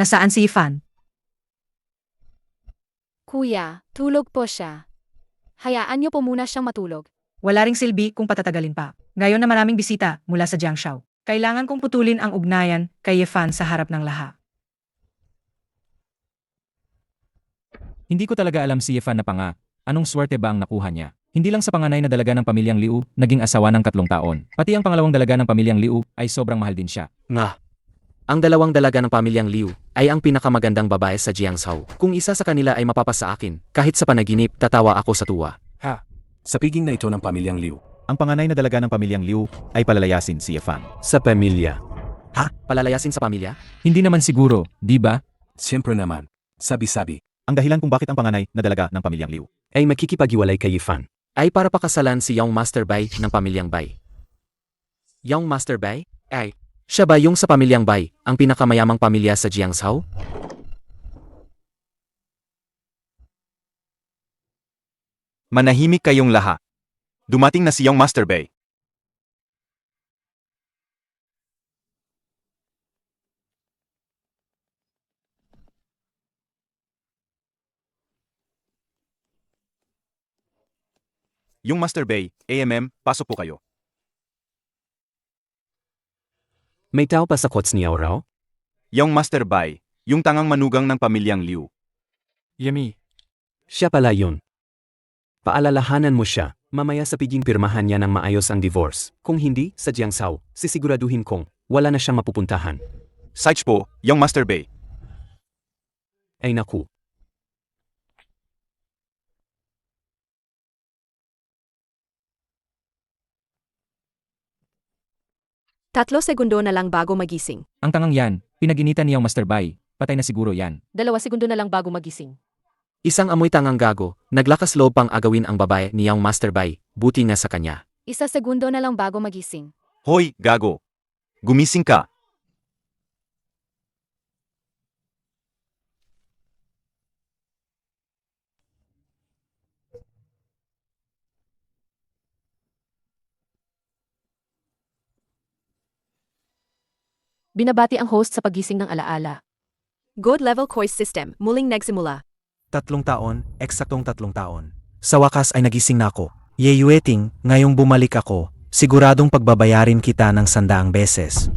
Nasaan si Ifan? Kuya, tulog po siya. Hayaan niyo po muna siyang matulog. Wala ring silbi kung patatagalin pa. Ngayon na maraming bisita mula sa Jiangshao. Kailangan kong putulin ang ugnayan kay Ifan sa harap ng lahat. Hindi ko talaga alam si Yefan na panga. Anong swerte ba ang nakuha niya? Hindi lang sa panganay na dalaga ng pamilyang Liu, naging asawa ng 3 taon. Pati ang pangalawang dalaga ng pamilyang Liu ay sobrang mahal din siya. Nga. Ang dalawang dalaga ng pamilyang Liu ay ang pinakamagandang babae sa Jiangshao. Kung isa sa kanila ay mapapasa akin, kahit sa panaginip, tatawa ako sa tuwa. Sa piging na ito ng pamilyang Liu. Ang panganay na dalaga ng pamilyang Liu ay palalayasin si Yefan. Sa pamilya. Palalayasin sa pamilya? Hindi naman siguro, di ba? Siyempre naman. Sabi-sabi. Ang dahilan kung bakit ang panganay na dalaga ng pamilyang Liu Ay makikipaghiwalay kay Yifan. Ay para pakasalan si Young Master Bai ng pamilyang Bai. Young Master Bai? Ay, siya ba yung sa pamilyang Bai, ang pinakamayamang pamilya sa Jiangshao? Manahimik kayong lahat. Dumating na si Young Master Bai. Yung Master Bai, AMM, pasok po kayo. May tao pa sa kots niya raw? Yung Master Bai, yung tangang manugang ng pamilyang Liu. Yami. Siya pala yun. Paalalahanan mo siya, mamaya sa piging pirmahan niya ng maayos ang divorce. Kung hindi, sa Jiangshao, sisiguraduhin kong wala na siyang mapupuntahan. Sides po, yung Master Bai. Ay naku. Tatlo segundo na lang bago magising. Ang tangang yan, pinaginitan niyang Master Bai. Patay na siguro yan. 2 segundo na lang bago magising. Isang amoy tangang gago, naglakas loob pang agawin ang babae ni Young Master Bai, buti nga sa kanya. 1 segundo na lang bago magising. Hoy, gago. Gumising ka. Binabati ang host sa pagising ng alaala. Good level course system, muling nagsimula. 3 taon, eksaktong 3 taon. Sa wakas ay nagising na ako. Yeyueting, ngayong bumalik ako, siguradong pagbabayarin kita ng 100 beses.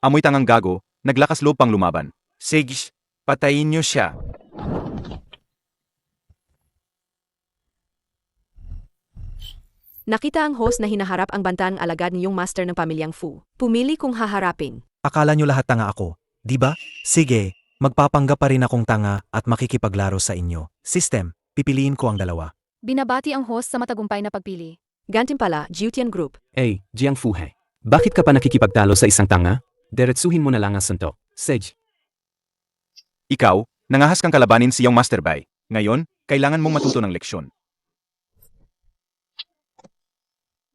Amoy tangang gago, naglakas loob pang lumaban. Sige, patayin niyo siya. Nakita ang host na hinaharap ang bantaan alagad niyong master ng pamilyang Fu. Pumili kung haharapin. Akala nyo lahat tanga ako, di ba? Sige, magpapanggap pa rin akong tanga at makikipaglaro sa inyo. System, pipiliin ko ang dalawa. Binabati ang host sa matagumpay na pagpili. Gantimpala, Jiutian Group. Ay, Jiang Fuhe. Bakit ka pa nakikipagtalo sa isang tanga? Diretsuhin mo na lang ang suntok. Sage. Ikaw, nangahas kang kalabanin si Young Master Bai. Ngayon, kailangan mong matuto ng leksyon.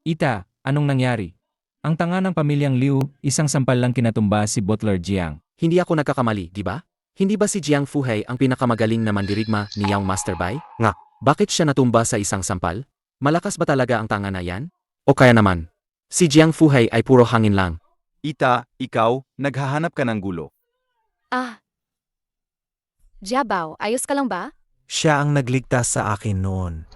Ita, anong nangyari? Ang tanga ng pamilyang Liu, isang sampal lang kinatumba si Butler Jiang. Hindi ako nagkakamali, di ba? Hindi ba si Jiang Fuhe ang pinakamagaling na mandirigma ni Young Master Bai? Nga, bakit siya natumba sa isang sampal? Malakas ba talaga ang tanga na yan? O kaya naman, si Jiang Fuhe ay puro hangin lang. Ita, ikaw, naghahanap ka ng gulo. Jiabao, ayos ka lang ba? Siya ang nagligtas sa akin noon.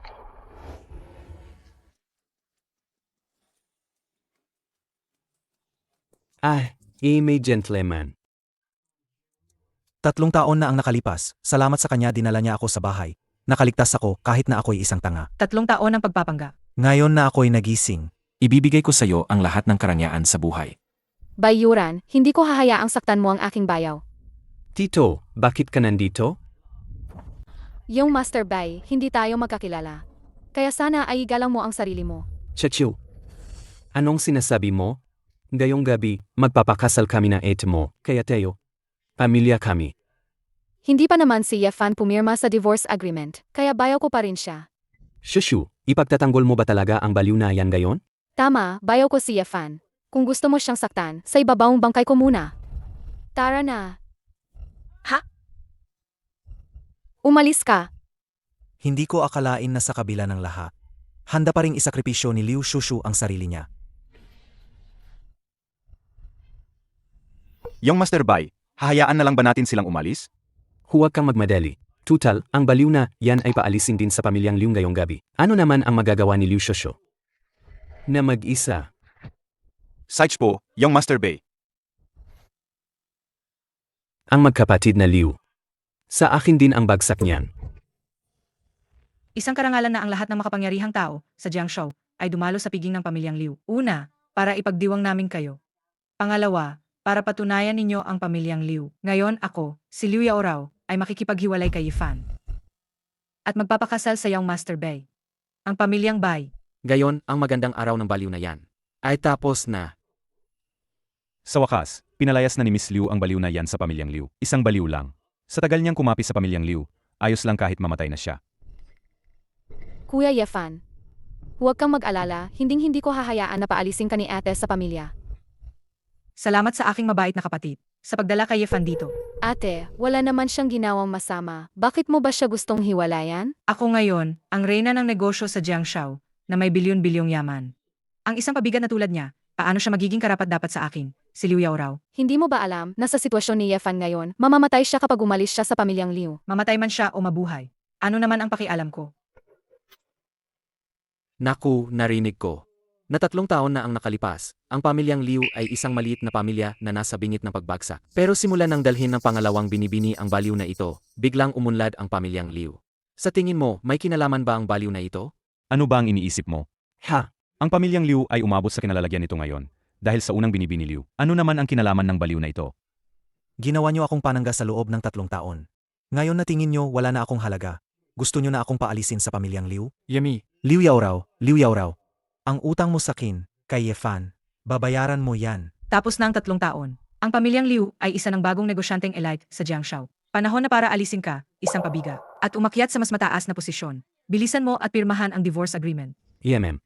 May gentleman. 3 taon na ang nakalipas, salamat sa kanya dinala niya ako sa bahay. Nakaligtas ako kahit na ako'y isang tanga. 3 taon ang pagpapangga. Ngayon na ako'y nagising. Ibibigay ko sa iyo ang lahat ng karangyaan sa buhay. Bayuran, hindi ko hahayaang saktan mo ang aking bayaw. Tito, bakit ka nandito? Yung Master Bai, hindi tayo magkakilala. Kaya sana ay igalang mo ang sarili mo. Chachu. Anong sinasabi mo? Ngayong gabi, magpapakasal kami na ate mo, kaya tayo. Pamilya kami. Hindi pa naman si Yefan pumirma sa divorce agreement, kaya bayaw ko pa rin siya. Shushu, ipagtatanggol mo ba talaga ang baliw na yan gayon? Tama, bayaw ko si Yefan. Kung gusto mo siyang saktan, sa ibabawang bangkay ko muna. Tara na. Umalis ka. Hindi ko akalain na sa kabila ng lahat, handa pa ring isakripisyo ni Liu Shushu ang sarili niya. Young Master Bai, Hahayaan na lang ba natin silang umalis? Huwag kang magmadali. Tutal, ang baliw na yan ay paalisin din sa pamilyang Liu ngayong gabi. Ano naman ang magagawa ni Liu Shosho? Na mag-isa. Sides po, Young Master Bai. Ang magkapatid na Liu. Sa akin din ang bagsak niyan. Isang karangalan na ang lahat ng makapangyarihang tao sa Jiangshou ay dumalo sa piging ng pamilyang Liu. Una, para ipagdiwang namin kayo. Pangalawa, para patunayan ninyo ang pamilyang Liu. Ngayon ako, si Liu Yaorao, ay makikipaghiwalay kay Yifan. At magpapakasal sa Young Master Bai. Ang pamilyang Bai. Gayon, ang magandang araw ng baliw na yan. Ay tapos na. Sa wakas, pinalayas na ni Miss Liu ang baliw na yan sa pamilyang Liu. Isang baliw lang. Sa tagal niyang kumapi sa pamilyang Liu, ayos lang kahit mamatay na siya. Kuya Yefan, huwag kang mag-alala, hinding-hindi ko hahayaan na paalisin ka ni ate sa pamilya. Salamat sa aking mabait na kapatid sa pagdala kay Yifan dito. Ate, wala naman siyang ginawang masama. Bakit mo ba siya gustong hiwalayan? Ako ngayon, ang reyna ng negosyo sa Jiangshou na may bilyon-bilyong yaman. Ang isang pabigat na tulad niya, paano siya magiging karapat-dapat sa akin, si Liu Yaorao? Hindi mo ba alam na sa sitwasyon ni Yefan ngayon, mamamatay siya kapag umalis siya sa pamilyang Liu? Mamatay man siya o mabuhay. Ano naman ang pakialam ko? Naku, narinig ko. Na 3 taon na ang nakalipas, ang pamilyang Liu ay isang maliit na pamilya na nasa bingit ng pagbagsak. Pero simula nang dalhin ng pangalawang binibini ang baliw na ito, biglang umunlad ang pamilyang Liu. Sa tingin mo, may kinalaman ba ang baliw na ito? Ano ba ang iniisip mo? Ha? Ang pamilyang Liu ay umabot sa kinalalagyan nito ngayon dahil sa unang binibini Liu. Ano naman ang kinalaman ng baliw na ito? Ginawa niyo akong panangga sa loob ng 3 taon. Ngayon na tingin niyo wala na akong halaga. Gusto niyo na akong paalisin sa pamilyang Liu? Yami, Liu Yaorao. Ang utang mo sa akin, kay Yefan, babayaran mo yan. Tapos na ang 3 taon. Ang pamilyang Liu ay isa ng bagong negosyanteng elite sa Jiangshou. Panahon na para alisin ka, isang pabiga, at umakyat sa mas mataas na posisyon. Bilisan mo at pirmahan ang divorce agreement. EMM.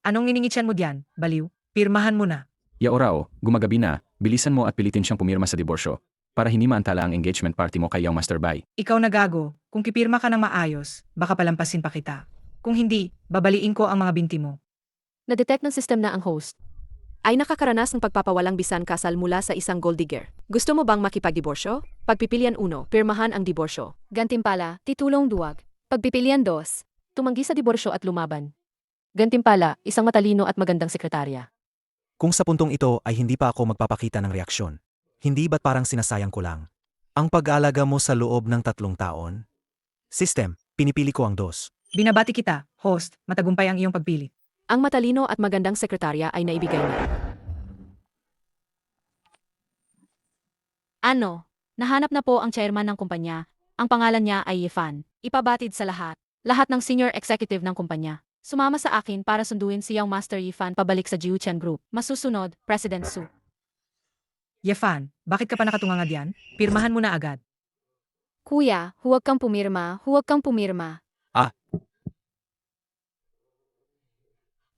Anong iningitsyan mo diyan, baliw? Pirmahan mo na. Yaorao, gumagabi na, bilisan mo at pilitin siyang pumirma sa diborsyo para hindi maantala ang engagement party mo kay Young Master Bai. Ikaw na gago, kung kipirma ka ng maayos, baka palampasin pa kita. Kung hindi, babaliin ko ang mga binti mo. Na-detect ng system na ang host ay nakakaranas ng pagpapawalang bisan kasal mula sa isang gold digger. Gusto mo bang makipagdiborsyo? Pagpipilian 1, pirmahan ang diborsyo. Gantimpala, titulong duwag. Pagpipilian 2, Tumanggi sa diborsyo at lumaban. Gantimpala, isang matalino at magandang sekretarya. Kung sa puntong ito ay hindi pa ako magpapakita ng reaksyon, hindi ba't parang sinasayang ko lang? Ang pag-aalaga mo sa loob ng 3 taon? System, pinipili ko ang 2. Binabati kita, host, matagumpay ang iyong pagpili. Ang matalino at magandang sekretarya ay naibigay na. Ano? Nahanap na po ang chairman ng kumpanya. Ang pangalan niya ay Yifan. Ipabatid sa lahat. Lahat ng senior executive ng kumpanya. Sumama sa akin para sunduin si Young Master Yifan pabalik sa Jiuchen Group. Masusunod, President Su. Yefan, bakit ka pa nakatunganga diyan? Pirmahan mo na agad. Kuya, huwag kang pumirma, huwag kang pumirma. Ah.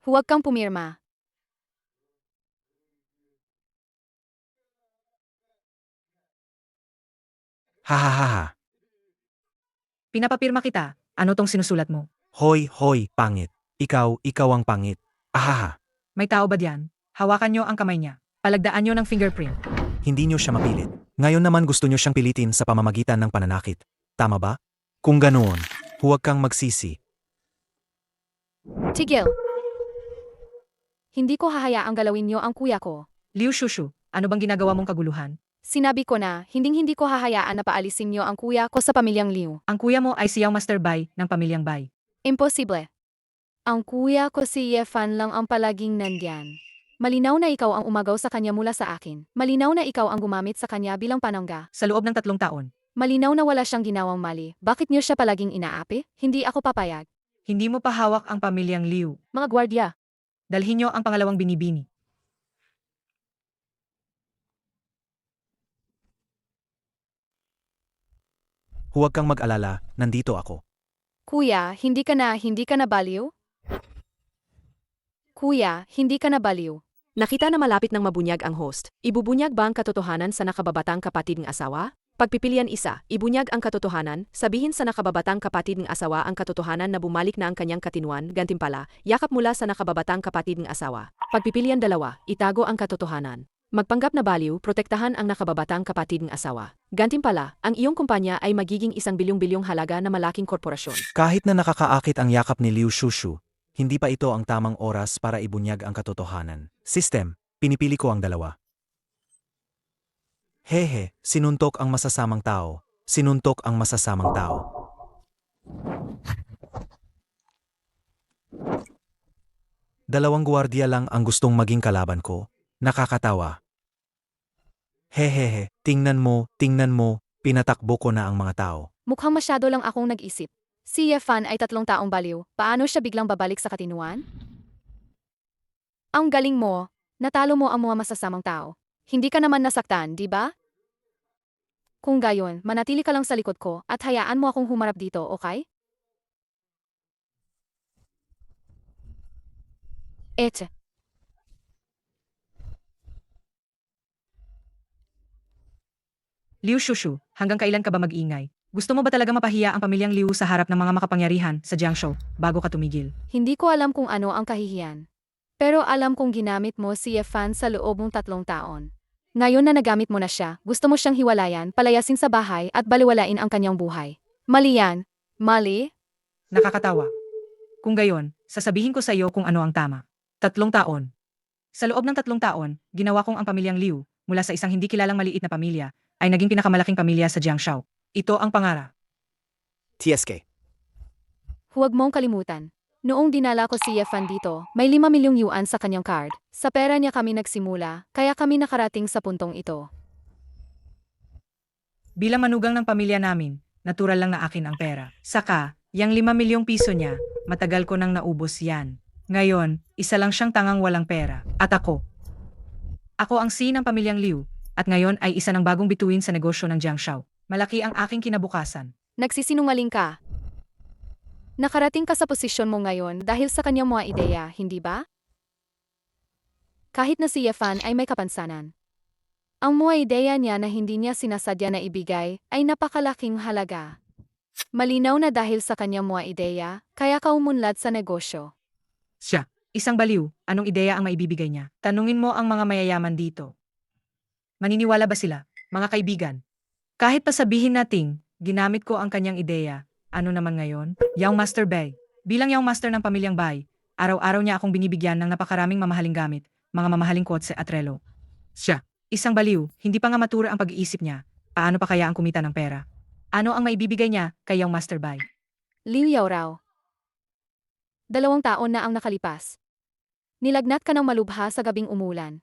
Huwag kang pumirma. Hahaha. Pinapapirma kita, ano tong sinusulat mo? Hoy, pangit. Ikaw ang pangit. Ahaha. May tao ba diyan? Hawakan nyo ang kamay niya. Palagdaan nyo ng fingerprint. Hindi niyo siya mapilit. Ngayon naman gusto niyo siyang pilitin sa pamamagitan ng pananakit. Tama ba? Kung ganoon, huwag kang magsisi. Tigil. Hindi ko hahayaang galawin niyo ang kuya ko. Liu Shushu, ano bang ginagawa mong kaguluhan? Sinabi ko na, hindi ko hahayaan na paalisin niyo ang kuya ko sa pamilyang Liu. Ang kuya mo ay si Young Master Bai ng pamilyang Bai. Imposible. Ang kuya ko si Yefan lang ang palaging nandyan. Malinaw na ikaw ang umagaw sa kanya mula sa akin. Malinaw na ikaw ang gumamit sa kanya bilang panangga. Sa loob ng 3 taon, Malinaw na wala siyang ginawang mali. Bakit niyo siya palaging inaapi? Hindi ako papayag. hindi mo pa hawak ang pamilyang Liu. Mga gwardya, Dalhin nyo ang pangalawang binibini. Huwag kang mag-alala, nandito ako. kuya, hindi ka na baliw? Kuya, hindi ka na baliw. Nakita na malapit ng mabunyag ang host. Ibubunyag ba ang katotohanan sa nakababatang kapatid ng asawa? Pagpipilian 1, ibunyag ang katotohanan, sabihin sa nakababatang kapatid ng asawa ang katotohanan na bumalik na ang kanyang katinuan, gantimpala, yakap mula sa nakababatang kapatid ng asawa. Pagpipilian 2, itago ang katotohanan. Magpanggap na baliw, protektahan ang nakababatang kapatid ng asawa. Gantimpala, ang iyong kumpanya ay magiging isang bilyong-bilyong halaga na malaking korporasyon. Kahit na nakakaakit ang yakap ni Liu Shushu, hindi pa ito ang tamang oras para ibunyag ang katotohanan. System, pinipili ko ang dalawa. Hehe, sinuntok ang masasamang tao. Sinuntok ang masasamang tao. Dalawang gwardiya lang ang gustong maging kalaban ko. Nakakatawa. Hehehe, tingnan mo, pinatakbo ko na ang mga tao. Mukhang masyado lang akong nag-isip. Si Yefan ay 3 taong baliw. Paano siya biglang babalik sa katinuan? Ang galing mo. Natalo mo ang mga masasamang tao. Hindi ka naman nasaktan, di ba? Kung gayon, manatili ka lang sa likod ko at hayaan mo akong humarap dito, okay? Eche. Liu Shushu, hanggang kailan ka ba mag-ingay? Gusto mo ba talaga mapahiya ang pamilyang Liu sa harap ng mga makapangyarihan sa Jiangshou bago ka tumigil? Hindi ko alam kung ano ang kahihiyan. Pero alam kong ginamit mo si Yefan sa loob ng 3 taon. Ngayon na nagamit mo na siya, gusto mo siyang hiwalayan, palayasin sa bahay at baliwalain ang kanyang buhay. Mali yan. Mali? Nakakatawa. Kung gayon, sasabihin ko sa iyo kung ano ang tama. 3 taon. Sa loob ng 3 taon, ginawa kong ang pamilyang Liu, mula sa isang hindi kilalang maliit na pamilya, ay naging pinakamalaking pamilya sa Jiangshou. Ito ang pangara. TSK. Huwag mong kalimutan. Noong dinala ko si Yefan dito, may 5 milyong yuan sa kanyang card. Sa pera niya kami nagsimula, kaya kami nakarating sa puntong ito. Bilang manugang ng pamilya namin, natural lang na akin ang pera. Saka, yang 5 milyong piso niya, matagal ko nang naubos yan. Ngayon, isa lang siyang tangang walang pera. At ako. Ako ang C ng pamilyang Liu, at ngayon ay isa ng bagong bituin sa negosyo ng Jiangshou. Malaki ang aking kinabukasan. Nagsisinungaling ka. Nakarating ka sa posisyon mo ngayon dahil sa kanyang mga ideya, hindi ba? Kahit na si Yefan ay may kapansanan. Ang mga ideya niya na hindi niya sinasadya na ibigay ay napakalaking halaga. Malinaw na dahil sa kanyang mga ideya, kaya ka umunlad sa negosyo. Siya, isang baliw, anong ideya ang maibibigay niya? Tanungin mo ang mga mayayaman dito. Maniniwala ba sila, mga kaibigan? Kahit pa sabihin nating, ginamit ko ang kanyang ideya, ano naman ngayon? Young Master Bai. Bilang Young Master ng pamilyang Bai, araw-araw niya akong binibigyan ng napakaraming mamahaling gamit, mga mamahaling kotse at relo. Siya, isang baliw, hindi pa nga matura ang pag-iisip niya, paano pa kaya ang kumita ng pera? Ano ang maibibigay niya kay Young Master Bai? Liu Yao raw. 2 taon na ang nakalipas. Nilagnat ka ng malubha sa gabing umulan.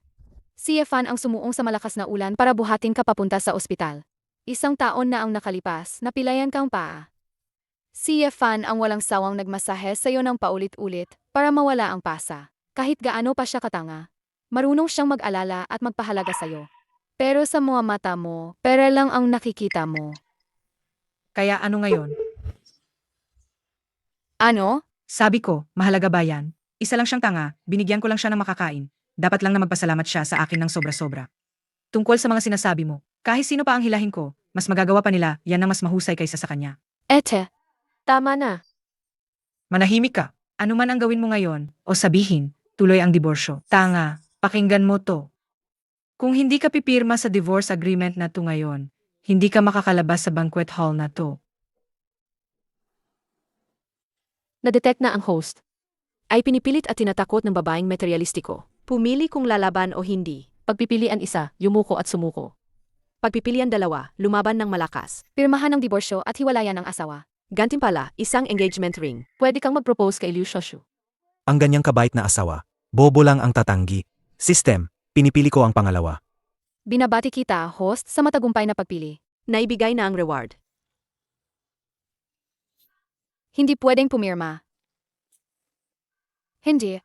Si Yefan ang sumuong sa malakas na ulan para buhatin ka papunta sa ospital. 1 taon na ang nakalipas, napilayan kang paa. Si Yefan ang walang sawang nagmasahe sa iyo ng paulit-ulit para mawala ang pasa. Kahit gaano pa siya katanga, marunong siyang mag-alala at magpahalaga sa iyo. Pero sa mga mata mo, pera lang ang nakikita mo. Kaya ano ngayon? Ano? Sabi ko, mahalaga ba yan? Isa lang siyang tanga, binigyan ko lang siya ng makakain. Dapat lang na magpasalamat siya sa akin ng sobra-sobra. Tungkol sa mga sinasabi mo, kahit sino pa ang hilahin ko, mas magagawa pa nila yan ng mas mahusay kaysa sa kanya. Ete, tama na. Manahimik ka. Ano man ang gawin mo ngayon, o sabihin, tuloy ang diborsyo. Tanga, pakinggan mo to. Kung hindi ka pipirma sa divorce agreement na to ngayon, hindi ka makakalabas sa banquet hall na to. Na-detect na ang host. Ay pinipilit at tinatakot ng babaeng materialistiko. Pumili kung lalaban o hindi. Pagpipilian isa, yumuko at sumuko. Pagpipilian 2, lumaban ng malakas. Pirmahan ng diborsyo at hiwalayan ang asawa. Gantimpala, isang engagement ring. Pwede kang mag-propose kay Liu Shoshu. Ang ganyang kabait na asawa, bobo lang ang tatanggi. System, pinipili ko ang pangalawa. Binabati kita, host, sa matagumpay na pagpili. Naibigay na ang reward. Hindi pwedeng pumirma. Hindi.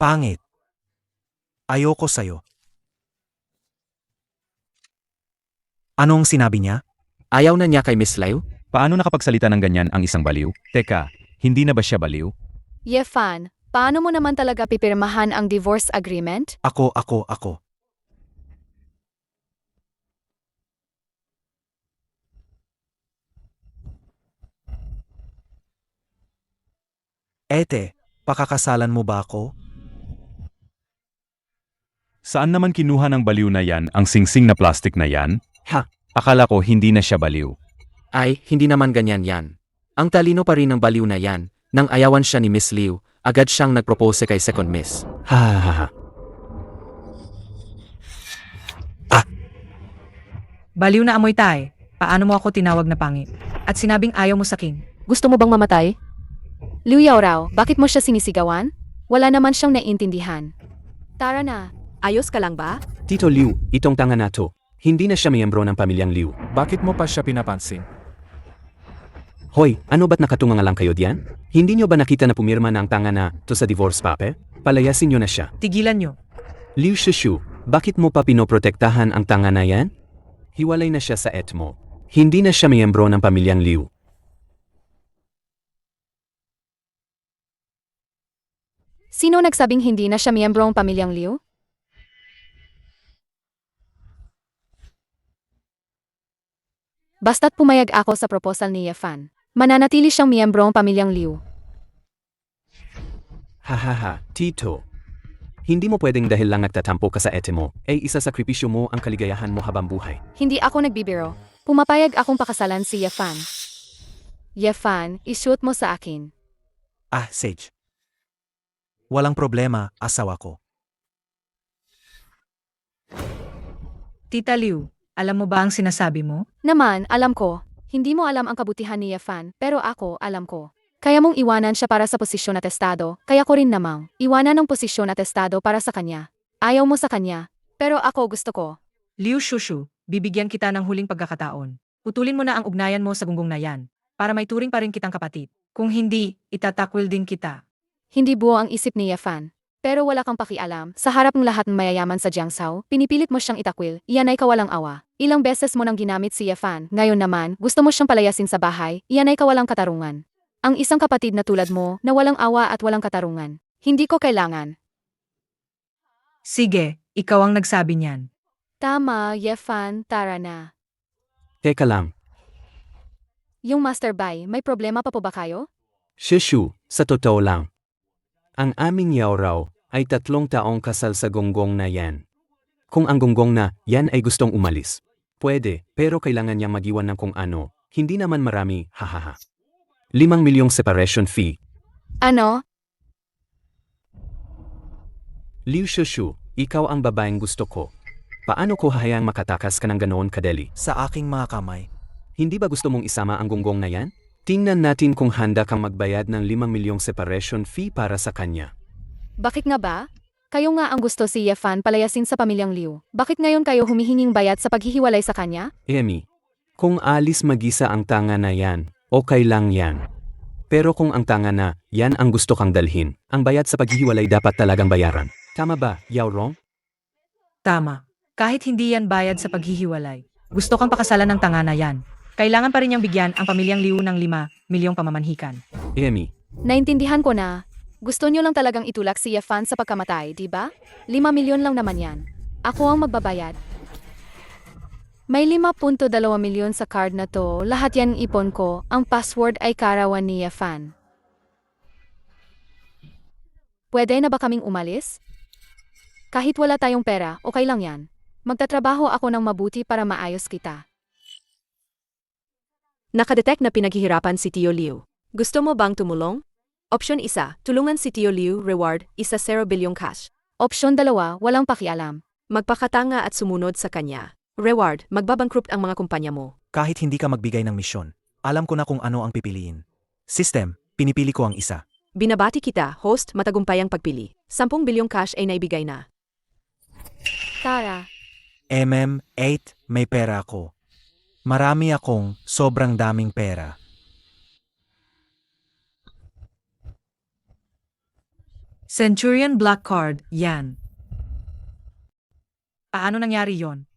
Pangit. Ayoko sa'yo. Anong sinabi niya? Ayaw na niya kay Miss Liu? Paano nakapagsalita ng ganyan ang isang baliw? Teka, hindi na ba siya baliw? Yefan, paano mo naman talaga pipirmahan ang divorce agreement? Ako. Ete, pakakasalan mo ba ako? Saan naman kinuha ng baliw na yan ang singsing na plastic na yan? Ha? Akala ko hindi na siya baliw. Ay, hindi naman ganyan yan. Ang talino pa rin ng baliw na yan. Nang ayawan siya ni Miss Liu, agad siyang nagpropose kay Second Miss. Ha. Baliw na amoy tay, paano mo ako tinawag na pangit? At sinabing ayaw mo sa king. Gusto mo bang mamatay? Liu Yaoraw, bakit mo siya sinisigawan? Wala naman siyang naiintindihan. Tara na. Ayos ka lang ba? Tito Liu, itong tanga na to. Hindi na siya miyembro ng pamilyang Liu. Bakit mo pa siya pinapansin? Hoy, ano ba't nakatunga lang kayo diyan? Hindi nyo ba nakita na pumirma na ang tanga na to sa divorce paper? Palayasin nyo na siya. Tigilan nyo. Liu Shushu, bakit mo pa pinoprotektahan ang tanga na yan? Hiwalay na siya sa etmo. Hindi na siya miyembro ng pamilyang Liu. Sino nagsabing hindi na siya miyembro ng pamilyang Liu? Basta't pumayag ako sa proposal ni Yefan, mananatili siyang miyembro ng pamilyang Liu. Hahaha, Tito. Hindi mo pwedeng dahil lang nagtatampo ka sa etmo, ay isasakripisyo mo ang kaligayahan mo habang buhay. Hindi ako nagbibiro. Pumapayag akong pakasalan si Yefan. Yefan, ishoot mo sa akin. Sage. Walang problema, asawa ko. Tita Liu, alam mo ba ang sinasabi mo? Naman, alam ko. Hindi mo alam ang kabutihan ni Yefan, pero ako, alam ko. Kaya mong iwanan siya para sa posisyon na testado, kaya ko rin namang iwanan ng posisyon na testado para sa kanya. Ayaw mo sa kanya, pero ako gusto ko. Liu Shushu, bibigyan kita ng huling pagkakataon. Putulin mo na ang ugnayan mo sa gunggong na yan, para may turing pa rin kitang kapatid. Kung hindi, itatakwil din kita. Hindi buo ang isip ni Yefan. Pero wala kang pakialam, sa harap ng lahat ng mayayaman sa Jiangzhou, pinipilit mo siyang itakwil, iyan ay kawalang awa. Ilang beses mo nang ginamit si Yefan, ngayon naman, gusto mo siyang palayasin sa bahay, iyan ay kawalang katarungan. Ang isang kapatid na tulad mo, na walang awa at walang katarungan. Hindi ko kailangan. Sige, ikaw ang nagsabi niyan. Tama, Yefan, tara na. Teka lang, Yung Master Bai, may problema pa po ba kayo? Shushu, sa totoo lang. Ang aming yaw ay 3 taong kasal sa gonggong na yan. Kung ang gonggong na yan ay gustong umalis, pwede, pero kailangan niyang magiwan ng kung ano, hindi naman marami, hahaha. 5 milyong separation fee. Ano? Liu Shushu, ikaw ang babaeng gusto ko. Paano ko hahayang makatakas ka ng ganoon kadali? Sa aking mga kamay. Hindi ba gusto mong isama ang gonggong na yan? Tingnan natin kung handa kang magbayad ng 5 milyong separation fee para sa kanya. Bakit nga ba? Kayo nga ang gusto si Yefan palayasin sa pamilyang Liu. Bakit ngayon kayo humihinging bayad sa paghihiwalay sa kanya? Emi, kung alis mag-isa ang tanga na yan, okay lang yan. Pero kung ang tanga na, yan ang gusto kang dalhin, ang bayad sa paghihiwalay dapat talagang bayaran. Tama ba, Yao Rong? Tama. Kahit hindi yan bayad sa paghihiwalay. Gusto kang pakasalan ng tanga na yan. Kailangan pa rin niyang bigyan ang pamilyang Liu ng 5 milyong pamamanhikan. Emi, Naintindihan ko na. Gusto niyo lang talagang itulak si Yefan sa pagkamatay, di ba? 5 milyon lang naman yan. Ako ang magbabayad. May 5.2 milyon sa card na to, lahat yan ipon ko, ang password ay karawan ni Yefan. Pwede na ba kaming umalis? Kahit wala tayong pera, okay lang yan. Magtatrabaho ako ng mabuti para maayos kita. Nakadetect na pinaghihirapan si Tio Liu. Gusto mo bang tumulong? Option 1, tulungan si Tio Liu, reward, 0 bilyong cash. Option 2, walang pakialam. Magpakatanga at sumunod sa kanya. Reward, magbabankrupt ang mga kumpanya mo. Kahit hindi ka magbigay ng misyon, alam ko na kung ano ang pipiliin. System, pinipili ko ang isa. Binabati kita, host, matagumpayang pagpili. 10 bilyong cash ay naibigay na. Tara, MM8, may pera ako. Marami akong sobrang daming pera. Centurion Black Card, yan. Paano nangyari yon?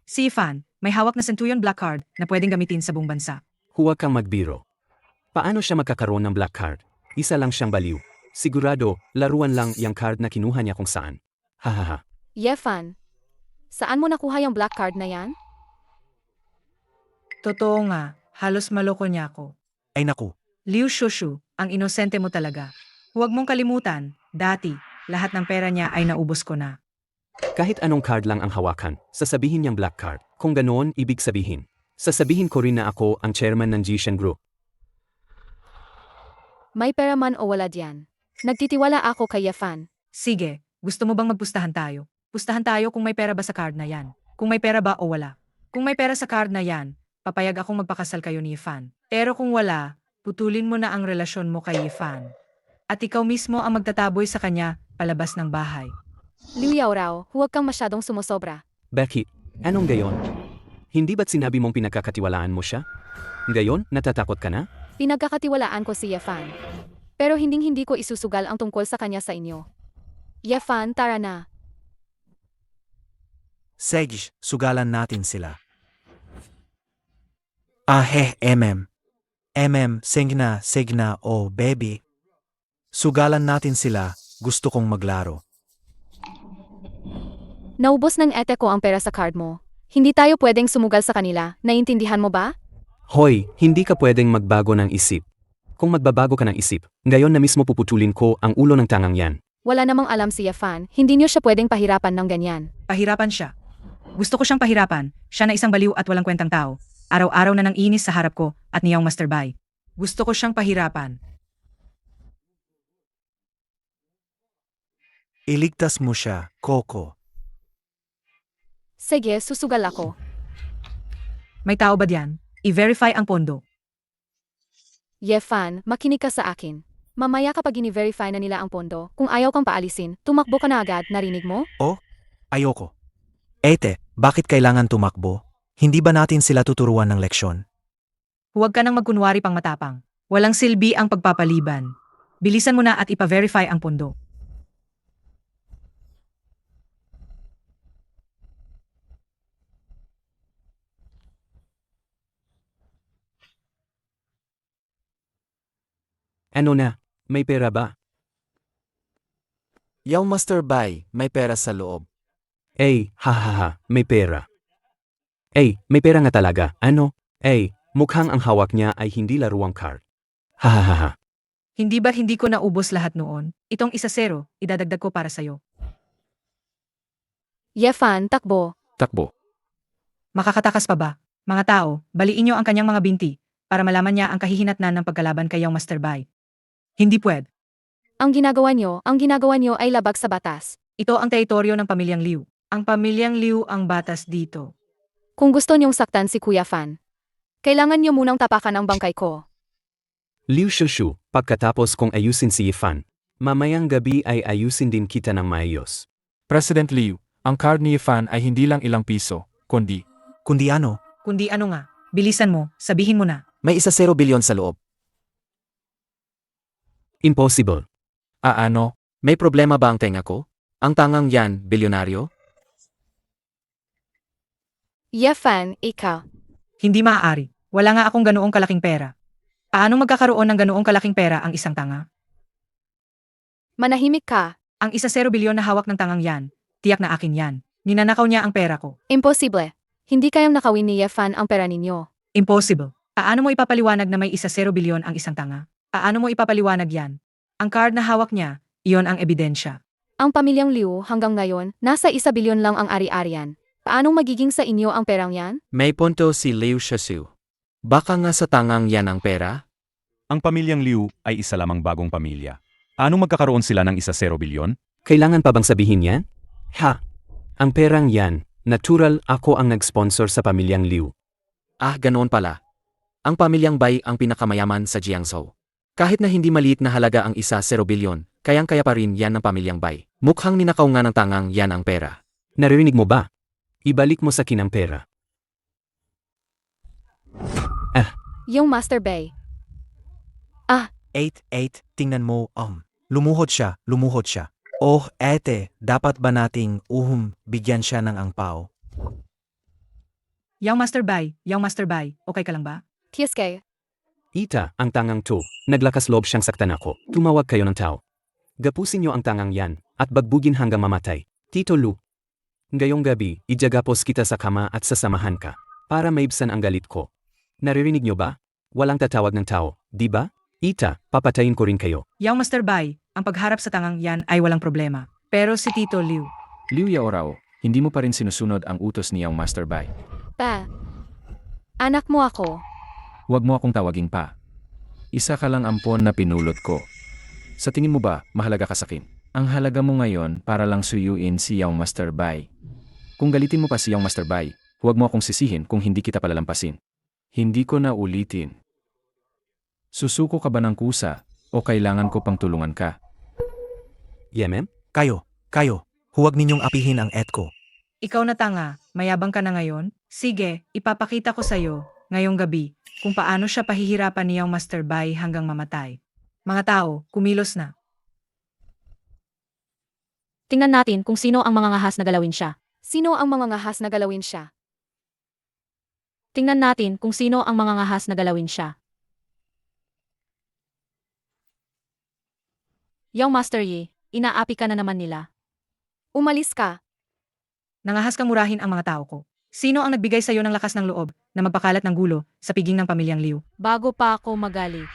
Si Yefan, may hawak na Centurion Black Card na pwedeng gamitin sa buong bansa. huwag kang magbiro. Paano siya magkakaroon ng black card? Isa lang siyang baliw. Sigurado, laruan lang yung card na kinuha niya kung saan. Hahaha. Yefan, saan mo nakuha yung black card na yan? Totoo nga, halos maloko niya ako. Ay naku, Liu Shushu, ang inosente mo talaga. Huwag mong kalimutan, dati, lahat ng pera niya ay naubos ko na. Kahit anong card lang ang hawakan, sasabihin niyang black card. Kung ganoon, ibig sabihin. Sasabihin ko rin na ako ang chairman ng Jishan Group. May pera man o wala diyan. Nagtitiwala ako kay Yefan. Sige, gusto mo bang magpustahan tayo? Pustahan tayo kung may pera ba sa card na yan. Kung may pera ba o wala. Kung may pera sa card na yan, papayag akong magpakasal kayo ni Yifan. Pero kung wala, putulin mo na ang relasyon mo kay Yifan. At ikaw mismo ang magtataboy sa kanya palabas ng bahay. Liu Yaorao, huwag kang masyadong sumusobra. Bakit? Anong gayon? Hindi ba't sinabi mong pinagkakatiwalaan mo siya? Gayon, natatakot ka na? Pinagkakatiwalaan ko si Yefan. Pero hinding-hindi ko isusugal ang tungkol sa kanya sa inyo. Yefan, tara na. Sej, sugalan natin sila. MM. Segna, oh baby. Sugalan natin sila, gusto kong maglaro. Naubos ng ete ko ang pera sa card mo. Hindi tayo pwedeng sumugal sa kanila, naiintindihan mo ba? Hoy, hindi ka pwedeng magbago ng isip. Kung magbabago ka ng isip, ngayon na mismo puputulin ko ang ulo ng tangang yan. Wala namang alam si Yefan, hindi niyo siya pwedeng pahirapan ng ganyan. Pahirapan siya. Gusto ko siyang pahirapan, siya na isang baliw at walang kwentang tao. Araw-araw na nang inis sa harap ko at niyang Master Bai. Gusto ko siyang pahirapan. Iligtas mo siya, Coco. Sige, susugal ako. May tao ba diyan? I-verify ang pondo. Yefan, makinig ka sa akin. Mamaya kapag ini-verify na nila ang pondo, kung ayaw kang paalisin, tumakbo ka na agad, narinig mo? Ayoko. Ete, bakit kailangan tumakbo? Hindi ba natin sila tuturuan ng leksyon? Huwag ka nang magkunwari pang matapang. Walang silbi ang pagpapaliban. Bilisan mo na at ipa-verify ang pondo. Ano na? May pera ba? Yaw Master Bai, may pera sa loob. Hahaha, may pera. May pera nga talaga, ano? Mukhang ang hawak niya ay hindi laruang card. Hahaha. Hindi ba hindi ko naubos lahat noon? Itong 1-0, idadagdag ko para sa'yo. Yefan, takbo. Takbo. Makakatakas pa ba? Mga tao, baliin niyo ang kanyang mga binti para malaman niya ang kahihinatnan ng pagkalaban kay Yang Master Bai. Hindi pwede. Ang ginagawa niyo ay labag sa batas. Ito ang teritoryo ng pamilyang Liu. Ang pamilyang Liu ang batas dito. Kung gusto niyong saktan si Kuya Fan, kailangan niyo munang tapakan ang bangkay ko. Liu Shushu, pagkatapos kong ayusin si Yifan, mamayang gabi ay ayusin din kita ng maayos. President Liu, ang card ni Yifan ay hindi lang ilang piso, kundi Kundi ano? Kundi ano nga, bilisan mo, sabihin mo na. May 1 bilyon sa loob. Impossible. ano? May problema ba ang tenga ko? Ang tangang yan, bilyonaryo? Yefan, ikaw. Hindi maaari. Wala nga akong ganoong kalaking pera. Paano magkakaroon ng ganoong kalaking pera ang isang tanga? Manahimik ka. Ang 1 bilyon na hawak ng tangang yan, tiyak na akin yan. Ninanakaw niya ang pera ko. Imposible. Hindi kayang nakawin ni Yefan ang pera ninyo. Impossible. Paano mo ipapaliwanag na may 1 bilyon ang isang tanga? Paano mo ipapaliwanag yan? Ang card na hawak niya, iyon ang ebidensya. Ang pamilyang Liu hanggang ngayon, nasa 1 bilyon lang ang ari-arian. Paanong magiging sa inyo ang perang yan? May punto si Liu Shushu. Baka nga sa tangang yan ang pera? Ang pamilyang Liu ay isa lamang bagong pamilya. Anong magkakaroon sila ng 1 bilyon? Kailangan pa bang sabihin yan? Ang perang yan, natural ako ang nag-sponsor sa pamilyang Liu. Ganoon pala. Ang pamilyang Bai ang pinakamayaman sa Jiangzhou. Kahit na hindi maliit na halaga ang 1 bilyon, kayang-kaya pa rin yan ng pamilyang Bai. Mukhang ninakaw nga ng tangang yan ang pera. Naririnig mo ba? Ibalik mo sa akin ang pera. Yung Master Bay. 8, tingnan mo, lumuhod siya. Oh, ete, dapat ba nating, bigyan siya ng angpao? Yang Master Bai, okay ka lang ba? Kiske. Ita, ang tangang to, naglakas loob siyang saktan ako. Tumawag kayo ng tao. Gapusin niyo ang tangang yan, at bagbugin hanggang mamatay. Tito Lu. Ngayong gabi, ijagapos kita sa kama at sasamahan ka. Para maibsan ang galit ko. Naririnig niyo ba? Walang tatawag ng tao, di ba? Ita, papatayin ko rin kayo. Yaong Master Bai, ang pagharap sa tangang yan ay walang problema. Pero si Tito Liu, Liu Yao Rao, hindi mo pa rin sinusunod ang utos ni Yaong Master Bai. Pa. Anak mo ako. Huwag mo akong tawaging pa. Isa ka lang ampon na pinulot ko. Sa tingin mo ba, mahalaga ka sa akin? Ang halaga mo ngayon para lang suyuin si Yaong Master Bai. Kung galitin mo pa si Yaong Master Bai, huwag mo akong sisihin kung hindi kita palalampasin. Hindi ko na ulitin. Susuko ka ba ng kusa o kailangan ko pang tulungan ka? Yemem? Kayo, huwag ninyong apihin ang et ko. ikaw na tanga, mayabang ka na ngayon? Sige, ipapakita ko sa'yo, ngayong gabi, kung paano siya pahihirapan ni Yaong Master Bai hanggang mamatay. Mga tao, kumilos na. Tingnan natin kung sino ang mga ngahas na galawin siya. Sino ang mga ngahas na galawin siya? Tingnan natin kung sino ang mga ngahas na galawin siya. Yaong Master Yi, inaapi ka na naman nila. Umalis ka. Nangahas kang murahin ang mga tao ko. Sino ang nagbigay sa'yo ng lakas ng loob na magpakalat ng gulo sa piging ng pamilyang Liu? Bago pa ako magali.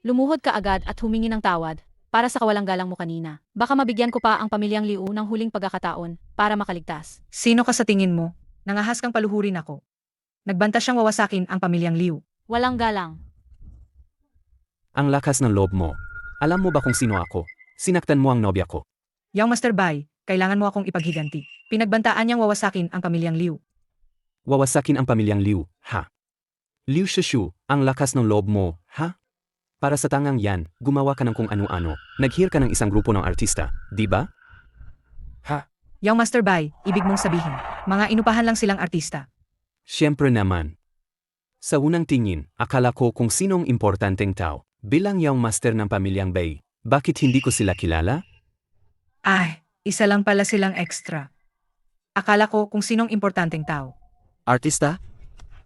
Lumuhod ka agad at humingi ng tawad para sa kawalang galang mo kanina. Baka mabigyan ko pa ang pamilyang Liu ng huling pagkakataon para makaligtas. Sino ka sa tingin mo? Nangahas kang paluhurin ako. Nagbanta siyang wawasakin ang pamilyang Liu. Walang galang. Ang lakas ng loob mo. Alam mo ba kung sino ako? Sinaktan mo ang nobya ko. Yaong Master Bai, kailangan mo akong ipaghiganti. Pinagbantaan niyang wawasakin ang pamilyang Liu. Wawasakin ang pamilyang Liu, ha? Liu Shushu, ang lakas ng loob mo, ha? Para sa tangang yan, gumawa ka ng kung ano-ano. Nag-hire ka ng isang grupo ng artista, di ba? Yaong Master Bai, ibig mong sabihin, mga inupahan lang silang artista. Siyempre naman. Sa unang tingin, akala ko kung sinong importanteng tao. Bilang Yaong Master ng pamilyang Bai, bakit hindi ko sila kilala? Ay, isa lang pala silang extra. Akala ko kung sinong importanteng tao. Artista?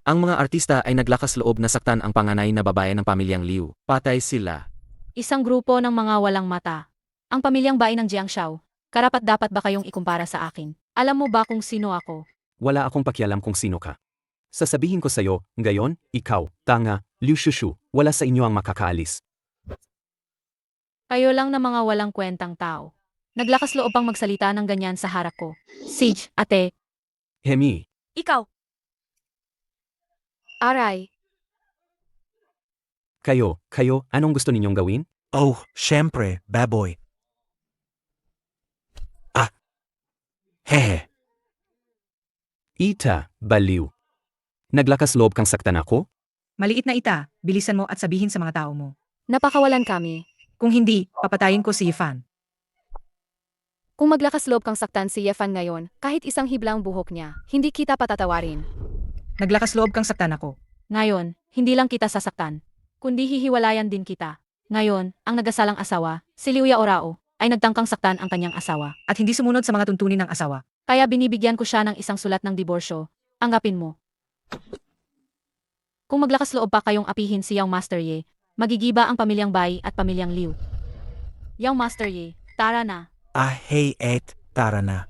Ang mga artista ay naglakas loob na saktan ang panganay na babae ng pamilyang Liu. Patay sila. Isang grupo ng mga walang mata. Ang pamilyang Bai ng Jiangshao. Karapat-dapat ba kayong ikumpara sa akin? Alam mo ba kung sino ako? Wala akong pakialam kung sino ka. Sasabihin ko sa'yo, ngayon, ikaw, tanga, Liu Shushu, wala sa inyo ang makakaalis. Kayo lang na mga walang kwentang tao. Naglakas loob pang magsalita ng ganyan sa harap ko. Sige, ate. Hemi, Ikaw, Aray. kayo, anong gusto ninyong gawin? Oh, syempre, baboy. Hehe. Ita, baliw. Naglakas loob kang saktan ako? Maliit na ita, bilisan mo at sabihin sa mga tao mo. Napakawalan kami. Kung hindi, papatayin ko si Yifan. Kung maglakas loob kang saktan si Yefan ngayon, kahit isang hiblang buhok niya, hindi kita patatawarin. Naglakas loob kang saktan ako. Ngayon, hindi lang kita sasaktan, kundi hihiwalayan din kita. Ngayon, ang nagasalang asawa, si Liu Yaorao, ay nagtangkang saktan ang kanyang asawa. At hindi sumunod sa mga tuntunin ng asawa. Kaya binibigyan ko siya ng isang sulat ng diborsyo. Anggapin mo. Kung maglakas loob pa kayong apihin si Yaong Master Ye, magigiba ang pamilyang Bai at pamilyang Liu. Yaong Master Ye, tara na. Hey, tara na.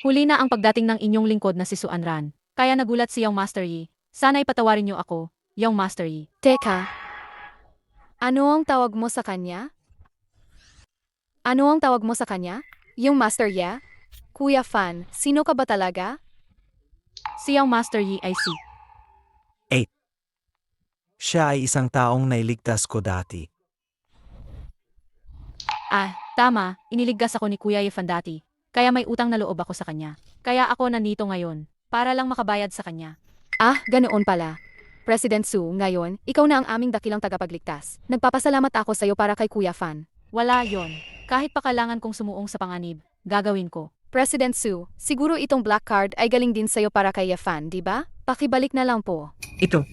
Huli na ang pagdating ng inyong lingkod na si Suan Ran. Kaya nagulat si Yaong Master Yi. Sana'y patawarin niyo ako, Yaong Master Yi. Teka. Ano ang tawag mo sa kanya? Ano ang tawag mo sa kanya? Yung Master Ya? Kuya Fan, sino ka ba talaga? Si Yaong Master Yi ay si. Siya ay isang taong nailigtas ko dati. Tama, iniligtas ako ni Kuya Yifan dati. Kaya may utang na loob ako sa kanya. Kaya ako nandito ngayon, para lang makabayad sa kanya. Ganoon pala. President Su, ngayon, ikaw na ang aming dakilang tagapagligtas. Nagpapasalamat ako sa'yo para kay Kuya Fan. Wala yon. Kahit pa kailangan kong sumuong sa panganib, gagawin ko. President Su, siguro itong black card ay galing din sa'yo para kay Yefan, di ba? Pakibalik na lang po. Ito,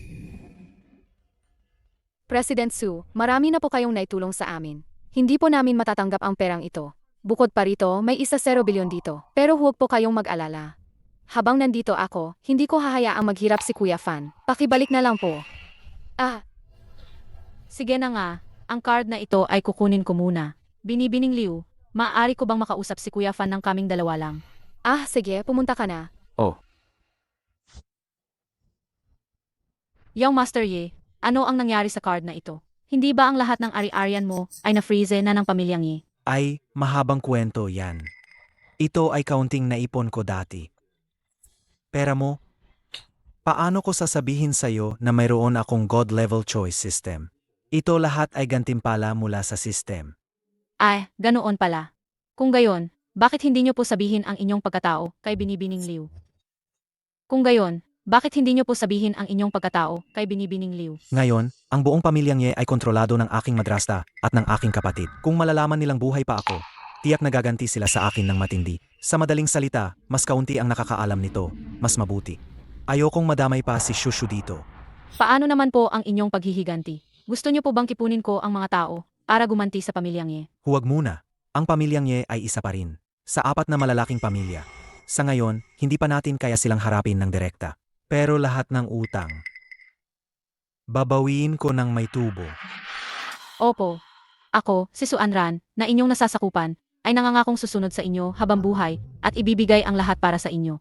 President Su, marami na po kayong naitulong sa amin. Hindi po namin matatanggap ang perang ito. Bukod pa rito, may 1 bilyon dito. Pero huwag po kayong mag-alala. Habang nandito ako, hindi ko hahayaang maghirap si Kuya Fan. Pakibalik na lang po. Ah, Sige na nga, ang card na ito ay kukunin ko muna. Binibining Liu, maaari ko bang makausap si Kuya Fan ng kaming dalawa lang? sige, pumunta ka na. Oh, Yang Master Yi, ano ang nangyari sa card na ito? Hindi ba ang lahat ng ari-arian mo ay na-freeze na ng pamilyang Yi? Ay, mahabang kwento yan. Ito ay kaunting naipon ko dati. Pera mo, paano ko sasabihin sa'yo na mayroon akong God-level choice system? Ito lahat ay gantimpala mula sa system. Ay, ganoon pala. Kung gayon, bakit hindi niyo po sabihin ang inyong pagkatao kay Binibining Liu? Kung gayon, bakit hindi niyo po sabihin ang inyong pagkatao kay Binibining Liu? Ngayon, ang buong pamilyang Ye ay kontrolado ng aking madrasta at ng aking kapatid. Kung malalaman nilang buhay pa ako, tiyak na gaganti sila sa akin ng matindi. Sa madaling salita, mas kaunti ang nakakaalam nito, mas mabuti. Ayokong madamay pa si Shushu dito. Paano naman po ang inyong paghihiganti? Gusto niyo po bang kipunin ko ang mga tao para gumanti sa pamilyang Ye? Huwag muna. Ang pamilyang Ye ay isa pa rin. Sa 4 na malalaking pamilya. Sa ngayon, hindi pa natin kaya silang harapin ng direkta. Pero lahat ng utang, babawiin ko ng may tubo. Opo. Ako, si Suanran, na inyong nasasakupan, ay nangangakong susunod sa inyo habang buhay at ibibigay ang lahat para sa inyo.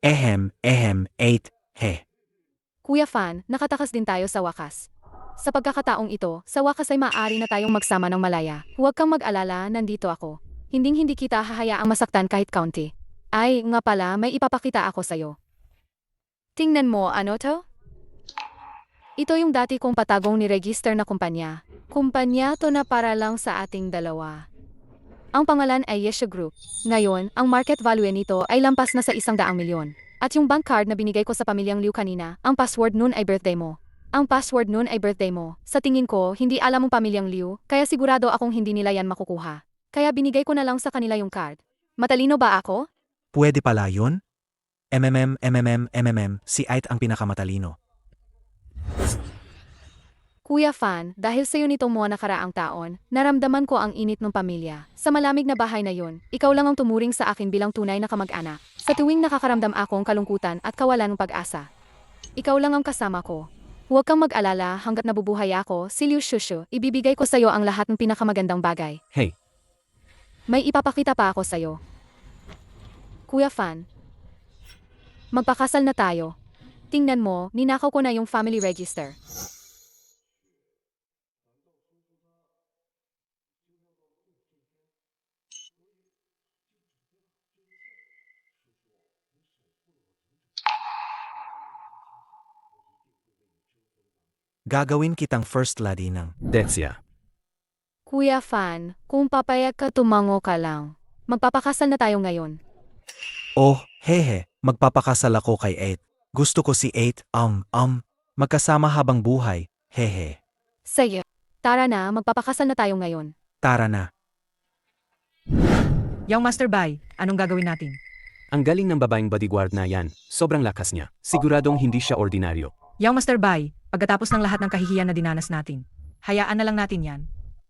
Ehem, 8, he. Kuya Fan, nakatakas din tayo sa wakas. Sa pagkakataong ito, sa wakas ay maaari na tayong magsama ng malaya. Huwag kang mag-alala, nandito ako. Hinding-hindi kita hahayaang masaktan kahit kaunti. Ay, nga pala, may ipapakita ako sa'yo. Tingnan mo, ano to? Ito yung dati kong patagong ni-register na kumpanya. Kumpanya to na para lang sa ating dalawa. Ang pangalan ay Yesha Group. Ngayon, ang market value nito ay lampas na sa 100 milyon. At yung bank card na binigay ko sa pamilyang Liu kanina, ang password nun ay birthday mo. Ang password nun ay birthday mo. Sa tingin ko, hindi alam mong pamilyang Liu, kaya sigurado akong hindi nila yan makukuha. Kaya binigay ko na lang sa kanila yung card. Matalino ba ako? Pwede pala yun? Si Ait ang pinakamatalino. Kuya Fan, dahil sa'yo nitong mga nakaraang taon, naramdaman ko ang init ng pamilya. Sa malamig na bahay na yun, ikaw lang ang tumuring sa akin bilang tunay na kamag-anak. Sa tuwing nakakaramdam akong kalungkutan at kawalan ng pag-asa. Ikaw lang ang kasama ko. Huwag kang mag-alala hanggat nabubuhay ako, si Liu Shushu, ibibigay ko sa'yo ang lahat ng pinakamagandang bagay. Hey, May ipapakita pa ako sa'yo. Kuya Fan, magpakasal na tayo. Tingnan mo, ninakaw ko na yung family register. Gagawin kitang first lady ng Dexia. Kuya Fan, kung papayag ka tumango ka lang. Magpapakasal na tayo ngayon. Oh, hehe, magpapakasal ako kay 8. Gusto ko si 8, magkasama habang buhay, hehe. Sige. Tara na, magpapakasal na tayo ngayon. Tara na. Yang Master Bai, anong gagawin natin? Ang galing ng babaeng bodyguard na yan, sobrang lakas niya. Siguradong hindi siya ordinaryo. Yang Master Bai, pagkatapos ng lahat ng kahihiyan na dinanas natin, hayaan na lang natin yan.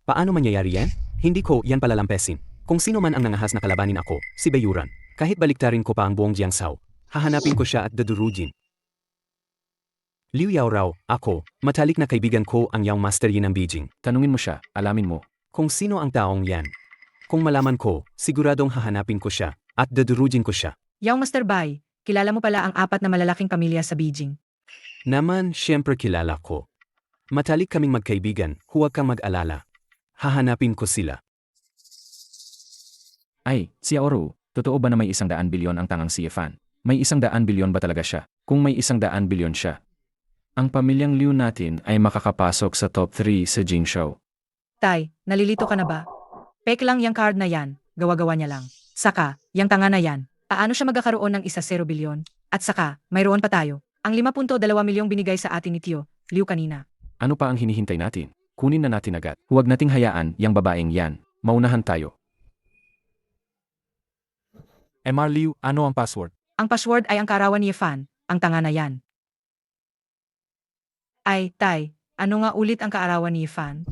Paano mangyayari yan? Hindi ko yan palalampesin. Kung sino man ang nangahas na kalabanin ako, si Bayuran. Kahit baliktarin ko pa ang buong Jiangzhou, hahanapin ko siya at dadurugin. Liu Yaorao, ako, matalik na kaibigan ko ang Yang Master Yi ng Beijing. tanungin mo siya, alamin mo. Kung sino ang taong yan. Kung malaman ko, siguradong hahanapin ko siya at dadurugin ko siya. Yang Master Bai, kilala mo pala ang 4 na malalaking pamilya sa Beijing. Naman, siyempre kilala ko. Matalik kaming magkaibigan, huwag kang mag-alala. Hahanapin ko sila. Ay, si Aoru, totoo ba na may 100 bilyon ang tangang si Fan? May 100 bilyon ba talaga siya? Kung may 100 bilyon siya, ang pamilyang Liu natin ay makakapasok sa top 3 sa Jingzhou. Tay, nalilito ka na ba? Pek lang yung card na yan, gawa-gawa niya lang. Saka, yung tanga na yan, paano siya magkakaroon ng 1 bilyon? At saka, mayroon pa tayo. Ang 5.2 milyong binigay sa atin ni Tio, Liu kanina. Ano pa ang hinihintay natin? Kunin na natin agad. Huwag nating hayaan yang babaeng yan. Maunahan tayo. MR Liu, ano ang password? Ang password ay ang karawan ni Fan, ang tanga na yan. Ay, Tay, ano nga ulit ang kaarawan ni Fan?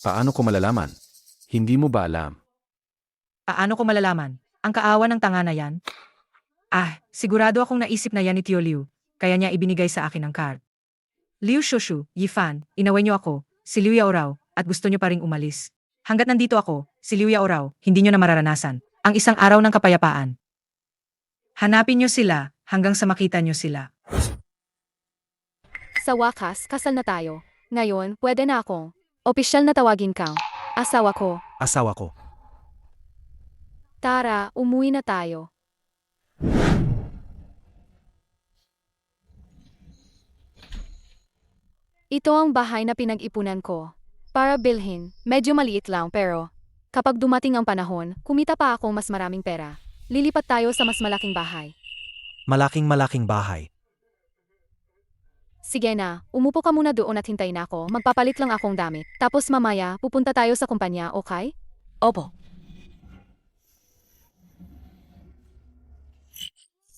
Paano ko malalaman? Hindi mo ba alam? Paano ko malalaman? Ang kaawan ng tanga na yan? Ah, sigurado akong naisip na yan ni Tio Liu, kaya niya ibinigay sa akin ang card. Liu Shushu, Yifan, inaway niyo ako, si Liu Yaorao, at gusto niyo pa ring umalis. Hanggat nandito ako, si Liu Yaorao, hindi niyo na mararanasan ang isang araw ng kapayapaan. Hanapin niyo sila hanggang sa makita niyo sila. Sa wakas, kasal na tayo. Ngayon, pwede na akong opisyal na tawagin kang asawa ko. Asawa ko. Tara, umuwi na tayo. Ito ang bahay na pinag-ipunan ko. Para bilhin, medyo maliit lang pero kapag dumating ang panahon, kumita pa ako mas maraming pera. Lilipat tayo sa mas malaking bahay. Malaking bahay. Sige na, umupo ka muna doon at hintayin ako. Magpapalit lang akong damit. Tapos mamaya, pupunta tayo sa kumpanya, okay? Opo.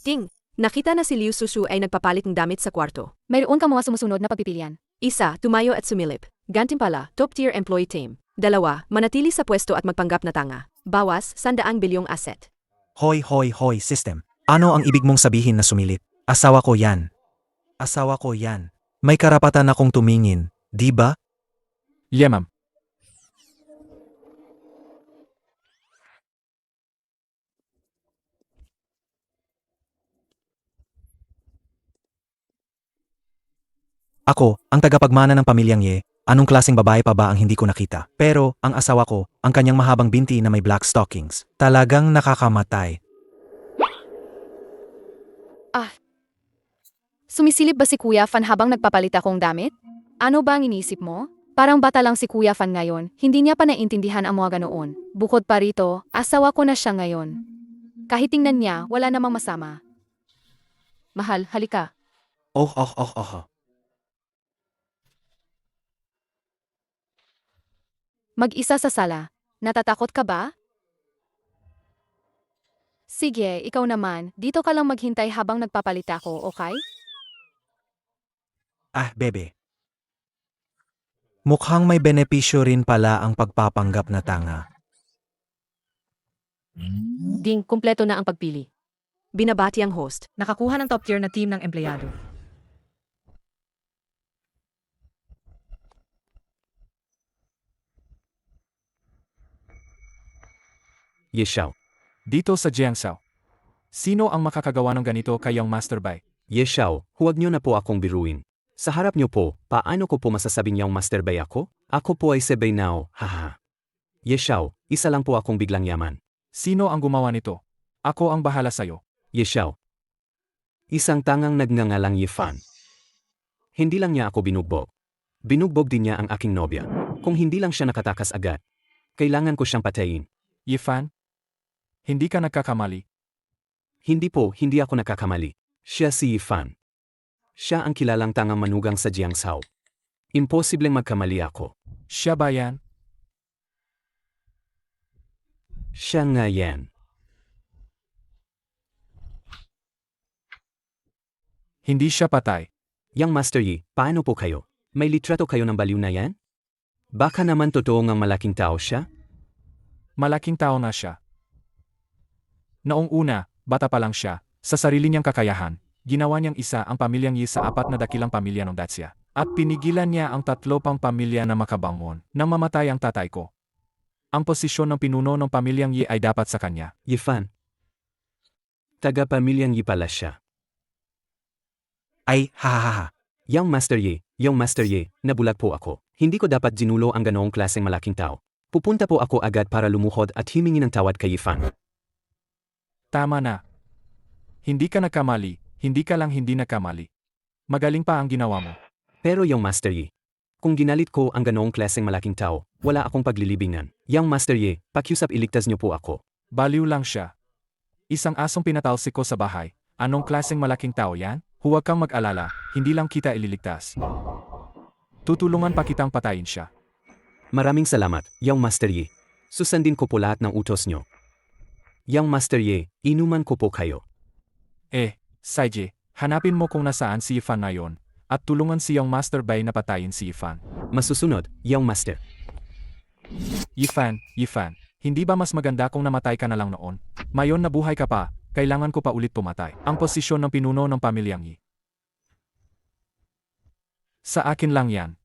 Ting, nakita na si Liu Susu ay nagpapalit ng damit sa kwarto. Mayroon ka mga sumusunod na pagpipilian. Isa, tumayo at sumilip. Gantimpala, top-tier employee team. 2, manatili sa pwesto at magpanggap na tanga. Bawas, 100 bilyong asset. Hoy, system. Ano ang ibig mong sabihin na sumilip? Asawa ko yan. Asawa ko yan. May karapatan akong tumingin, di ba? Yeah, ma'am. Ako, ang tagapagmana ng pamilyang Ye, anong klaseng babae pa ba ang hindi ko nakita? Pero, ang asawa ko, ang kanyang mahabang binti na may black stockings, talagang nakakamatay. Sumisilip ba si Kuya Fan habang nagpapalit akong damit? Ano ba ang inisip mo? Parang bata lang si Kuya Fan ngayon, hindi niya pa naintindihan ang mga ganoon. Bukod pa rito, asawa ko na siya ngayon. Kahit tingnan niya, wala namang masama. Mahal, halika. Oh. Mag-isa sa sala. Natatakot ka ba? Sige, ikaw naman. Dito ka lang maghintay habang nagpapalit ako, okay? Bebe. Mukhang may benepisyo rin pala ang pagpapanggap na tanga. Ding, kumpleto na ang pagpili. Binabati ang host. Nakakuha ng top tier na team ng empleyado. Yeshao. Dito sa Jiangzhou. Sino ang makakagawa ng ganito kayong Master Bai? Yeshao, huwag niyo na po akong biruin. Sa harap niyo po, paano ko po masasabing yung master bay ako? Ako po ay sebay now, haha. Yeshao, isa lang po akong biglang yaman. Sino ang gumawa nito? Ako ang bahala sa'yo. Yeshao. Isang tangang nagngangalang Yifan. Hindi lang niya ako binugbog. Binugbog din niya ang aking nobya. Kung hindi lang siya nakatakas agad, kailangan ko siyang patayin. Yifan? Hindi ka nagkakamali. Hindi po, hindi ako nakakamali. Siya si Yifan. Siya ang kilalang tangang manugang sa Jiangzhou. Imposibleng magkamali ako. Siya ba yan? Siya nga yan. Hindi siya patay. Yang Master Yi, paano po kayo? May litrato kayo ng baliw na yan? Baka naman totoo ngang malaking tao siya? Malaking tao na siya. Noong una, bata pa lang siya, sa sarili niyang kakayahan, ginawa niyang isa ang pamilyang Yi sa 4 na dakilang pamilya ng Dacia. At pinigilan niya ang 3 pang pamilya na makabangon nang mamatay ang tatay ko. Ang posisyon ng pinuno ng pamilyang Yi ay dapat sa kanya. Yifan. Taga-pamilyang Yi pala siya. Ay, hahaha. Yung Master Yi, nabulag po ako. Hindi ko dapat ginulo ang ganoong klaseng malaking tao. Pupunta po ako agad para lumuhod at himingi ng tawad kay Yifan. Tama na. Hindi ka nagkamali, hindi ka lang hindi nagkamali. Magaling pa ang ginawa mo. Pero yung Master Yi, kung ginalit ko ang ganoong klaseng malaking tao, wala akong paglilibingan. Yung Master Yi, pakiusap iligtas niyo po ako. Baliw lang siya. Isang asong pinatalsik ko sa bahay. Anong klaseng malaking tao yan? Huwag kang mag-alala, hindi lang kita ililigtas. Tutulungan pa kitang patayin siya. Maraming salamat, yung Master Yi. Susundin ko po lahat ng utos niyo. Yung Master Yi, inuman ko po kayo. Saiji, hanapin mo kung nasaan si Yifan na yon, at tulungan si Young Master Bai na patayin si Yifan. Masusunod, yung Master. Yifan, hindi ba mas maganda kung namatay ka na lang noon? Mayon na buhay ka pa, kailangan ko pa ulit pumatay. Ang posisyon ng pinuno ng pamilyang Yi. Sa akin lang yan.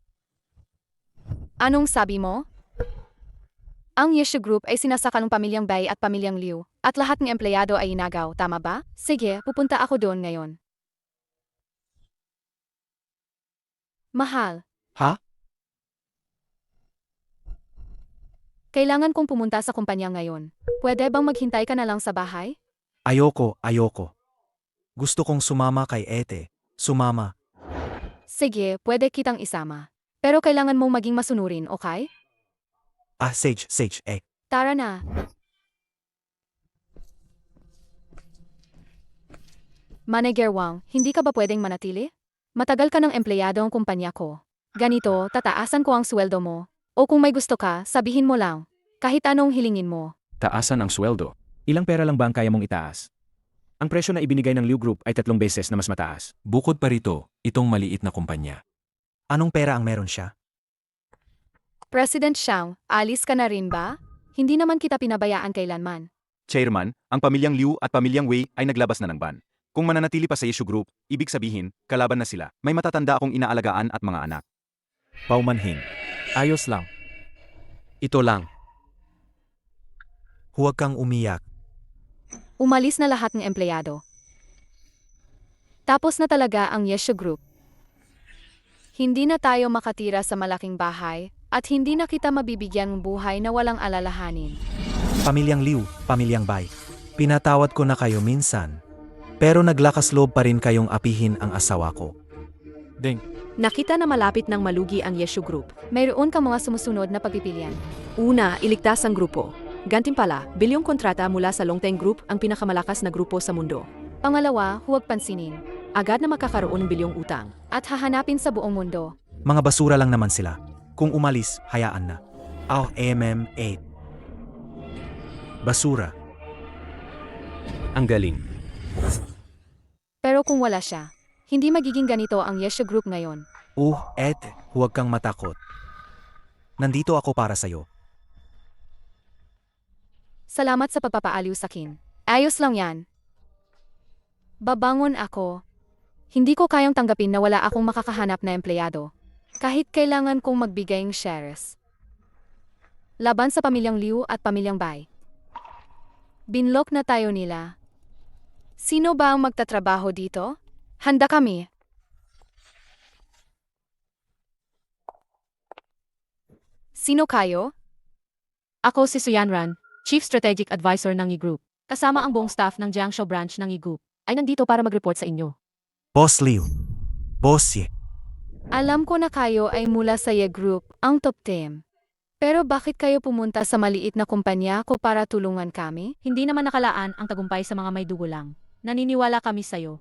Anong sabi mo? Ang Yeshu Group ay sinasakal ng pamilyang Bai at pamilyang Liu, at lahat ng empleyado ay inagaw, tama ba? Sige, pupunta ako doon ngayon. Mahal. Ha? Kailangan kong pumunta sa kumpanya ngayon. Pwede bang maghintay ka na lang sa bahay? Ayoko. Gusto kong sumama kay Ete. Sumama. Sige, pwede kitang isama. Pero kailangan mong maging masunurin, okay? Sage, Tara na. Manager Wang, hindi ka ba pwedeng manatili? Matagal ka ng empleyado ng kumpanya ko. Ganito, tataasan ko ang sweldo mo. O kung may gusto ka, sabihin mo lang. Kahit anong hilingin mo. Taasan ang sweldo. Ilang pera lang ba ang kaya mong itaas? Ang presyo na ibinigay ng Liu Group ay 3 beses na mas mataas. Bukod pa rito, itong maliit na kumpanya. Anong pera ang meron siya? President Xiang, alis ka na rin ba? Hindi naman kita pinabayaan kailanman. Chairman, ang pamilyang Liu at pamilyang Wei ay naglabas na ng ban. Kung mananatili pa sa Yeshu Group, ibig sabihin, kalaban na sila. May matatanda akong inaalagaan at mga anak. Paumanhin. Ayos lang. Ito lang. Huwag kang umiyak. Umalis na lahat ng empleyado. Tapos na talaga ang Yeshu Group. Hindi na tayo makatira sa malaking bahay, at hindi na kita mabibigyan ng buhay na walang alalahanin. Pamilyang Liu, pamilyang Bai. Pinatawad ko na kayo minsan. Pero naglakas loob pa rin kayong apihin ang asawa ko. Ding. Nakita na malapit ng malugi ang Yeshu Group. Mayroon kang mga sumusunod na pagpipilian. Una, iligtas ang grupo. Gantimpala, bilyong kontrata mula sa Longteng Group, ang pinakamalakas na grupo sa mundo. Pangalawa, huwag pansinin. Agad na makakaroon ng bilyong utang. At hahanapin sa buong mundo. Mga basura lang naman sila. Kung umalis, hayaan na. AMM8. Basura. Ang galing. Pero kung wala siya, hindi magiging ganito ang Yeshu Group ngayon. Ete, huwag kang matakot. Nandito ako para sa'yo. Salamat sa pagpapaaliw sa akin. Ayos lang yan. Babangon ako. Hindi ko kayang tanggapin na wala akong makakahanap na empleyado. Kahit kailangan kong magbigay ng shares. Laban sa pamilyang Liu at pamilyang Bai. Binlock na tayo nila. Sino ba ang magtatrabaho dito? Handa kami. Sino kayo? Ako si Suyanran, Chief Strategic Advisor ng E-Group. Kasama ang buong staff ng Jiangsu branch ng E-Group. Ay nandito para mag-report sa inyo. Boss Liu. Boss Ye. Alam ko na kayo ay mula sa Ye Group, ang top team. Pero bakit kayo pumunta sa maliit na kumpanya ko para tulungan kami? Hindi naman nakalaan ang tagumpay sa mga may dugo lang. Naniniwala kami sa'yo.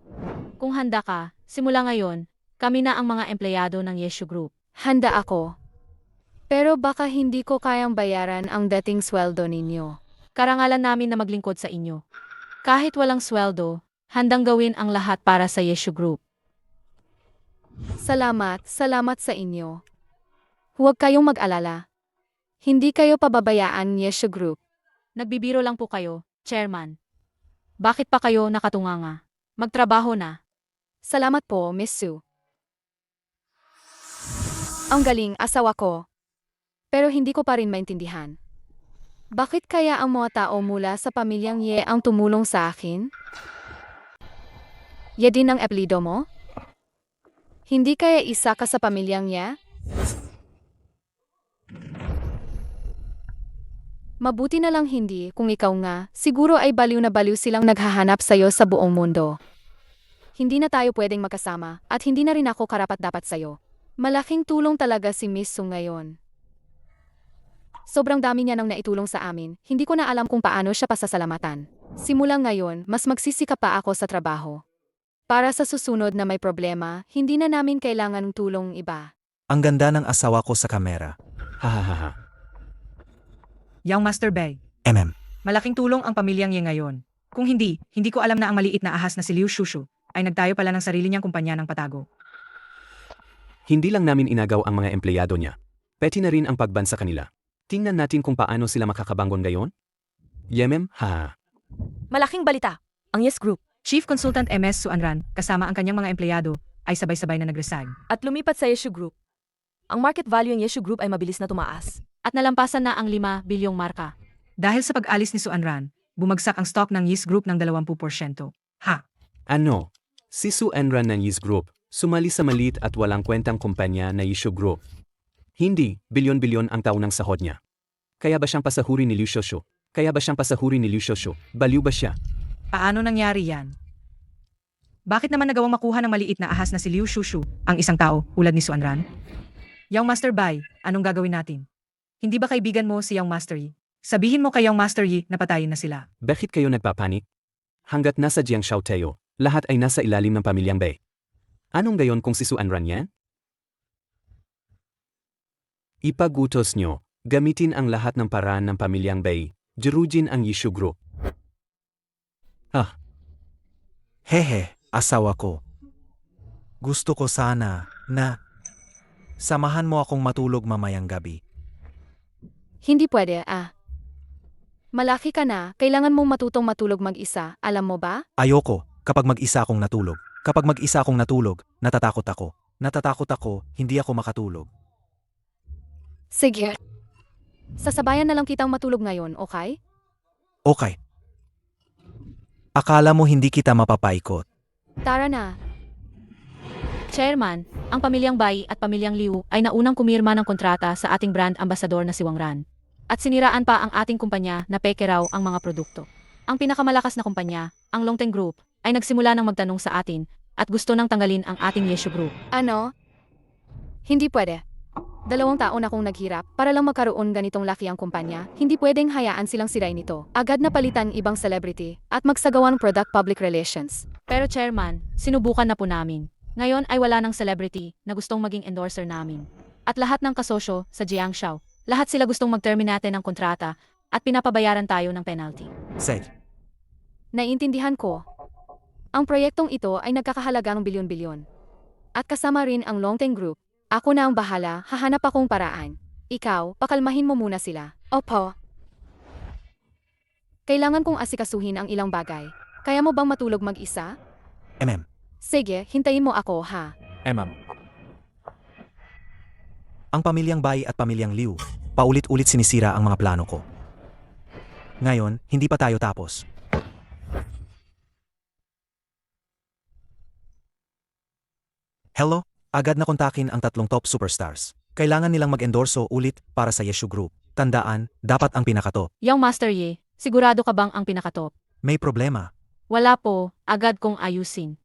Kung handa ka, simula ngayon, kami na ang mga empleyado ng Yeshu Group. Handa ako. Pero baka hindi ko kayang bayaran ang dating sweldo ninyo. Karangalan namin na maglingkod sa inyo. Kahit walang sweldo, handang gawin ang lahat para sa Yeshu Group. Salamat sa inyo. Huwag kayong mag-alala. Hindi kayo pababayaan ng Yeshu Group. Nagbibiro lang po kayo, Chairman. Bakit pa kayo nakatunganga? Magtrabaho na. Salamat po, Miss Sue. Ang galing, asawa ko. Pero hindi ko pa rin maintindihan. Bakit kaya ang mga tao mula sa pamilyang Ye ang tumulong sa akin? Ye din ang apelido mo? Hindi kaya isa ka sa pamilyang Ye? Mabuti na lang hindi, kung ikaw nga, siguro ay baliw na baliw silang naghahanap sa'yo sa buong mundo. Hindi na tayo pwedeng magkasama, at hindi na rin ako karapat-dapat sa'yo. Malaking tulong talaga si Miss Sue ngayon. Sobrang dami niya nang naitulong sa amin, hindi ko na alam kung paano siya pasasalamatan. Simula ngayon, mas magsisikap pa ako sa trabaho. Para sa susunod na may problema, hindi na namin kailangan ng tulong iba. Ang ganda ng asawa ko sa kamera. Hahaha. Young Master Bai. Malaking tulong ang pamilyang Ye ngayon. Kung hindi ko alam na ang maliit na ahas na si Liu Shushu ay nagtayo pala ng sarili niyang kumpanya ng patago. Hindi lang namin inagaw ang mga empleyado niya. Peti na rin ang pagban sa kanila. Tingnan natin kung paano sila makakabangon ngayon. Yemem, ha. Malaking balita. Ang Yes Group. Chief Consultant MS Suanran, kasama ang kanyang mga empleyado, ay sabay-sabay na nag-resign. At lumipat sa Yeshu Group. Ang market value ng Yeshu Group ay mabilis na tumaas. At nalampasan na ang 5 bilyong marka. Dahil sa pag-alis ni Suanran, bumagsak ang stock ng Yis Group ng 20%. Ha! Ano? Si Su Enran ng Yis Group, sumali sa maliit at walang kwentang kumpanya na Yishu Group. Hindi, bilyon-bilyon ang taon ng sahod niya. Kaya ba siyang pasahuri ni Liu Xiaoshu? Baliw ba siya? Paano nangyari yan? Bakit naman nagawang makuha ng maliit na ahas na si Liu Shushu, ang isang tao, ulad ni Suanran? Yang Master Bai, anong gagawin natin? Hindi ba kaibigan mo si Yang Master Yi? Sabihin mo kay Yang Master Yi na patayin na sila. Bakit kayo nagpapanik? Hanggat nasa Jiangshao tayo, lahat ay nasa ilalim ng pamilyang Bei. Anong gayon kung si Su Enran yan? Ipagutos nyo, gamitin ang lahat ng paraan ng pamilyang Bei, jurujin ang Yishu Group. Hehe, asawa ko. Gusto ko sana na samahan mo akong matulog mamayang gabi. Hindi pwede, Malaki ka na, kailangan mong matutong matulog mag-isa, alam mo ba? Ayoko, kapag mag-isa akong natulog. Kapag mag-isa akong natulog, natatakot ako. Natatakot ako, hindi ako makatulog. Sige. Sasabayan na lang kitang matulog ngayon, okay? Okay. Akala mo hindi kita mapapaikot. Tara na. Chairman, ang pamilyang Bai at pamilyang Liu ay naunang kumirma ng kontrata sa ating brand ambassador na si Wang Ran. At siniraan pa ang ating kumpanya na peke raw ang mga produkto. Ang pinakamalakas na kumpanya, ang Longteng Group, ay nagsimula ng magtanong sa atin at gusto nang tanggalin ang ating Yeshu Group. Ano? Hindi pwede. 2 taon akong naghirap para lang magkaroon ganitong laki ang kumpanya. Hindi pwedeng hayaan silang sirain ito. Agad na palitan ibang celebrity at magsagawang product public relations. Pero Chairman, sinubukan na po namin. Ngayon ay wala ng celebrity na gustong maging endorser namin. At lahat ng kasosyo sa Jiangshao, lahat sila gustong mag-terminate ng kontrata at pinapabayaran tayo ng penalty. Seth, Naiintindihan ko. Ang proyektong ito ay nagkakahalagang bilyon-bilyon. At kasama rin ang Longteng Group. Ako na ang bahala, hahanap akong paraan. Ikaw, pakalmahin mo muna sila. Opo. Kailangan kong asikasuhin ang ilang bagay. Kaya mo bang matulog mag-isa? Sige, hintayin mo ako, ha? Ma'am. ang pamilyang Bai at pamilyang Liu, paulit-ulit sinisira ang mga plano ko. Ngayon, hindi pa tayo tapos. Hello? Agad na kontakin ang 3 top superstars. Kailangan nilang mag-endorso ulit para sa Yeshu Group. Tandaan, dapat ang pinakatop. Yang Master Yi, sigurado ka bang ang pinakatop? May problema. Wala po, agad kong ayusin.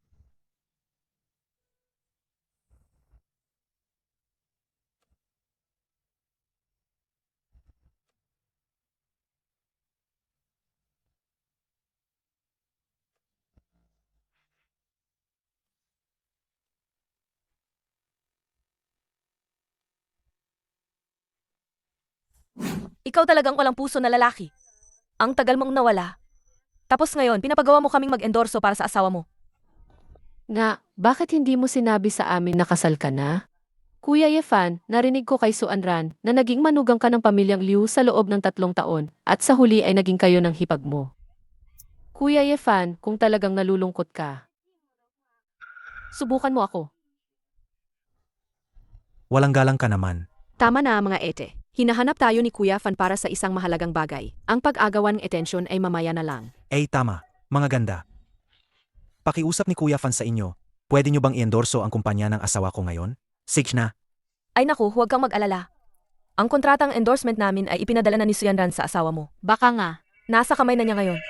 Ikaw talagang walang puso na lalaki. Ang tagal mong nawala. Tapos ngayon, pinapagawa mo kaming mag-endorso para sa asawa mo. Nga, bakit hindi mo sinabi sa amin na kasal ka na? Kuya Yefan, narinig ko kay Suanran na naging manugang ka ng pamilyang Liu sa loob ng 3 taon at sa huli ay naging kayo ng hipag mo. Kuya Yefan, kung talagang nalulungkot ka, subukan mo ako. Walang galang ka naman. Tama na mga ete. Hinahanap tayo ni Kuya Fan para sa isang mahalagang bagay. Ang pag-agawan ng atensyon ay mamaya na lang. Tama. Mga ganda. Pakiusap ni Kuya Fan sa inyo. Pwede nyo bang i-endorso ang kumpanya ng asawa ko ngayon? Sige na. Ay naku, huwag kang mag-alala. Ang kontratang endorsement namin ay ipinadala na ni Suyanran sa asawa mo. Baka nga. Nasa kamay na niya ngayon.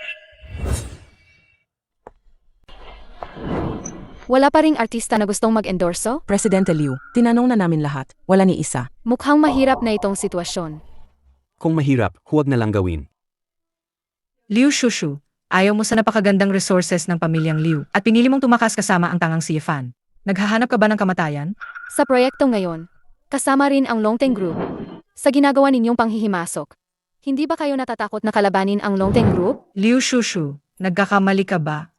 Wala pa ring artista na gustong mag-endorso? Presidente Liu, tinanong na namin lahat. Wala ni isa. Mukhang mahirap na itong sitwasyon. Kung mahirap, huwag na lang gawin. Liu Shushu, ayaw mo sa napakagandang resources ng pamilyang Liu at pinili mong tumakas kasama ang tangang si Yefan. Naghahanap ka ba ng kamatayan? Sa proyekto ngayon, kasama rin ang Longteng Group. Sa ginagawa ninyong panghihimasok, hindi ba kayo natatakot na kalabanin ang Longteng Group? Liu Shushu, nagkakamali ka ba?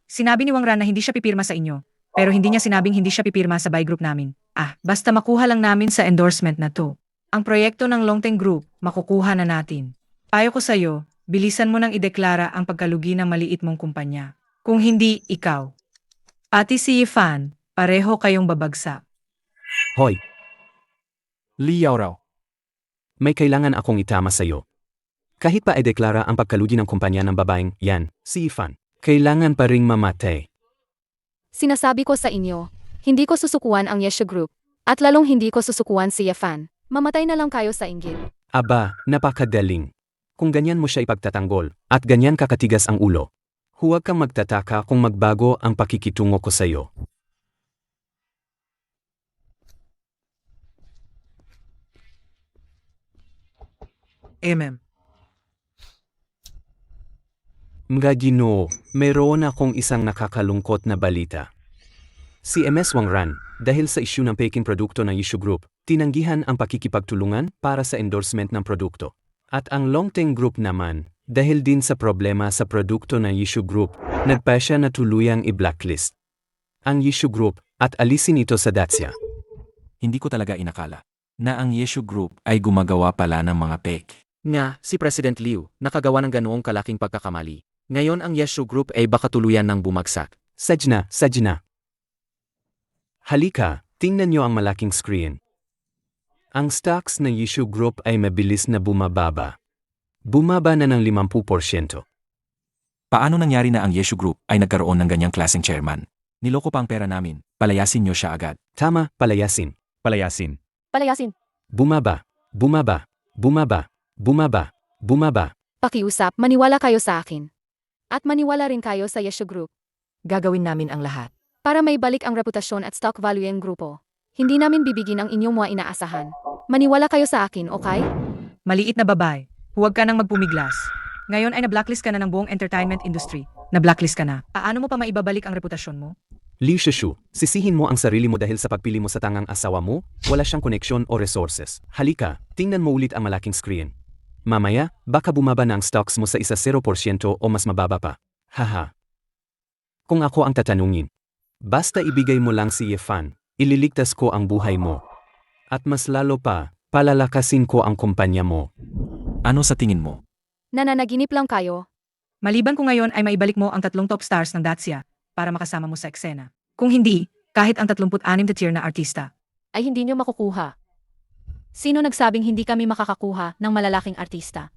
Sinabi ni Wang Ran na hindi siya pipirma sa inyo, pero hindi niya sinabing hindi siya pipirma sa buy group namin. Basta makuha lang namin sa endorsement na to. Ang proyekto ng Longteng Group, makukuha na natin. Payo ko sa'yo, bilisan mo nang ideklara ang pagkalugi ng maliit mong kumpanya. Kung hindi, ikaw. Pati si Yefan, Pareho kayong babagsak. Hoy, Liyaw raw. may kailangan akong itama sa'yo. Kahit pa deklara ang pagkalugi ng kumpanya ng babaeng yan, si Ifan, kailangan pa ring mamatay. Sinasabi ko sa inyo, hindi ko susukuan ang Yeshu Group, at lalong hindi ko susukuan si Yefan. Mamatay na lang kayo sa inggit. Aba, napakadaling. Kung ganyan mo siya ipagtatanggol, at ganyan kakatigas ang ulo, huwag kang magtataka kung magbago ang pakikitungo ko sa'yo. Mga Ginoo, mayroon akong isang nakakalungkot na balita. Si MS Wangran, dahil sa isyu ng peking produkto ng Yeshu Group, tinanggihan ang pakikipagtulungan para sa endorsement ng produkto. At ang Longteng Group naman, dahil din sa problema sa produkto ng Yeshu Group, nagpasya na tuluyang i-blacklist ang Yeshu Group at alisin ito sa Dacia. Hindi ko talaga inakala na ang Yeshu Group ay gumagawa pala ng mga fake. Nga, si President Liu, nakagawa ng ganoong kalaking pagkakamali. Ngayon ang Yeshu Group ay baka tuluyan ng bumagsak. Sajna. Halika, tingnan niyo ang malaking screen. Ang stocks ng Yeshu Group ay mabilis na bumababa. Bumaba na ng 50%. Paano nangyari na ang Yeshu Group ay nagkaroon ng ganyang klaseng chairman? Niloko pa ang pera namin. Palayasin niyo siya agad. Tama, palayasin. Palayasin. Palayasin. Bumaba. Pakiusap, maniwala kayo sa akin. At maniwala rin kayo sa Yeshu Group. Gagawin namin ang lahat. Para may balik ang reputasyon at stock value ng grupo. Hindi namin bibigin ang inyong mga inaasahan. Maniwala kayo sa akin, okay? Maliit na babae, huwag ka nang magpumiglas. Ngayon ay na-blacklist ka na ng buong entertainment industry. Na-blacklist ka na. Paano mo pa maibabalik ang reputasyon mo? Liu Shushu, sisihin mo ang sarili mo dahil sa pagpili mo sa tangang asawa mo, wala siyang koneksyon o resources. Halika, tingnan mo ulit ang malaking screen. Mamaya, baka bumaba na ang stocks mo sa 1% o mas mababa pa. Haha. Kung ako ang tatanungin, basta ibigay mo lang si Yefan, ililigtas ko ang buhay mo. At mas lalo pa, palalakasin ko ang kumpanya mo. Ano sa tingin mo? Nananaginip lang kayo. Maliban kung ngayon ay maibalik mo ang 3 top stars ng Dacia para makasama mo sa eksena. Kung hindi, kahit ang 36 na tier na artista. Ay hindi nyo makukuha. Sino nagsabing hindi kami makakakuha ng malalaking artista?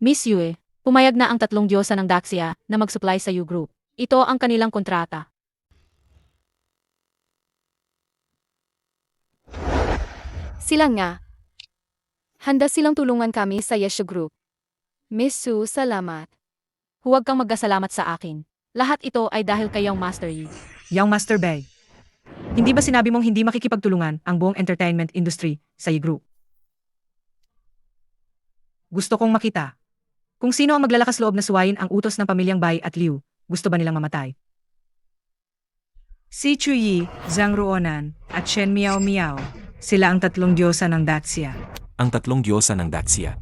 Miss Yue, pumayag na ang 3 diyosa ng Dacia na mag-supply sa U Group. Ito ang kanilang kontrata. Sila nga. Handa silang tulungan kami sa Yeshu Group. Miss Su, salamat. Huwag kang magkasalamat sa akin. Lahat ito ay dahil kay Young Master Yi. Young Master Bay. Hindi ba sinabi mong hindi makikipagtulungan ang buong entertainment industry sa group? Gusto kong makita. Kung sino ang maglalakas loob na suwayin ang utos ng pamilyang Bai at Liu, gusto ba nilang mamatay? Si Chuyi, Zhang Ruonan, at Shen Miao Miao, sila ang 3 diyosa ng Dacia. Ang 3 diyosa ng Dacia.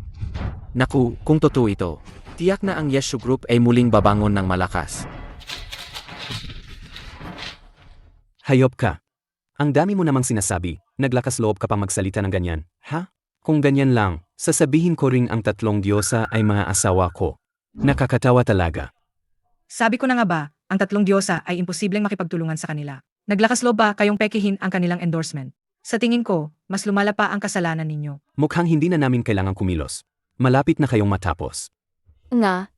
Naku, kung totoo ito, tiyak na ang Yeshu Group ay muling babangon ng malakas. Hayop ka. Ang dami mo namang sinasabi, naglakas loob ka pang magsalita ng ganyan, ha? Kung ganyan lang, sasabihin ko ring ang 3 diyosa ay mga asawa ko. Nakakatawa talaga. Sabi ko na nga ba, ang 3 diyosa ay imposibleng makipagtulungan sa kanila. Naglakas loob ba kayong pekihin ang kanilang endorsement? Sa tingin ko, mas lumala pa ang kasalanan ninyo. Mukhang hindi na namin kailangang kumilos. Malapit na kayong matapos. Nga.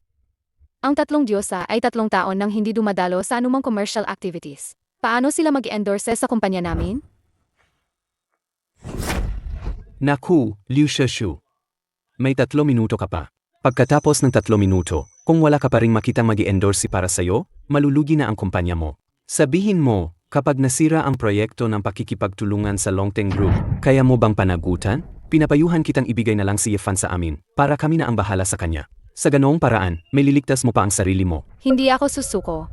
Ang 3 diyosa ay 3 taon nang hindi dumadalo sa anumang commercial activities. Paano sila mag-endorse sa kumpanya namin? Naku, Liu Shushu. May 3 minuto ka pa. Pagkatapos ng 3 minuto, kung wala ka pa ring makitang mag-endorse para sa'yo, malulugi na ang kumpanya mo. Sabihin mo, kapag nasira ang proyekto ng pakikipagtulungan sa Longteng Group, kaya mo bang panagutan? Pinapayuhan kitang ibigay na lang si Yefan sa amin, para kami na ang bahala sa kanya. Sa ganoong paraan, may liligtas mo pa ang sarili mo. Hindi ako susuko.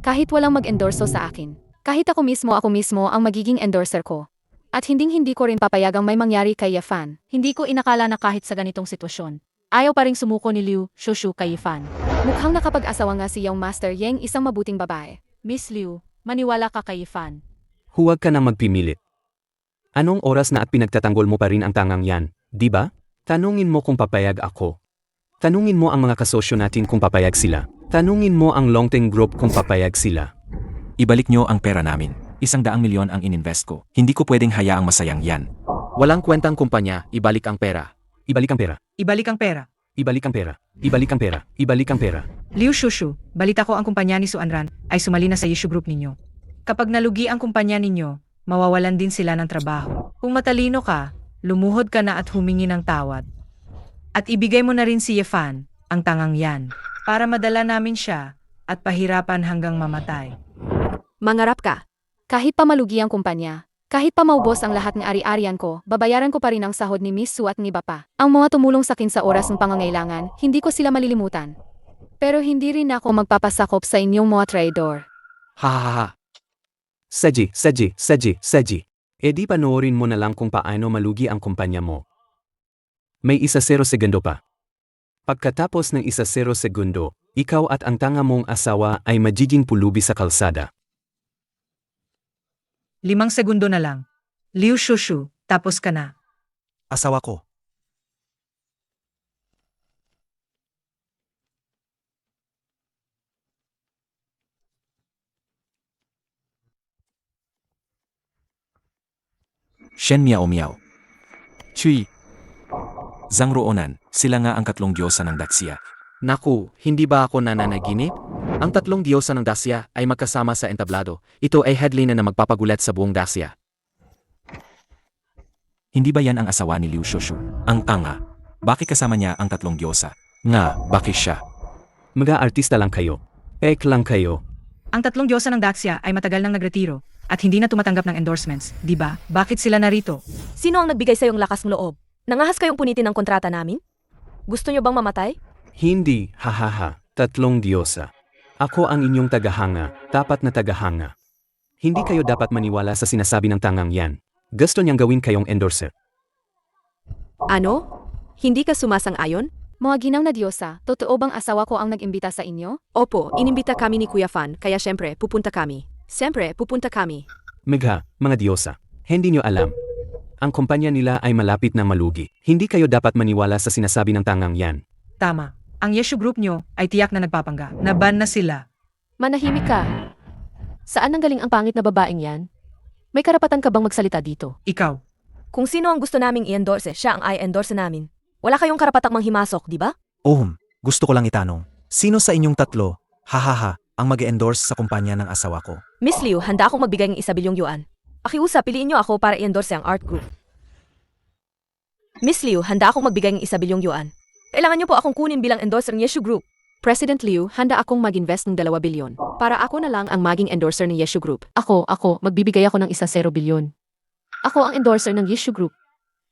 Kahit walang mag-endorso sa akin. Kahit ako mismo ang magiging endorser ko. At hindi ko rin papayagang may mangyari kay Yefan. Hindi ko inakala na kahit sa ganitong sitwasyon, ayaw pa ring sumuko ni Liu Shushu kay Yifan. Mukhang nakapag-asawa nga si Young Master Yeng, isang mabuting babae. Miss Liu, maniwala ka kay Yifan. Huwag ka nang magpimilit. Anong oras na at pinagtatanggol mo pa rin ang tangang yan, di ba? Tanungin mo kung papayag ako. Tanungin mo ang mga kasosyo natin kung papayag sila. Tanungin mo ang Longteng Group kung papayag sila. Ibalik nyo ang pera namin. 100 milyon ang ininvest ko. Hindi ko pwedeng hayaang masayang yan. Walang kwentang kumpanya, ibalik ang pera. Ibalik ang pera. Ibalik ang pera. Ibalik ang pera. Ibalik ang pera. Ibalik ang pera. Liu Shushu, balita ko ang kumpanya ni Suanran ay sumali na sa Yeshu Group ninyo. Kapag nalugi ang kumpanya ninyo, mawawalan din sila ng trabaho. Kung matalino ka, lumuhod ka na at humingi ng tawad. At ibigay mo na rin si Yefan, ang tangang yan, para madala namin siya at pahirapan hanggang mamatay. Mangarap ka. Kahit pa malugi ang kumpanya, kahit pa maubos ang lahat ng ari-arian ko, babayaran ko pa rin ang sahod ni Miss Su at ni iba pa. Ang mga tumulong sa akin sa oras ng pangangailangan, hindi ko sila malilimutan. Pero hindi rin ako magpapasakop sa inyong mga traidor. Hahaha. Seji. E di panoorin mo na lang kung paano malugi ang kumpanya mo. May 1-0 segundo pa. Pagkatapos ng 1-0 segundo, ikaw at ang tanga mong asawa ay magiging pulubi sa kalsada. 5 segundo na lang. Liu Shushu, tapos ka na. Asawa ko. Shen Miao Miao. Chui. Zhang Roonan, sila nga ang katlong diyosa ng Daxia. Naku, hindi ba ako nananaginip? Ang tatlong diyosa ng Dacia ay magkasama sa entablado. Ito ay headline na magpapagulat sa buong Dacia. Hindi ba yan ang asawa ni Liu Shushu? Ang tanga. Bakit kasama niya ang tatlong diyosa? Nga, bakit siya? Mga artista lang kayo. Ek lang kayo. Ang tatlong diyosa ng Daxia ay matagal nang nagretiro at hindi na tumatanggap ng endorsements, di ba? Bakit sila narito? Sino ang nagbigay sa iyong lakas ng loob? Nangahas kayong punitin ang kontrata namin? Gusto niyo bang mamatay? Hindi, hahaha, tatlong diyosa. Ako ang inyong tagahanga, tapat na tagahanga. Hindi kayo dapat maniwala sa sinasabi ng tangang yan. Gusto niyang gawin kayong endorser. Ano? Hindi ka sumasang-ayon? Mga ginaw na diyosa, totoo bang asawa ko ang nag-imbita sa inyo? Opo, inimbita kami ni Kuya Fan, kaya syempre, pupunta kami. Mga diyosa, hindi niyo alam. Ang kumpanya nila ay malapit na malugi. Hindi kayo dapat maniwala sa sinasabi ng tangang yan. Tama. Ang Yeshu Group nyo ay tiyak na nagpapangga. Naban na sila. Manahimik ka. Saan nanggaling ang pangit na babaeng yan? May karapatan ka bang magsalita dito? Ikaw. Kung sino ang gusto naming i-endorse, siya ang i-endorse namin. Wala kayong karapatang manghimasok, di ba? Gusto ko lang itanong. Sino sa inyong tatlo, hahaha, ang mag-endorse sa kumpanya ng asawa ko? Miss Liu, handa akong magbigay ng 1 bilyong yuan. Pakiusap, piliin niyo ako para i-endorse ang art group. Miss Liu, handa akong magbigay ng 1 bilyong yuan. Kailangan niyo po akong kunin bilang endorser ng Yeshu Group. President Liu, handa akong mag-invest ng 2 bilyon. Para ako na lang ang maging endorser ng Yeshu Group. Ako, magbibigay ako ng 1-0 bilyon. Ako ang endorser ng Yeshu Group.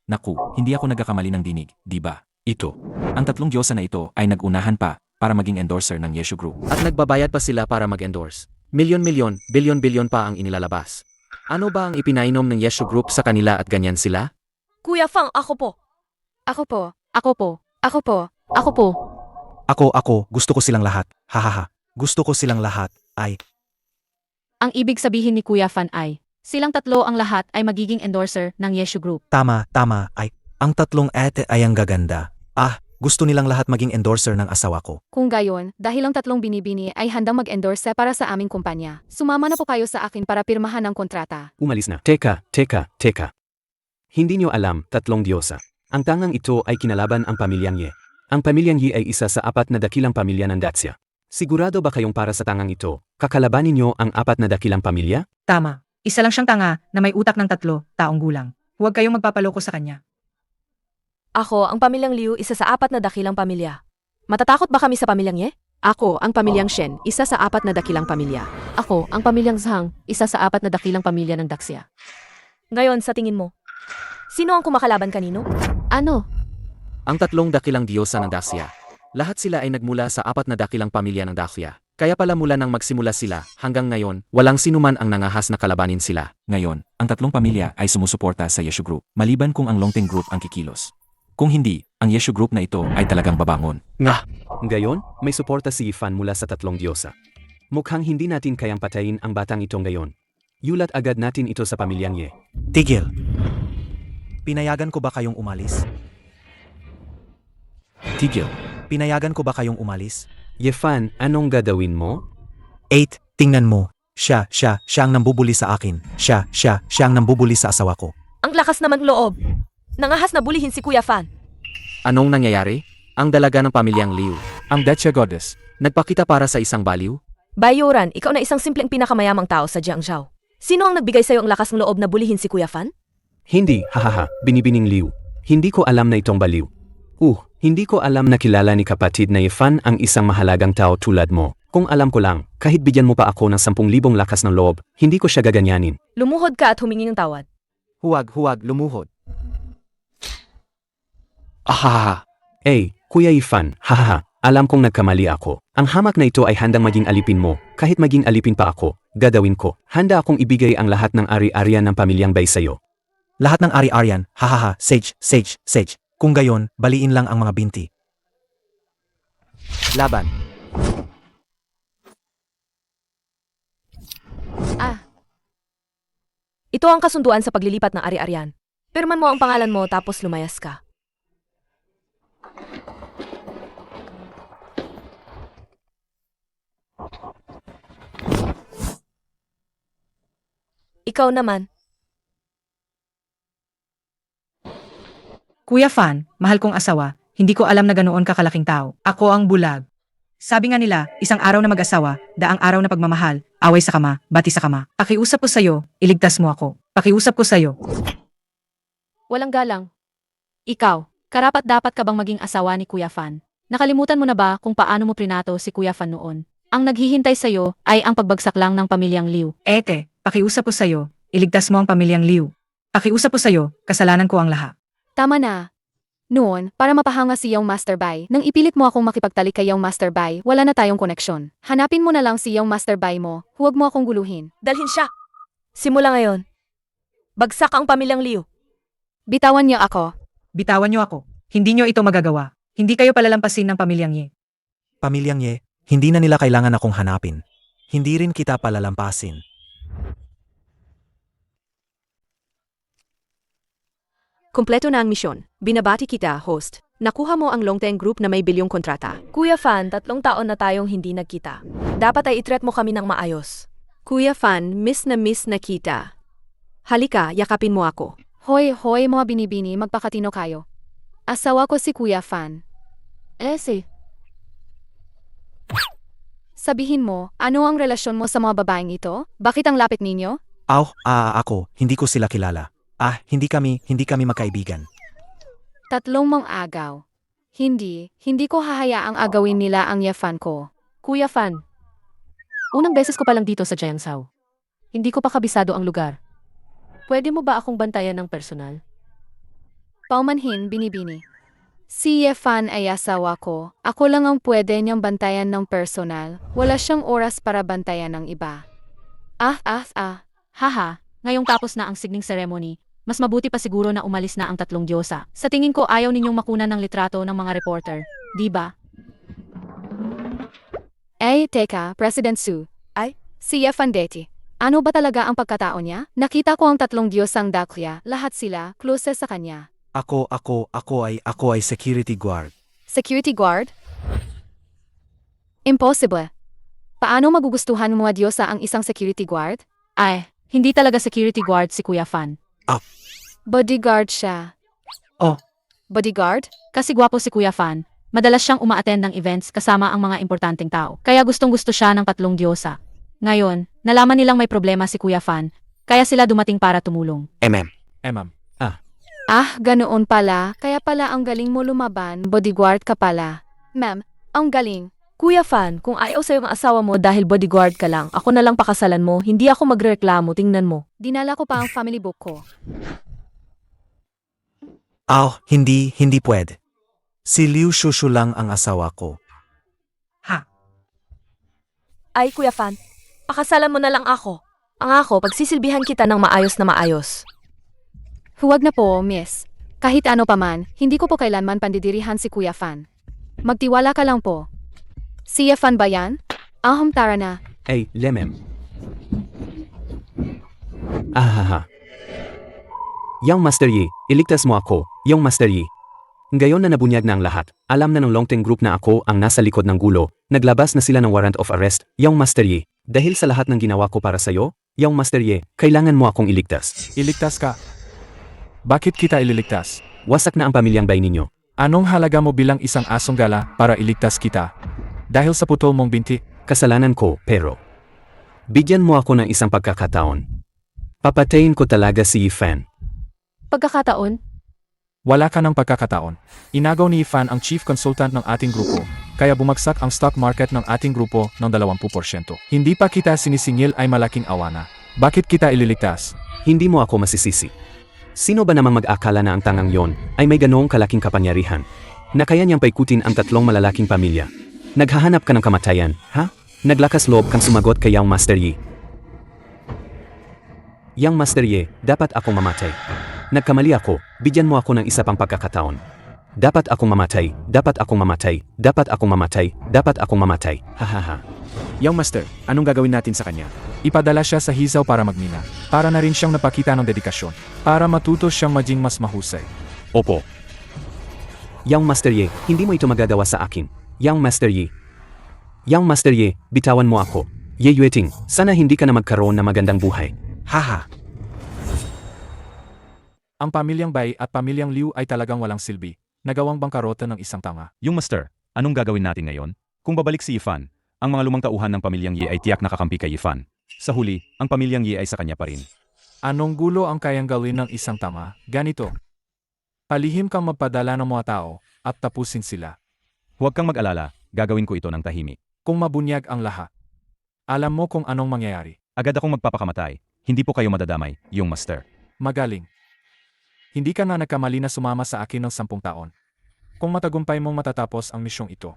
Naku, hindi ako nagkakamali ng dinig, di ba? Ito. Ang tatlong diyosa na ito ay nagunahan pa para maging endorser ng Yeshu Group. At nagbabayad pa sila para mag-endorse. Milyon-milyon, bilyon-bilyon pa ang inilalabas. Ano ba ang ipinainom ng Yeshu Group sa kanila at ganyan sila? Kuya Fang, ako po. Ako po. Ako po. Ako po. Ako po. Ako, gusto ko silang lahat. Hahaha, gusto ko silang lahat, ay. Ang ibig sabihin ni Kuya Fan ay, silang tatlo ang lahat ay magiging endorser ng Yeshu Group. Tama, ay. Ang tatlong ete ay ang gaganda. Gusto nilang lahat maging endorser ng asawa ko. Kung gayon, dahil ang tatlong binibini ay handang mag-endorse para sa aming kumpanya, sumama na po kayo sa akin para pirmahan ang kontrata. Umalis na. Teka. Hindi niyo alam, tatlong diyosa. Ang tangang ito ay kinalaban ang pamilyang Ye. Ang pamilyang Ye ay isa sa 4 na dakilang pamilya ng Dacia. Sigurado ba kayong para sa tangang ito, kakalabanin niyo ang 4 na dakilang pamilya? Tama. Isa lang siyang tanga na may utak ng 3 taong gulang. Huwag kayong magpapaloko sa kanya. Ako, ang pamilyang Liu, isa sa 4 na dakilang pamilya. Matatakot ba kami sa pamilyang Ye? Ako, ang pamilyang Shen, isa sa 4 na dakilang pamilya. Ako, ang pamilyang Zhang, isa sa 4 na dakilang pamilya ng Daxia. Ngayon, sa tingin mo, sino ang kumakalaban kanino? Ano? Ang tatlong dakilang diyosa ng Dacia. Lahat sila ay nagmula sa 4 na dakilang pamilya ng Dacia. Kaya pala mula nang magsimula sila, hanggang ngayon, walang sinuman ang nangahas na kalabanin sila. Ngayon, ang tatlong pamilya ay sumusuporta sa Yeshu Group, maliban kung ang Longteng Group ang kikilos. Kung hindi, ang Yeshu Group na ito ay talagang babangon. Ngayon, may suporta si Yifan mula sa tatlong diyosa. Mukhang hindi natin kayang patayin ang batang ito ngayon. Yulat agad natin ito sa pamilyang Ye. Tigil. Pinayagan ko ba kayong umalis? Tigil. Pinayagan ko ba kayong umalis? Yefan, anong gagawin mo? 8. Tingnan mo. Siya ang nambubuli sa akin. Siya ang nambubuli sa asawa ko. Ang lakas naman loob. Nangahas na bulihin si Kuya Fan. Anong nangyayari? Ang dalaga ng pamilyang Liu. Ang Dacia Goddess. Nagpakita para sa isang baliw? Bayuran, ikaw na isang simpleng pinakamayamang tao sa Jiangzhou. Sino ang nagbigay sa'yo ang lakas ng loob na bulihin si Kuya Fan? Hindi, hahaha, binibining Liu. Hindi ko alam na itong baliw. Hindi ko alam na kilala ni kapatid na Yefan ang isang mahalagang tao tulad mo. Kung alam ko lang, kahit bigyan mo pa ako ng 10,000 lakas ng loob, hindi ko siya gaganyanin. Lumuhod ka at humingi ng tawad. Huwag, lumuhod. Ahaha. Kuya Yefan, hahaha, alam kong nagkamali ako. Ang hamak na ito ay handang maging alipin mo, kahit maging alipin pa ako, gagawin ko. Handa akong ibigay ang lahat ng ari-arian ng pamilyang Bai sa'yo. Lahat ng ari-arian, hahaha, Sage. Kung gayon, baliin lang ang mga binti. Laban. Ito ang kasunduan sa paglilipat ng ari-arian. Pirman mo ang pangalan mo tapos lumayas ka. Ikaw naman. Kuya Fan, mahal kong asawa, hindi ko alam na ganoon ka kalaking tao. Ako ang bulag. Sabi nga nila, isang araw na mag-asawa, daang araw na pagmamahal, away sa kama, bati sa kama. Pakiusap ko sa'yo, iligtas mo ako. Pakiusap ko sa'yo. Walang galang. Ikaw, karapat-dapat ka bang maging asawa ni Kuya Fan? Nakalimutan mo na ba kung paano mo prinato si Kuya Fan noon? Ang naghihintay sa'yo ay ang pagbagsak lang ng pamilyang Liu. Pakiusap ko sa'yo, iligtas mo ang pamilyang Liu. Pakiusap ko sa'yo, kasalanan ko ang lahat. Tama na. Noon, para mapahanga si Young Master Bai, nang ipilit mo akong makipagtalik kay Young Master Bai, wala na tayong koneksyon. Hanapin mo na lang si Young Master Bai mo, huwag mo akong guluhin. Dalhin siya. Simula ngayon. Bagsak ang pamilyang Liu. Bitawan niyo ako. Bitawan niyo ako. Hindi niyo ito magagawa. Hindi kayo palalampasin ng pamilyang Ye. Pamilyang Ye, hindi na nila kailangan akong hanapin. Hindi rin kita palalampasin. Kumpleto na ang misyon. Binabati kita, host. Nakuha mo ang Longteng Group na may bilyong kontrata. Kuya Fan, 3 taon na tayong hindi nagkita. Dapat ay itreat mo kami ng maayos. Kuya Fan, miss na kita. Halika, yakapin mo ako. Hoy, mga binibini, magpakatino kayo. Asawa ko si Kuya Fan. Sabihin mo, ano ang relasyon mo sa mga babaeng ito? Bakit ang lapit ninyo? Ako, hindi ko sila kilala. Hindi kami magkaibigan. 3 mong agaw. Hindi ko hahayaang agawin nila ang Yefan ko. Kuya Fan, unang beses ko pa lang dito sa Jiangzhou. Hindi ko pa kabisado ang lugar. Pwede mo ba akong bantayan ng personal? Paumanhin, binibini. Si Yefan ay asawa ko. Ako lang ang pwede niyang bantayan ng personal. Wala siyang oras para bantayan ng iba. Haha, ngayong tapos na ang signing ceremony, mas mabuti pa siguro na umalis na ang 3 diyosa. Sa tingin ko ayaw ninyong makunan ng litrato ng mga reporter, di ba? Teka, President Su. Si Yefan Deti. Ano ba talaga ang pagkatao niya? Nakita ko ang 3 diyosang dakya, lahat sila, close sa kanya. Ako ay security guard. Security guard? Impossible. Paano magugustuhan mga diyosa ang isang security guard? Hindi talaga security guard si Kuya Fan. Bodyguard siya. Bodyguard? Kasi gwapo si Kuya Fan, madalas siyang uma-attend ng events kasama ang mga importanteng tao. Kaya gustong-gusto siya ng 3 diyosa. Ngayon, nalaman nilang may problema si Kuya Fan, kaya sila dumating para tumulong. Ma'am. Ganoon pala. Kaya pala ang galing mo lumaban. Bodyguard ka pala. Ma'am, ang galing. Kuya Fan, kung ayaw sa'yo ang asawa mo dahil bodyguard ka lang, ako na lang pakasalan mo, hindi ako magreklamo, tingnan mo. Dinala ko pa ang family book ko. Hindi pwede. Si Liu Shushu lang ang asawa ko. Kuya Fan, pakasalan mo na lang ako. Ang ako, pagsisilbihan kita ng maayos na maayos. Huwag na po, miss. Kahit ano pa man, hindi ko po kailanman pandidirihan si Kuya Fan. Magtiwala ka lang po. Si Yefan ba yan? Tara na. Lemem. Young Master Yi, iligtas mo ako, Young Master Yi. Ngayon na nabunyag na ang lahat, alam na ng Longteng Group na ako ang nasa likod ng gulo, naglabas na sila ng warrant of arrest, Young Master Yi. Dahil sa lahat ng ginawa ko para sa'yo, Young Master Yi, kailangan mo akong iligtas. Iligtas ka. Bakit kita ililigtas? Wasak na ang pamilyang Bai ninyo. Anong halaga mo bilang isang asong gala para iligtas kita? Dahil sa putol mong binti? Kasalanan ko, pero bigyan mo ako ng isang pagkakataon. Papatayin ko talaga si Yifan. Pagkakataon? Wala ka ng pagkakataon. Inagaw ni Ifan ang chief consultant ng ating grupo, kaya bumagsak ang stock market ng ating grupo ng 20%. Hindi pa kita sinisingil ay malaking awana. Bakit kita ililigtas? Hindi mo ako masisisi. Sino ba namang mag-akala na ang tangang yon ay may ganoong kalaking kapangyarihan na kaya niyang paikutin ang tatlong malalaking pamilya? Naghahanap ka ng kamatayan, ha? Naglakas loob kang sumagot kay Young Master Yi. Young Master Yi, dapat akong mamatay. Nagkamali ako, bigyan mo ako ng isa pang pagkakataon. Dapat akong mamatay, dapat akong mamatay, dapat akong mamatay, dapat akong mamatay, hahaha. Young Master, anong gagawin natin sa kanya? Ipadala siya sa hisaw para magmina. Para na rin siyang napakita ng dedikasyon. Para matuto siyang maging mas mahusay. Opo. Young Master Yi, hindi mo ito magagawa sa akin. Young Master Yi. Young Master Yi, bitawan mo ako. Ye Yueting, sana hindi ka na magkaroon ng magandang buhay. Haha. Ang pamilyang Bai at pamilyang Liu ay talagang walang silbi. Nagawang bangkarota ng isang tanga. Yung Master, anong gagawin natin ngayon? Kung babalik si Yifan, ang mga lumang tauhan ng pamilyang Yi ay tiyak nakakampi kay Yifan. Sa huli, ang pamilyang Yi ay sa kanya pa rin. Anong gulo ang kayang gawin ng isang tama? Ganito. Palihim kang magpadala ng mga tao at tapusin sila. Huwag kang mag-alala, gagawin ko ito ng tahimik. Kung mabunyag ang lahat. Alam mo kung anong mangyayari. Agad akong magpapakamatay. Hindi po kayo madadamay, yung Master. Magaling. Hindi ka na nagkamali na sumama sa akin ng 10 taon. Kung matagumpay mong matatapos ang misyong ito,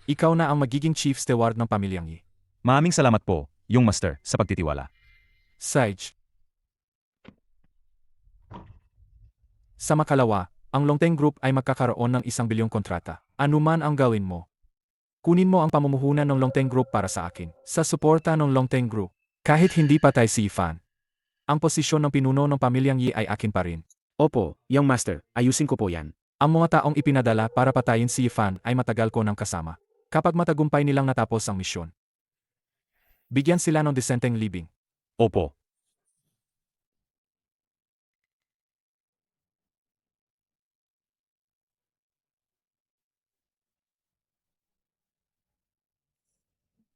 ikaw na ang magiging chief steward ng pamilyang Yi. Maraming salamat po, yung Master, sa pagtitiwala. Sage. Sa makalawa, ang Longteng Group ay magkakaroon ng 1 bilyong kontrata. Anuman ang gawin mo. Kunin mo ang pamumuhunan ng Longteng Group para sa akin. Sa suporta ng Longteng Group, kahit hindi patay si Yifan, ang posisyon ng pinuno ng pamilyang Yi ay akin pa rin. Opo, Young Master, ayusin ko po yan. Ang mga taong ipinadala para patayin si Yifan ay matagal ko ng kasama. Kapag matagumpay nilang natapos ang misyon, bigyan sila ng disenteng libing. Opo.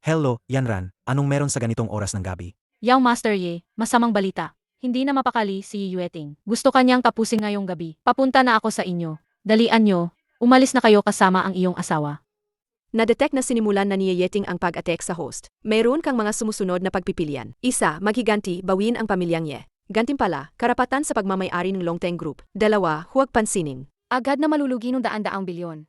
Hello, Yanran, anong meron sa ganitong oras ng gabi? Young Master Yi, masamang balita. Hindi na mapakali si Yueting. Gusto kanyang tapusin ngayong gabi. Papunta na ako sa inyo. Dalian nyo. Umalis na kayo kasama ang iyong asawa. Na-detect na sinimulan na ni Yeting ang pag-attack sa host. Mayroon kang mga sumusunod na pagpipilian. Isa, maghiganti, bawin ang pamilyang Ye. Gantimpala, karapatan sa pagmamay-ari ng Longteng Group. 2, huwag pansinin. Agad na malulugi ng daan-daang bilyon.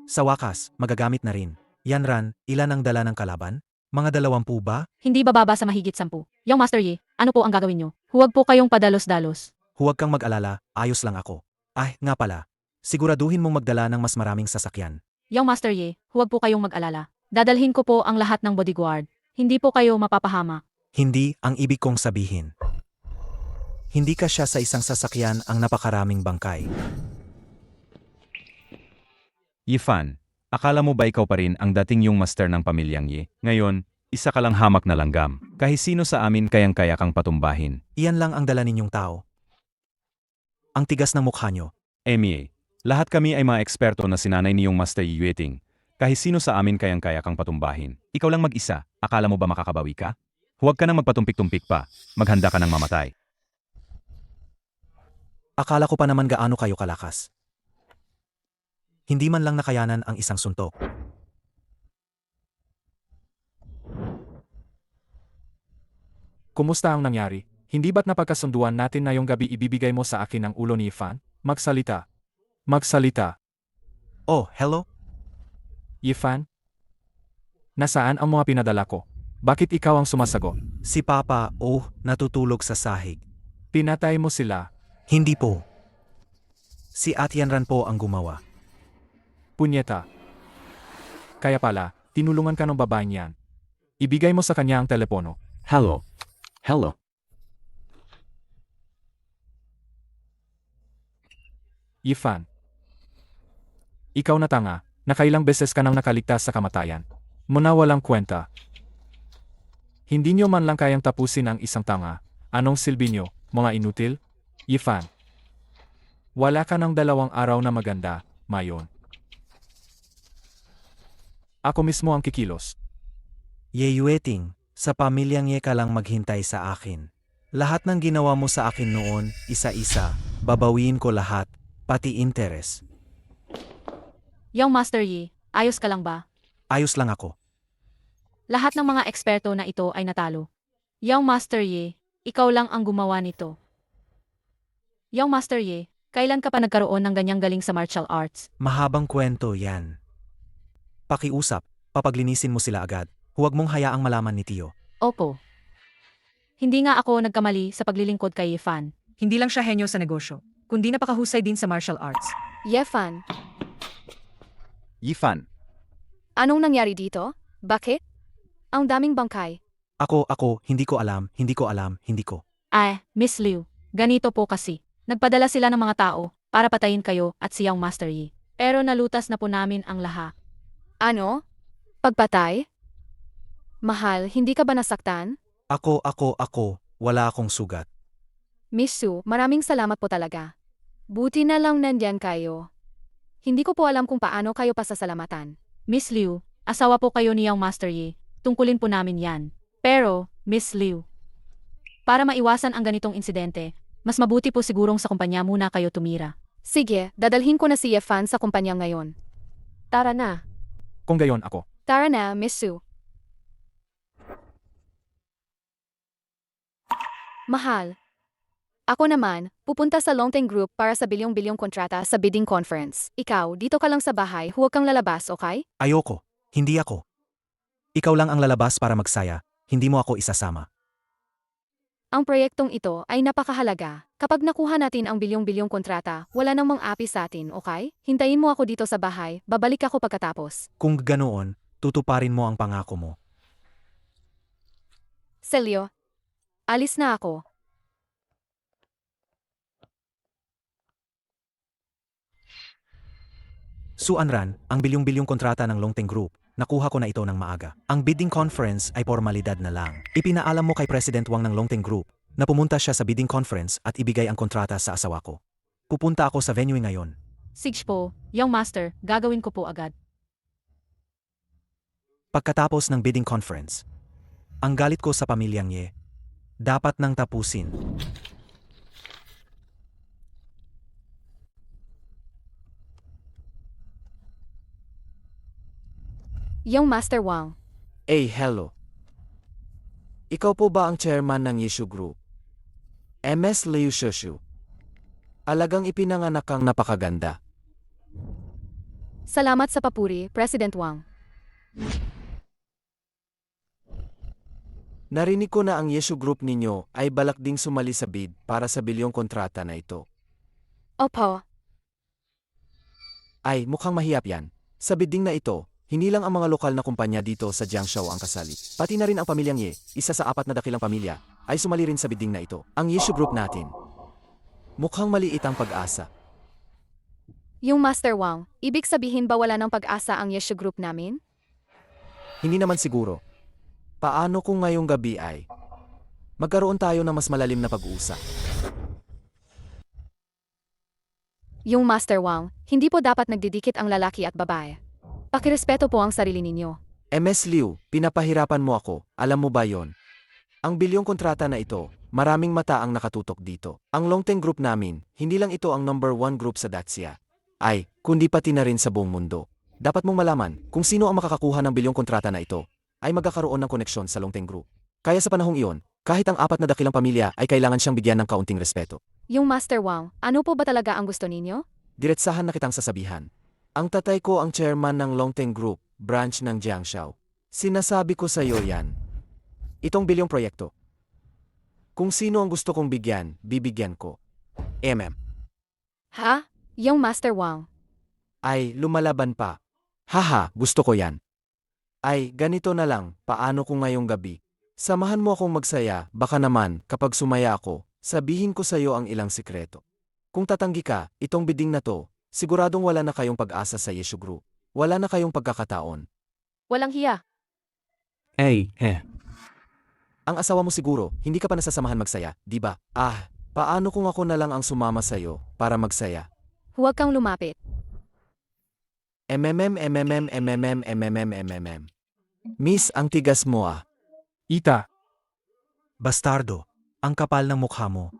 Sa wakas, magagamit na rin. Yanran, ilan ang dala ng kalaban? Mga 20 ba? Hindi bababa sa mahigit 10. Young Master Yi, ano po ang gagawin nyo? Huwag po kayong padalos-dalos. Huwag kang mag-alala, ayos lang ako. Ay, nga pala. Siguraduhin mong magdala ng mas maraming sasakyan. Young Master Yi, huwag po kayong mag-alala. Dadalhin ko po ang lahat ng bodyguard. Hindi po kayo mapapahamak. Hindi ang ibig kong sabihin. Hindi ka siya sa isang sasakyan ang napakaraming bangkay. Yifan, akala mo ba ikaw pa rin ang dating yung Master ng pamilyang Yi? Ngayon, isa ka lang hamak na langgam. Kahit sino sa amin kayang-kaya kang patumbahin. Iyan lang ang dala ninyong tao. Ang tigas ng mukha nyo. Emie, lahat kami ay mga eksperto na sinanay niyong Master Yi Yueting. Kahit sino sa amin kayang-kaya kang patumbahin. Ikaw lang mag-isa, akala mo ba makakabawi ka? Huwag ka nang magpatumpik-tumpik pa, maghanda ka ng mamatay. Akala ko pa naman gaano kayo kalakas. Hindi man lang nakayanan ang isang suntok. Kumusta ang nangyari? Hindi ba't napagkasunduan natin na yung gabi ibibigay mo sa akin ang ulo ni Yifan? Magsalita. Magsalita. Oh, hello? Yifan? Nasaan ang mga pinadala ko? Bakit ikaw ang sumasagot? Si Papa, natutulog sa sahig. Pinatay mo sila. Hindi po. Si Yanran po ang gumawa. Punyeta. Kaya pala, tinulungan ka ng babaeng yan. Ibigay mo sa kanya ang telepono. Hello. Hello. Yifan. Ikaw na tanga, nakailang beses ka nang nakaligtas sa kamatayan. Muna walang kwenta. Hindi nyo man lang kayang tapusin ang isang tanga. Anong silbi nyo, mga inutil? Yifan. Wala ka ng 2 araw na maganda, Mayon. Ako mismo ang kikilos. Ye Yueting, sa pamilyang ye ka lang maghintay sa akin. Lahat ng ginawa mo sa akin noon, isa-isa, babawiin ko lahat, pati interes. Young Master Yi, ayos ka lang ba? Ayos lang ako. Lahat ng mga eksperto na ito ay natalo. Young Master Yi, ikaw lang ang gumawa nito. Young Master Yi, kailan ka pa nagkaroon ng ganyang galing sa martial arts? Mahabang kwento yan. Pakiusap, papaglinisin mo sila agad. Huwag mong hayaang malaman ni Tio. Opo. Hindi nga ako nagkamali sa paglilingkod kay Yifan. Hindi lang siya henyo sa negosyo, kundi napakahusay din sa martial arts. Yefan, Yifan, anong nangyari dito? Bakit? Ang daming bangkay. Ako, hindi ko alam, hindi ko. Miss Liu, ganito po kasi. Nagpadala sila ng mga tao para patayin kayo at si Young Master Yi. Pero nalutas na po namin ang lahat. Ano? Pagpatay? Mahal, hindi ka ba nasaktan? Ako, wala akong sugat. Miss Su, maraming salamat po talaga. Buti na lang nandyan kayo. Hindi ko po alam kung paano kayo pasasalamatan. Miss Liu, asawa po kayo ni Young Master Yi. Tungkulin po namin yan. Pero, Miss Liu, para maiwasan ang ganitong insidente, mas mabuti po sigurong sa kumpanya muna kayo tumira. Sige, dadalhin ko na si Yefan sa kumpanya ngayon. Tara na. Kung gayon ako. Tara na, Miss Su. Mahal. Ako naman, pupunta sa Longteng Group para sa bilyong-bilyong kontrata sa bidding conference. Ikaw, dito ka lang sa bahay, huwag kang lalabas, okay? Ayoko, hindi ako. Ikaw lang ang lalabas para magsaya, hindi mo ako isasama. Ang proyektong ito ay napakahalaga. Kapag nakuha natin ang bilyong-bilyong kontrata, wala namang api sa atin, okay? Hintayin mo ako dito sa bahay, babalik ako pagkatapos. Kung ganoon, tutuparin mo ang pangako mo. Celio, alis na ako. Suanran, ang bilyong-bilyong kontrata ng Longteng Group, nakuha ko na ito ng maaga. Ang bidding conference ay formalidad na lang. Ipinaalam mo kay President Wang ng Longteng Group na pumunta siya sa bidding conference at ibigay ang kontrata sa asawa ko. Pupunta ako sa venue ngayon. Sige po, Young Master, gagawin ko po agad. Pagkatapos ng bidding conference, ang galit ko sa pamilyang Ye, dapat nang tapusin. Young Master Wang, Hello. Ikaw po ba ang chairman ng Yishu Group? MS Liu Shushu. Alagang ipinanganak kang napakaganda. salamat sa papuri, President Wang. Narinig ko na ang Yishu Group ninyo ay balak ding sumali sa bid para sa bilyong kontrata na ito. Opo, Mukhang mahiyap yan. Sa bidding na ito, hindi lang ang mga lokal na kumpanya dito sa Jiangshou ang kasali. Pati na rin ang pamilyang Ye, isa sa 4 na dakilang pamilya, ay sumali rin sa bidding na ito. Ang Yishu Group natin. Mukhang maliit ang pag-asa. Yung Master Wang, ibig sabihin ba wala ng pag-asa ang Yeshu Group namin? Hindi naman siguro. Paano kung ngayong gabi ay magkaroon tayo ng mas malalim na pag-uusap? Yung Master Wang, hindi po dapat nagdidikit ang lalaki at babae. Pakirespeto po ang sarili ninyo. MS Liu, pinapahirapan mo ako, alam mo ba yon? Ang bilyong kontrata na ito, maraming mata ang nakatutok dito. Ang Longteng Group namin, hindi lang ito ang number 1 group sa Dacia. Kundi pati na rin sa buong mundo. Dapat mong malaman, kung sino ang makakakuha ng bilyong kontrata na ito, ay magkakaroon ng koneksyon sa Longteng Group. Kaya sa panahong iyon, kahit ang 4 na dakilang pamilya ay kailangan siyang bigyan ng kaunting respeto. Yung Master Wang, ano po ba talaga ang gusto ninyo? Diretsahan na kitang sasabihan. Ang tatay ko ang chairman ng Longteng Group, branch ng Jiangshou. Sinasabi ko sa iyo yan. Itong bilyong proyekto. Kung sino ang gusto kong bigyan, bibigyan ko. Ha? Yung Master Wang. Lumalaban pa. Haha, gusto ko yan. Ganito na lang, paano kung ngayong gabi? Samahan mo akong magsaya, baka naman, kapag sumaya ako, sabihin ko sa iyo ang ilang sikreto. Kung tatanggi ka, itong bidding na to, siguradong wala na kayong pag-asa sa Yeshu Group. Wala na kayong pagkakataon. Walang hiya. Ang asawa mo siguro, hindi ka pa nasasamahan magsaya, di ba? Paano kung ako na lang ang sumama sa'yo para magsaya? Huwag kang lumapit. Miss, ang tigas mo ah. Ita, Bastardo, ang kapal ng mukha mo.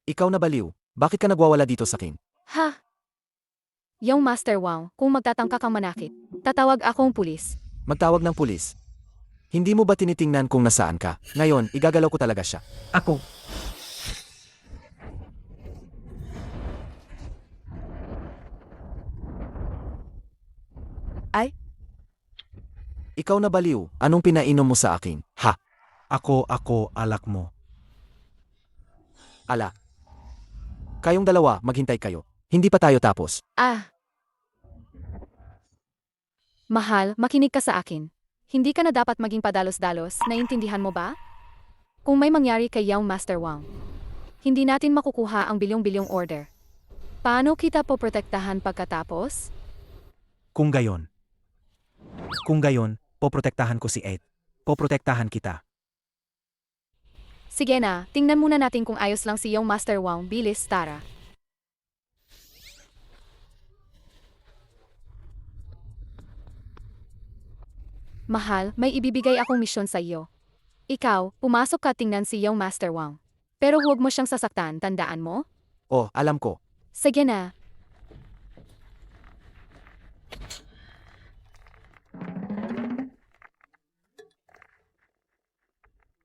Ikaw na baliw, bakit ka nagwawala dito sa akin? Ha? Yung Master Wang, kung magtatangka kang manakit, tatawag akong pulis. Magtawag ng pulis. Hindi mo ba tinitingnan kung nasaan ka? Ngayon, igagalaw ko talaga siya. Ako. Ikaw na baliw, anong pinainom mo sa akin? Ha? Ako, alak mo. Ala. Kayong dalawa, maghintay kayo. Hindi pa tayo tapos. Mahal, makinig ka sa akin. Hindi ka na dapat maging padalos-dalos, naintindihan mo ba? Kung may mangyari kay Yang Master Wang, hindi natin makukuha ang bilyong-bilyong order. Paano kita poprotektahan pagkatapos? Kung gayon, poprotektahan ko si Ed. Poprotektahan kita. Sige na, tingnan muna natin kung ayos lang si Yang Master Wang, bilis, tara. Mahal, may ibibigay akong misyon sa iyo. Ikaw, pumasok ka tingnan si Yang Master Wang. Pero huwag mo siyang sasaktan, tandaan mo? Oh, alam ko. Sige na.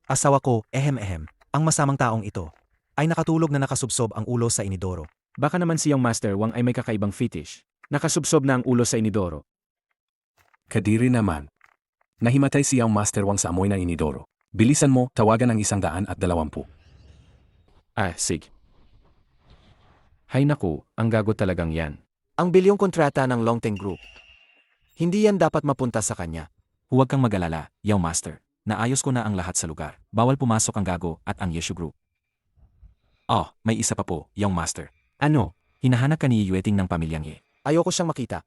Asawa ko, ang masamang taong ito, ay nakatulog na nakasubsob ang ulo sa inidoro. baka naman siyang Master Wang ay may kakaibang fetish. Nakasubsob na ang ulo sa inidoro. Kadiri naman. Nahimatay siyang Master Wang sa amoy ng inidoro. Bilisan mo, tawagan ang 120. Sige. Hay naku, ang gago talagang yan. Ang bilyong kontrata ng Longteng Group. Hindi yan dapat mapunta sa kanya. Huwag kang mag-alala, Yaw Master. Naayos ko na ang lahat sa lugar. Bawal pumasok ang Gago at ang Yeshu Group. May isa pa po, Yaw Master. Ano? Hinahanap ka ni Yueting ng pamilyang Ye. Ayoko siyang makita.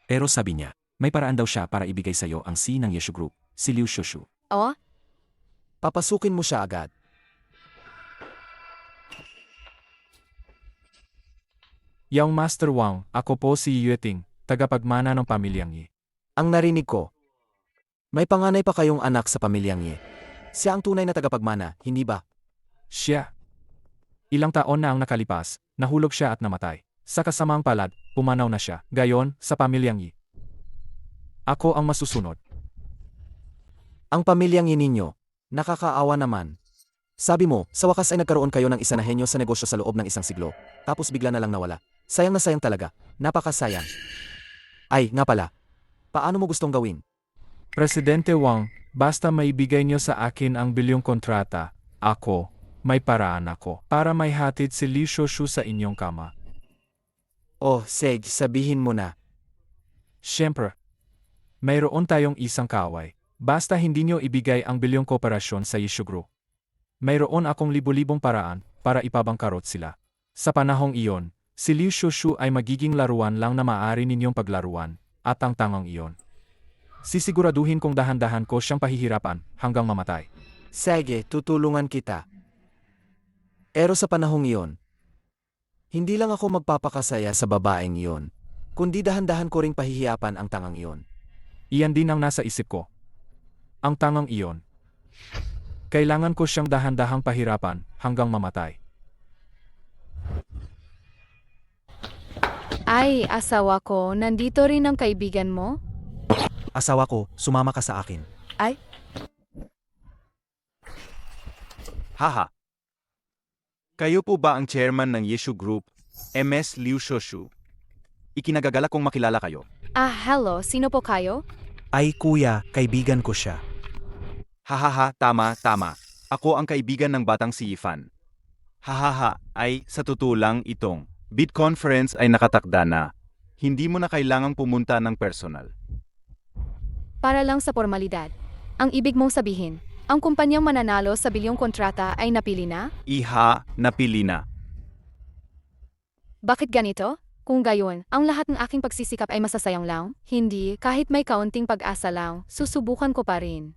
Pero sabi niya, may paraan daw siya para ibigay sa'yo ang C ng Yeshu Group, si Liu Shushu. Oh, Papasukin mo siya agad. Yang Master Wang, ako po si Yueting, tagapagmana ng pamilyang Yi. Ang narinig ko, may panganay pa kayong anak sa pamilyang Ye. Siya ang tunay na tagapagmana, hindi ba? Siya. Ilang taon na ang nakalipas, nahulog siya at namatay. Sa kasamang palad, pumanaw na siya. Gayon, sa pamilyang Yi. Ako ang masusunod. Ang pamilyang Ye ninyo, nakakaawa naman. Sabi mo, sa wakas ay nagkaroon kayo ng isa na henyo sa negosyo sa loob ng isang siglo, tapos bigla na lang nawala. Sayang na sayang talaga. Napakasayang. Ay, nga pala. Paano mo gustong gawin? Presidente Wang, basta maibigay niyo sa akin ang bilyong kontrata, ako, may paraan ako, para may hatid si Li Shoshu sa inyong kama. Oh, Sage, sabihin mo na. Siyempre, mayroon tayong isang kaway. Basta hindi niyo ibigay ang bilyong kooperasyon sa Yeshu Group. Mayroon akong libu-libong paraan para ipabangkarot sila. Sa panahong iyon, si Liu Shoshu ay magiging laruan lang na maaari ninyong paglaruan, at ang tangang iyon. Sisiguraduhin kong dahan-dahan ko siyang pahihirapan hanggang mamatay. Sige, tutulungan kita. Pero sa panahong iyon, hindi lang ako magpapakasaya sa babaeng iyon, kundi dahan-dahan ko ring pahihiyapan ang tangang iyon. Iyan din ang nasa isip ko. Ang tangang iyon. Kailangan ko siyang dahan-dahang pahirapan hanggang mamatay. ay, asawa ko, nandito rin ang kaibigan mo? Asawa ko, sumama ka sa akin. Haha. Kayo po ba ang chairman ng Yeshu Group, MS Liu Shoshu? Ikinagagala kong makilala kayo. Hello, sino po kayo? Ay kuya, kaibigan ko siya. Hahaha, tama. Ako ang kaibigan ng batang si Yifan. Hahaha, sa totoo lang itong bid conference ay nakatakda na. Hindi mo na kailangang pumunta ng personal. Para lang sa formalidad. Ang ibig mong sabihin, ang kumpanyang mananalo sa bilyong kontrata ay napili na? Napili na. Bakit ganito? Kung gayon, ang lahat ng aking pagsisikap ay masasayang lang? Hindi, kahit may kaunting pag-asa lang, susubukan ko pa rin.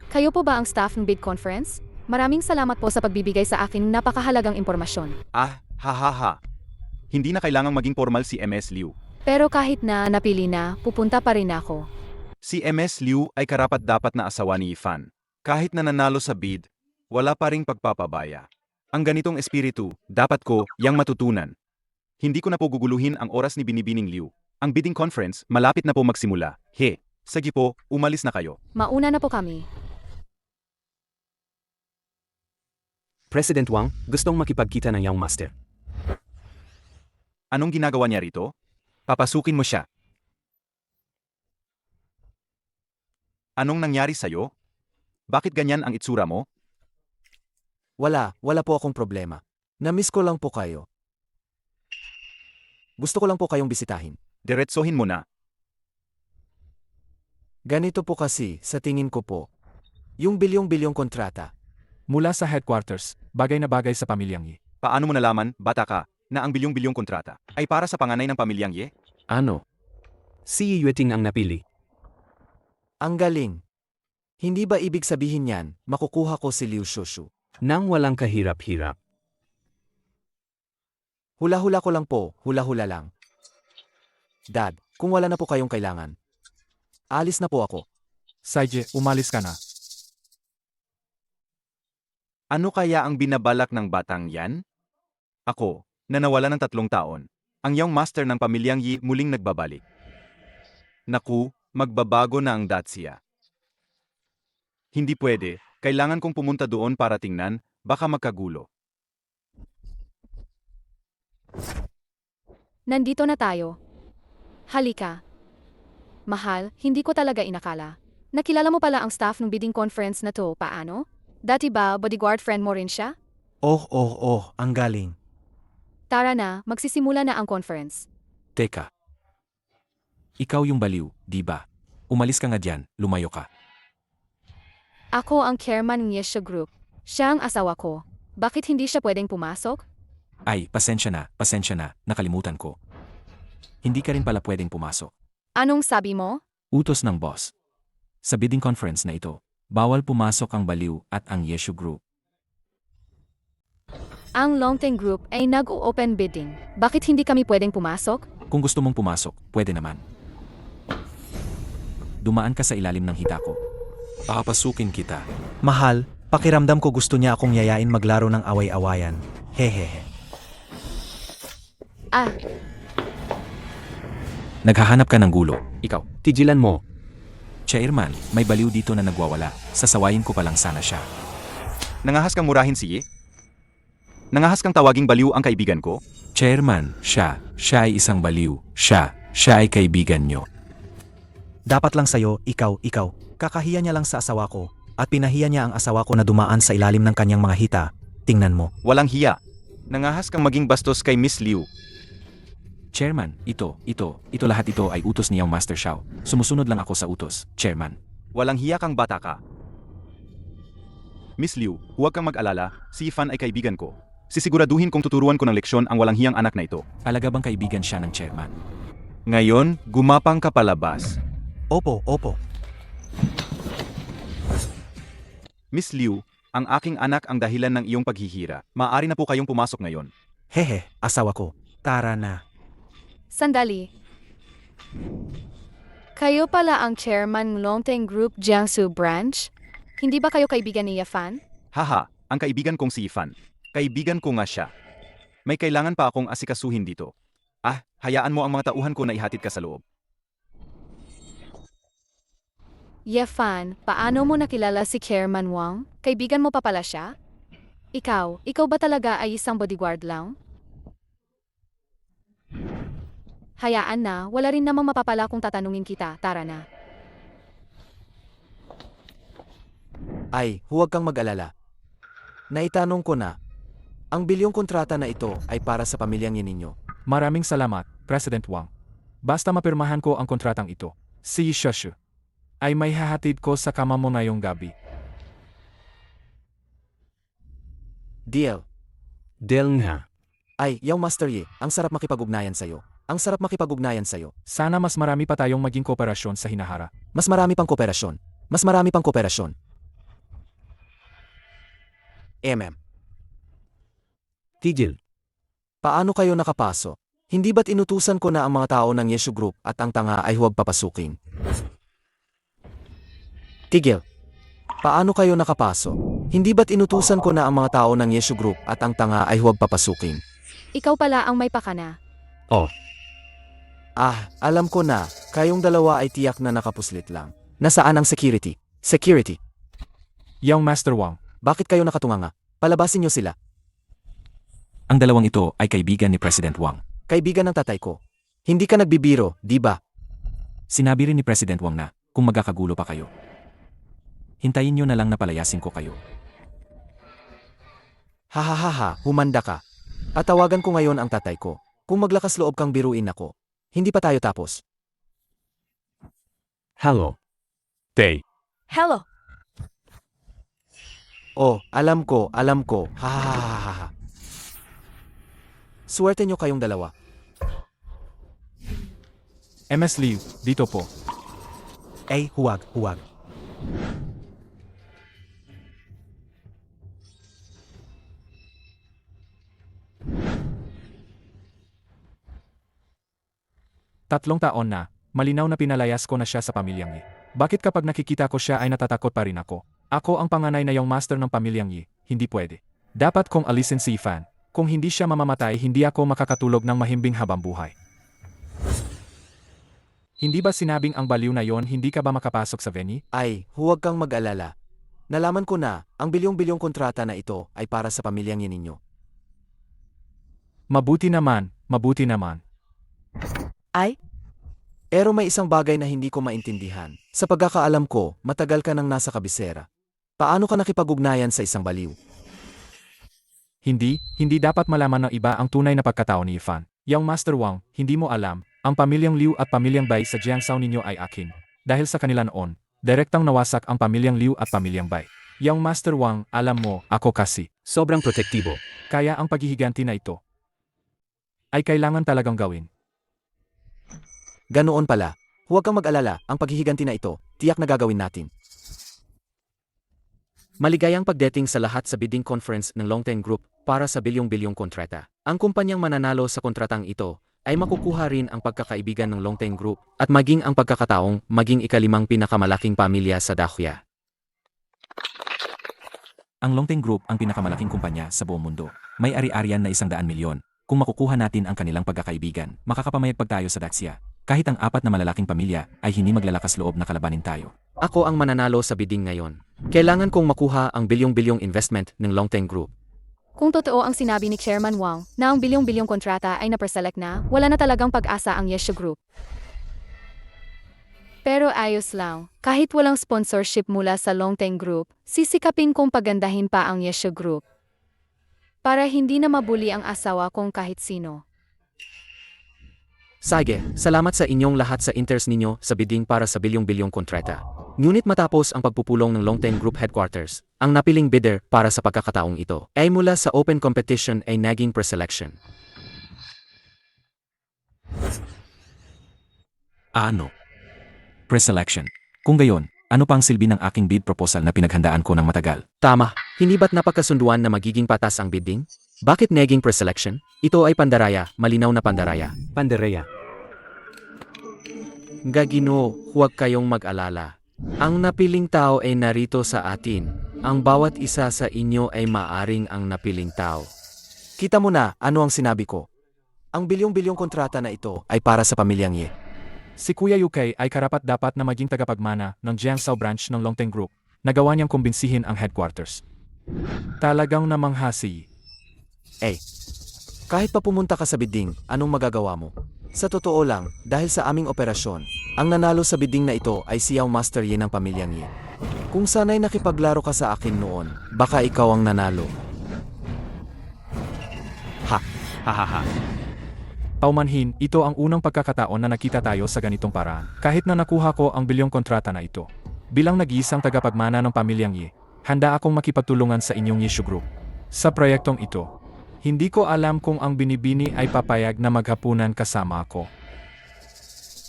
Kayo po ba ang staff ng bid conference? Maraming salamat po sa pagbibigay sa akin ng napakahalagang impormasyon. Hindi na kailangang maging formal si MS Liu. Pero kahit na napili na, pupunta pa rin ako. Si MS Liu ay karapat-dapat na asawa ni Ifan. Kahit na nanalo sa bid, wala pa ring pagpapabaya. Ang ganitong espiritu, dapat ko yang matutunan. Hindi ko na po guguluhin ang oras ni Binibining Liu. Ang bidding conference, malapit na po magsimula. Sige po, umalis na kayo. Mauna na po kami. President Wang, gustong makipagkita ng Young Master. Anong ginagawa niya rito? Papasukin mo siya. Anong nangyari sa'yo? Bakit ganyan ang itsura mo? Wala po akong problema. Namiss ko lang po kayo. Gusto ko lang po kayong bisitahin. Diretsohin mo na. Ganito po kasi, sa tingin ko po. Yung bilyong-bilyong kontrata. Mula sa headquarters, bagay na bagay sa pamilyang Yi. Paano mo nalaman, bata ka, na ang bilyong-bilyong kontrata ay para sa panganay ng pamilyang Ye? Ano? Si Yueting ang napili. Ang galing. Hindi ba ibig sabihin yan, makukuha ko si Liu Shushu? Nang walang kahirap-hirap. Hula-hula ko lang po, hula-hula lang. Dad, kung wala na po kayong kailangan, alis na po ako. Saije, umalis ka na. Ano kaya ang binabalak ng batang yan? Ako, na nawala ng 3 taon, ang young master ng pamilyang Yi muling nagbabalik. Naku, magbabago na ang datsya. Hindi pwede, kailangan kong pumunta doon para tingnan, baka magkagulo. Nandito na tayo. Halika. Mahal, hindi ko talaga inakala. Nakilala mo pala ang staff ng bidding conference na to, paano? Dati ba bodyguard friend mo rin siya? Ang galing. Tara na, magsisimula na ang conference. Teka. Ikaw yung baliw, di ba? Umalis ka nga dyan, lumayo ka. Ako ang chairman ng Yesha Group. Siya ang asawa ko. Bakit hindi siya pwedeng pumasok? Ay, pasensya na, nakalimutan ko. Hindi ka rin pala pwedeng pumasok. Anong sabi mo? Utos ng boss. Sa bidding conference na ito, bawal pumasok ang baliw at ang Yeshu Group. Ang Longteng Group ay nag-open bidding. Bakit hindi kami pwedeng pumasok? Kung gusto mong pumasok, pwede naman. Dumaan ka sa ilalim ng hita ko. Papasukin kita. Mahal, pakiramdam ko gusto niya akong yayain maglaro ng away-awayan. Hehehe. Naghahanap ka ng gulo. Ikaw. Tigilan mo. Chairman, may baliw dito na nagwawala. Sasawayin ko pa lang sana siya. Nangahas kang murahin si Ye? Nangahas kang tawaging baliw ang kaibigan ko? Chairman, siya ay isang baliw. Siya ay kaibigan nyo. Dapat lang sa'yo, ikaw. Kakahiya niya lang sa asawa ko, at pinahiya niya ang asawa ko na dumaan sa ilalim ng kanyang mga hita. Tingnan mo. Walang hiya. Nangahas kang maging bastos kay Miss Liu. Chairman, ito lahat ito ay utos ni Young Master Xiao. Sumusunod lang ako sa utos, Chairman. Walang hiya kang bata ka. Miss Liu, huwag kang mag-alala, si Ifan ay kaibigan ko. Sisiguraduhin kong tuturuan ko ng leksyon ang walang hiyang anak na ito. Alaga bang kaibigan siya ng Chairman? Ngayon, gumapang ka palabas. Opo. Miss Liu, ang aking anak ang dahilan ng iyong paghihira. Maaari na po kayong pumasok ngayon. Hehe, asawa ko. Tara na. Sandali. Kayo pala ang chairman ng Longteng Group Jiangsu Branch? Hindi ba kayo kaibigan ni Yafan? Haha, ang kaibigan kong si Ifan. Kaibigan ko nga siya. May kailangan pa akong asikasuhin dito. Hayaan mo ang mga tauhan ko na ihatid ka sa loob. Yafan, paano mo nakilala si Chairman Wang? Kaibigan mo pa pala siya? Ikaw ba talaga ay isang bodyguard lang? Hayaan na, wala rin namang mapapala kung tatanungin kita, tara na. Ay, huwag kang mag-alala. Naitanong ko na, ang bilyong kontrata na ito ay para sa pamilyang yan ninyo. Maraming salamat, President Wang. Basta mapirmahan ko ang kontratang ito, si Shushu ay may hahatid ko sa kama mo ngayong gabi. Deal. Del nga. Ay, Yaw Master Yi, ang sarap makipag-ugnayan sa'yo. Ang sarap makipag-ugnayan sa'yo. Sana mas marami pa tayong maging kooperasyon sa hinaharap. Mas marami pang kooperasyon. Mas marami pang kooperasyon. Tigil. Paano kayo nakapasok? Hindi ba't inutusan ko na ang mga tao ng Yeshu Group at ang tanga ay huwag papasukin? Tigil. Paano kayo nakapasok? Hindi ba't inutusan ko na ang mga tao ng Yeshu Group at ang tanga ay huwag papasukin? Ikaw pala ang may pakana. Alam ko na, kayong dalawa ay tiyak na nakapuslit lang. Nasaan ang security? Security. Young Master Wang, Bakit kayo nakatunganga? Palabasin niyo sila. ang dalawang ito ay kaibigan ni President Wang. Kaibigan ng tatay ko. Hindi ka nagbibiro, di ba? Sinabi rin ni President Wang na, kung magkakagulo pa kayo, hintayin nyo na lang na palayasin ko kayo. Hahaha, humanda ka. At tawagan ko ngayon ang tatay ko. Kung maglakas loob kang biruin ako. Hindi pa tayo tapos. Hello. Tay, Hello. Oh, alam ko. Hahaha. Swerte nyo kayong dalawa. MS Liu, dito po. Ay, huwag. Tatlong taon na, malinaw na pinalayas ko na siya sa pamilyang Yi. Bakit kapag nakikita ko siya ay natatakot pa rin ako? Ako ang panganay na yung master ng pamilyang Yi, hindi pwede. Dapat kong alisin si Fan. Kung hindi siya mamamatay, hindi ako makakatulog ng mahimbing habang buhay. Hindi ba sinabing ang baliw na yon hindi ka ba makapasok sa venue? Ay, huwag kang mag-alala. Nalaman ko na, ang bilyong-bilyong kontrata na ito ay para sa pamilyang Yi ninyo. Mabuti naman. Pero may isang bagay na hindi ko maintindihan. Sa pagkakaalam ko, matagal ka nang nasa kabisera. Paano ka nakipag-ugnayan sa isang baliw? Hindi dapat malaman ng iba ang tunay na pagkatao ni Fan. Young Master Wang, hindi mo alam, ang pamilyang Liu at pamilyang Bai sa Jiangzhou ninyo ay akin. Dahil sa kanila noon, direktang nawasak ang pamilyang Liu at pamilyang Bai. Young Master Wang, alam mo, ako kasi. Sobrang protektibo. Kaya ang paghihiganti na ito ay kailangan talagang gawin. Ganoon pala. Huwag kang mag-alala, ang paghihiganti na ito, tiyak na gagawin natin. Maligayang pagdating sa lahat sa bidding conference ng Longten Group para sa bilyong-bilyong kontrata. Ang kumpanyang mananalo sa kontratang ito ay makukuha rin ang pagkakaibigan ng Longten Group at maging ang pagkakataong maging ikalimang pinakamalaking pamilya sa Dakhya. Ang Longten Group ang pinakamalaking kumpanya sa buong mundo. May ari-arian na 100 milyon. Kung makukuha natin ang kanilang pagkakaibigan, makakapamayagpag tayo sa Daxia. Kahit ang 4 na malalaking pamilya ay hindi maglalakas loob na kalabanin tayo. Ako ang mananalo sa bidding ngayon. Kailangan kong makuha ang bilyong-bilyong investment ng Longten Group. Kung totoo ang sinabi ni Chairman Wang na ang bilyong-bilyong kontrata ay napreselect na, wala na talagang pag-asa ang Yeshu Group. Pero ayos lang, kahit walang sponsorship mula sa Longten Group, sisikapin kong pagandahin pa ang Yeshu Group. Para hindi na mabuli ang asawa kong kahit sino. Sige, salamat sa inyong lahat sa interest ninyo sa bidding para sa bilyong-bilyong kontrata. Ngunit matapos ang pagpupulong ng Longten Group Headquarters, ang napiling bidder para sa pagkakataong ito ay mula sa open competition ay naging preselection. Ano? Preselection. Kung gayon, ano pang silbi ng aking bid proposal na pinaghandaan ko ng matagal? Tama, hindi ba't napagkasunduan na magiging patas ang bidding? Bakit naging preselection? Ito ay pandaraya, malinaw na pandaraya. Pandereya. Gagino, huwag kayong mag-alala. Ang napiling tao ay narito sa atin. Ang bawat isa sa inyo ay maaring ang napiling tao. Kita mo na, ano ang sinabi ko? Ang bilyong-bilyong kontrata na ito ay para sa pamilyang Ye. Si Kuya UK ay karapat-dapat na maging tagapagmana ng Jiangzhou branch ng Longten Group. Nagawa niyang kumbinsihin ang headquarters. Talagang namanghasi. Kahit pa pumunta ka sa bidding, anong magagawa mo? Sa totoo lang, dahil sa aming operasyon, ang nanalo sa bidding na ito ay si Yao Master Yi ng pamilyang Yi. Kung sana'y nakipaglaro ka sa akin noon, baka ikaw ang nanalo. hahaha. Paumanhin, ito ang unang pagkakataon na nakita tayo sa ganitong paraan. Kahit na nakuha ko ang bilyong kontrata na ito. Bilang nag-iisang tagapagmana ng pamilyang Yi, handa akong makipagtulungan sa inyong Yeshu Group. Sa proyektong ito, Hindi ko alam kung ang binibini ay papayag na maghapunan kasama ako.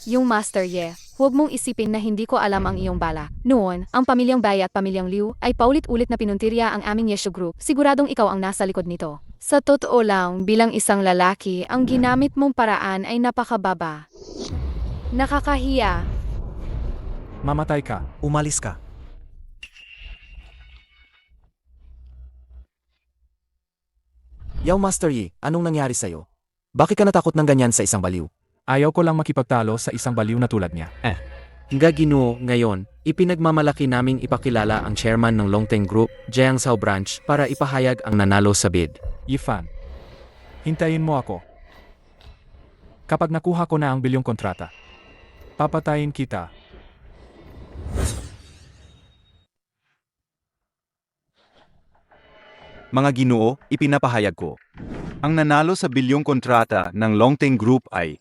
Yung Master Ye, huwag mong isipin na hindi ko alam ang iyong bala. Noon, ang pamilyang Bai at pamilyang Liu ay paulit-ulit na pinuntirya ang aming Yeshu Group. Siguradong ikaw ang nasa likod nito. Sa totoo lang, bilang isang lalaki, ang ginamit mong paraan ay napakababa. Nakakahiya. Mamatay ka. Umalis ka. Yaw Master Yi, anong nangyari sa'yo? Bakit ka natakot ng ganyan sa isang baliw? Ayaw ko lang makipagtalo sa isang baliw na tulad niya. Nga Ginoo, ngayon, ipinagmamalaki naming ipakilala ang chairman ng Longteng Group, Jiangzhou Branch, para ipahayag ang nanalo sa bid. Yifan, hintayin mo ako. Kapag nakuha ko na ang bilyong kontrata, papatayin kita. Mga Ginoo, ipinapahayag ko. Ang nanalo sa bilyong kontrata ng Longteng Group ay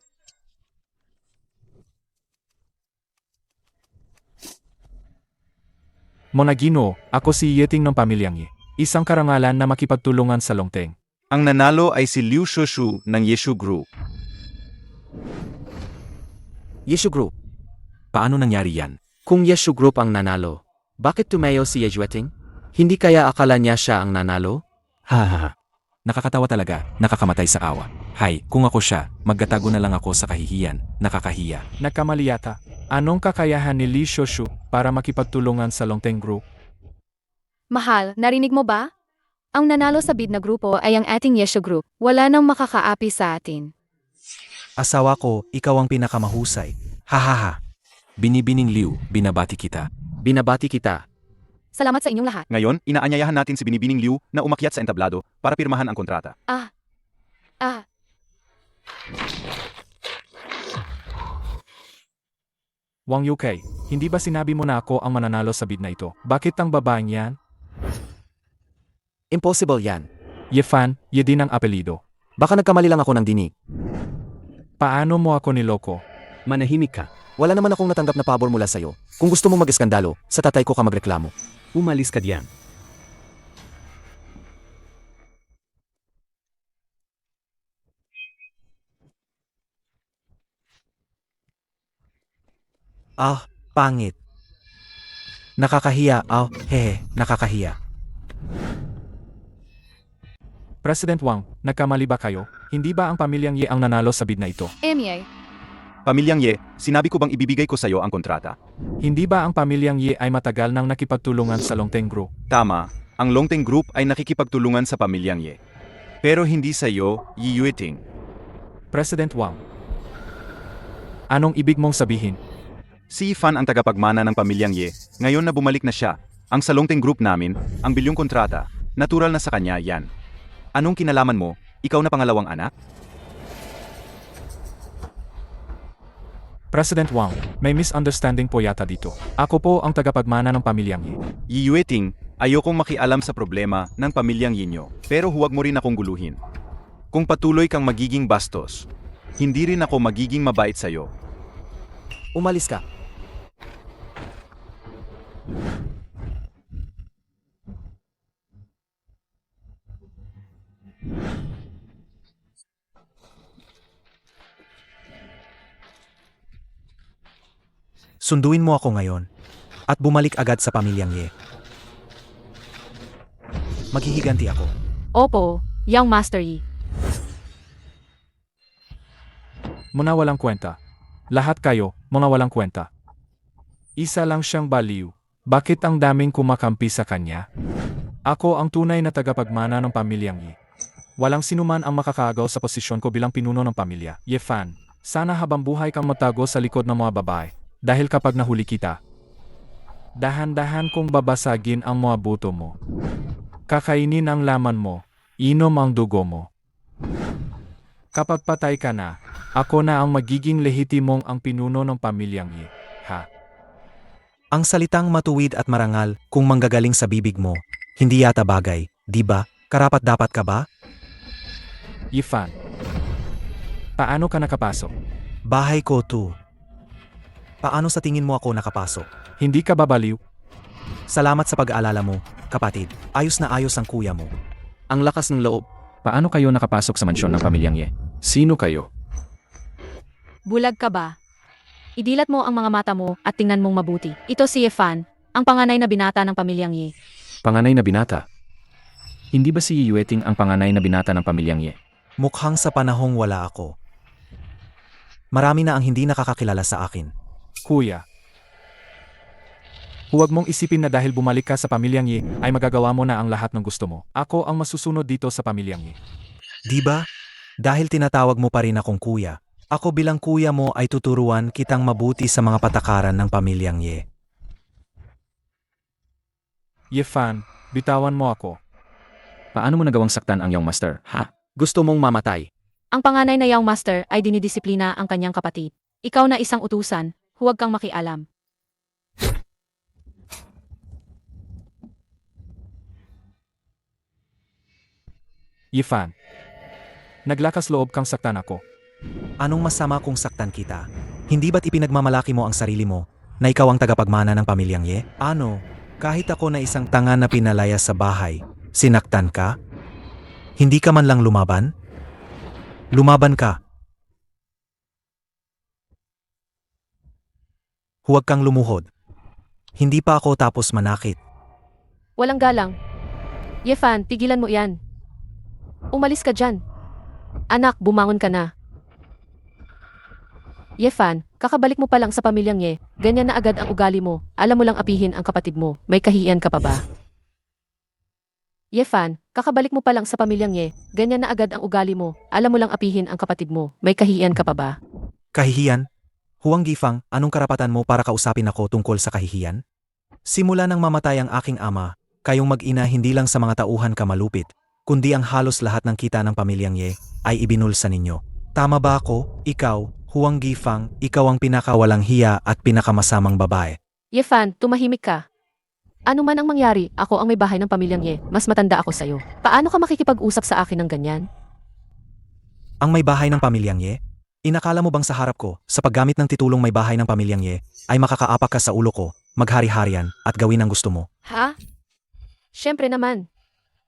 Monagino, ako si Yeting ng pamilyang Ye. Isang karangalan na makipagtulungan sa Longteng. ang nanalo ay si Liu Shushu ng Yeshu Group. Yeshu Group. Paano nangyari yan? Kung Yeshu Group ang nanalo, bakit tumayo si Yejueting? Hindi kaya akala niya siya ang nanalo? Hahaha. Nakakatawa talaga, nakakamatay sa awa. Hay, kung ako siya, magtatago na lang ako sa kahihiyan, nakakahiya. Nagkamali yata. Anong kakayahan ni Li Shoshu para makipagtulungan sa Longteng Group? Mahal, narinig mo ba? Ang nanalo sa bid na grupo ay ang ating Yeshu Group. Wala nang makakaapi sa atin. Asawa ko, ikaw ang pinakamahusay. Hahaha. Binibining Liu, binabati kita. Binabati kita. Salamat sa inyong lahat. Ngayon, inaanyayahan natin si Binibining Liu na umakyat sa entablado para pirmahan ang kontrata. Wang Yukei, hindi ba sinabi mo na ako ang mananalo sa bid na ito? Bakit ang babaeng yan? Impossible yan. Yefan, ye din ang apelido. Baka nagkamali lang ako ng dinig. Paano mo ako niloko? Manahimik ka. Wala naman akong natanggap na pabor mula sa'yo. Kung gusto mo mag-eskandalo, sa tatay ko ka magreklamo. Umalis ka diyan. Pangit. Nakakahiya, nakakahiya. President Wang, nagkamali ba kayo? Hindi ba ang pamilyang Ye ang nanalo sa bid na ito? Emye, Pamilyang Ye, sinabi ko bang ibibigay ko sa iyo ang kontrata? Hindi ba ang pamilyang Ye ay matagal nang nakipagtulungan sa Longteng Group? Tama, ang Longteng Group ay nakikipagtulungan sa pamilyang Ye. Pero hindi sa iyo, Yi Yueting. President Wang, anong ibig mong sabihin? Si Fan ang tagapagmana ng pamilyang Ye. Ngayon na bumalik na siya, ang sa Longteng Group namin, ang bilyong kontrata, natural na sa kanya yan. Anong kinalaman mo? Ikaw na pangalawang anak? President Wang, may misunderstanding po yata dito. Ako po ang tagapagmana ng pamilyang Ye. Yi Yueting, ayokong makialam sa problema ng pamilyang Yinyo, pero huwag mo rin akong guluhin. Kung patuloy kang magiging bastos, hindi rin ako magiging mabait sa'yo. Umalis ka. Sunduin mo ako ngayon at bumalik agad sa pamilyang Ye. Maghihiganti ako. Opo, Young Master Yi. Muna walang kwenta. Lahat kayo, mga walang kwenta. Isa lang siyang baliw. Bakit ang daming kumakampi sa kanya? Ako ang tunay na tagapagmana ng pamilyang Ye. Walang sinuman ang makakaagaw sa posisyon ko bilang pinuno ng pamilya. Ye Fan, sana habang buhay kang matago sa likod ng mga babae. Dahil kapag nahuli kita, dahan-dahan kong babasagin ang mga buto mo. Kakainin ang laman mo, inom ang dugo mo. Kapag patay ka na, ako na ang magiging lehitimong ang pinuno ng pamilyang Ye. Ha? Ang salitang matuwid at marangal kung manggagaling sa bibig mo, hindi yata bagay, di ba? Karapat-dapat ka ba? Yifan, paano ka nakapasok? Bahay ko to. Paano sa tingin mo ako nakapasok? Hindi ka babaliw? Salamat sa pag-aalala mo, kapatid. Ayos na ayos ang kuya mo. Ang lakas ng loob. Paano kayo nakapasok sa mansyon ng pamilyang Ye? Sino kayo? Bulag ka ba? Idilat mo ang mga mata mo at tingnan mong mabuti. Ito si Yefan, ang panganay na binata ng pamilyang Ye. Panganay na binata? Hindi ba si Yueting ang panganay na binata ng pamilyang Ye? Mukhang sa panahong wala ako. Marami na ang hindi nakakakilala sa akin. Kuya, huwag mong isipin na dahil bumalik ka sa pamilyang Yi ay magagawa mo na ang lahat ng gusto mo. Ako ang masusunod dito sa pamilyang Yi. Di ba? Dahil tinatawag mo pa rin akong kuya. Ako bilang kuya mo ay tuturuan kitang mabuti sa mga patakaran ng pamilyang Ye. Yefan, bitawan mo ako. Paano mo nagawang saktan ang iyong master, ha? Gusto mong mamatay. Ang panganay na Young Master ay dinidisiplina ang kanyang kapatid. Ikaw na isang utusan, huwag kang makialam. Yefan, naglakas loob kang saktan ako. Anong masama kung saktan kita? Hindi ba't ipinagmamalaki mo ang sarili mo na ikaw ang tagapagmana ng pamilyang Ye? Ano? Kahit ako na isang tanga na pinalaya sa bahay, sinaktan ka? Hindi ka man lang lumaban? Lumaban ka. Huwag kang lumuhod. Hindi pa ako tapos manakit. Walang galang. Yefan, tigilan mo yan. Umalis ka dyan. Anak, bumangon ka na. Yefan, kakabalik mo pa lang sa pamilyang Ye, ganyan na agad ang ugali mo, alam mo lang apihin ang kapatid mo, may kahihiyan ka pa ba? Yefan, kakabalik mo pa lang sa pamilyang Ye, ganyan na agad ang ugali mo, alam mo lang apihin ang kapatid mo, may kahihiyan ka pa ba? Kahihiyan? Huwag Gifang, anong karapatan mo para kausapin ako tungkol sa kahihiyan? Simula nang mamatay ang aking ama, kayong mag-ina hindi lang sa mga tauhan ka malupit, kundi ang halos lahat ng kita ng pamilyang Ye ay ibinulsa ninyo. Tama ba ako? Ikaw, Huang Gifang, ikaw ang pinakawalang hiya at pinakamasamang babae. Yefan, tumahimik ka. Ano man ang mangyari, ako ang may bahay ng pamilyang Ye, mas matanda ako sa'yo. Paano ka makikipag-usap sa akin ng ganyan? Ang may bahay ng pamilyang Ye? Inakala mo bang sa harap ko, sa paggamit ng titulong may bahay ng pamilyang Ye, ay makakaapak ka sa ulo ko, maghari-harian, at gawin ang gusto mo? Ha? Siyempre naman.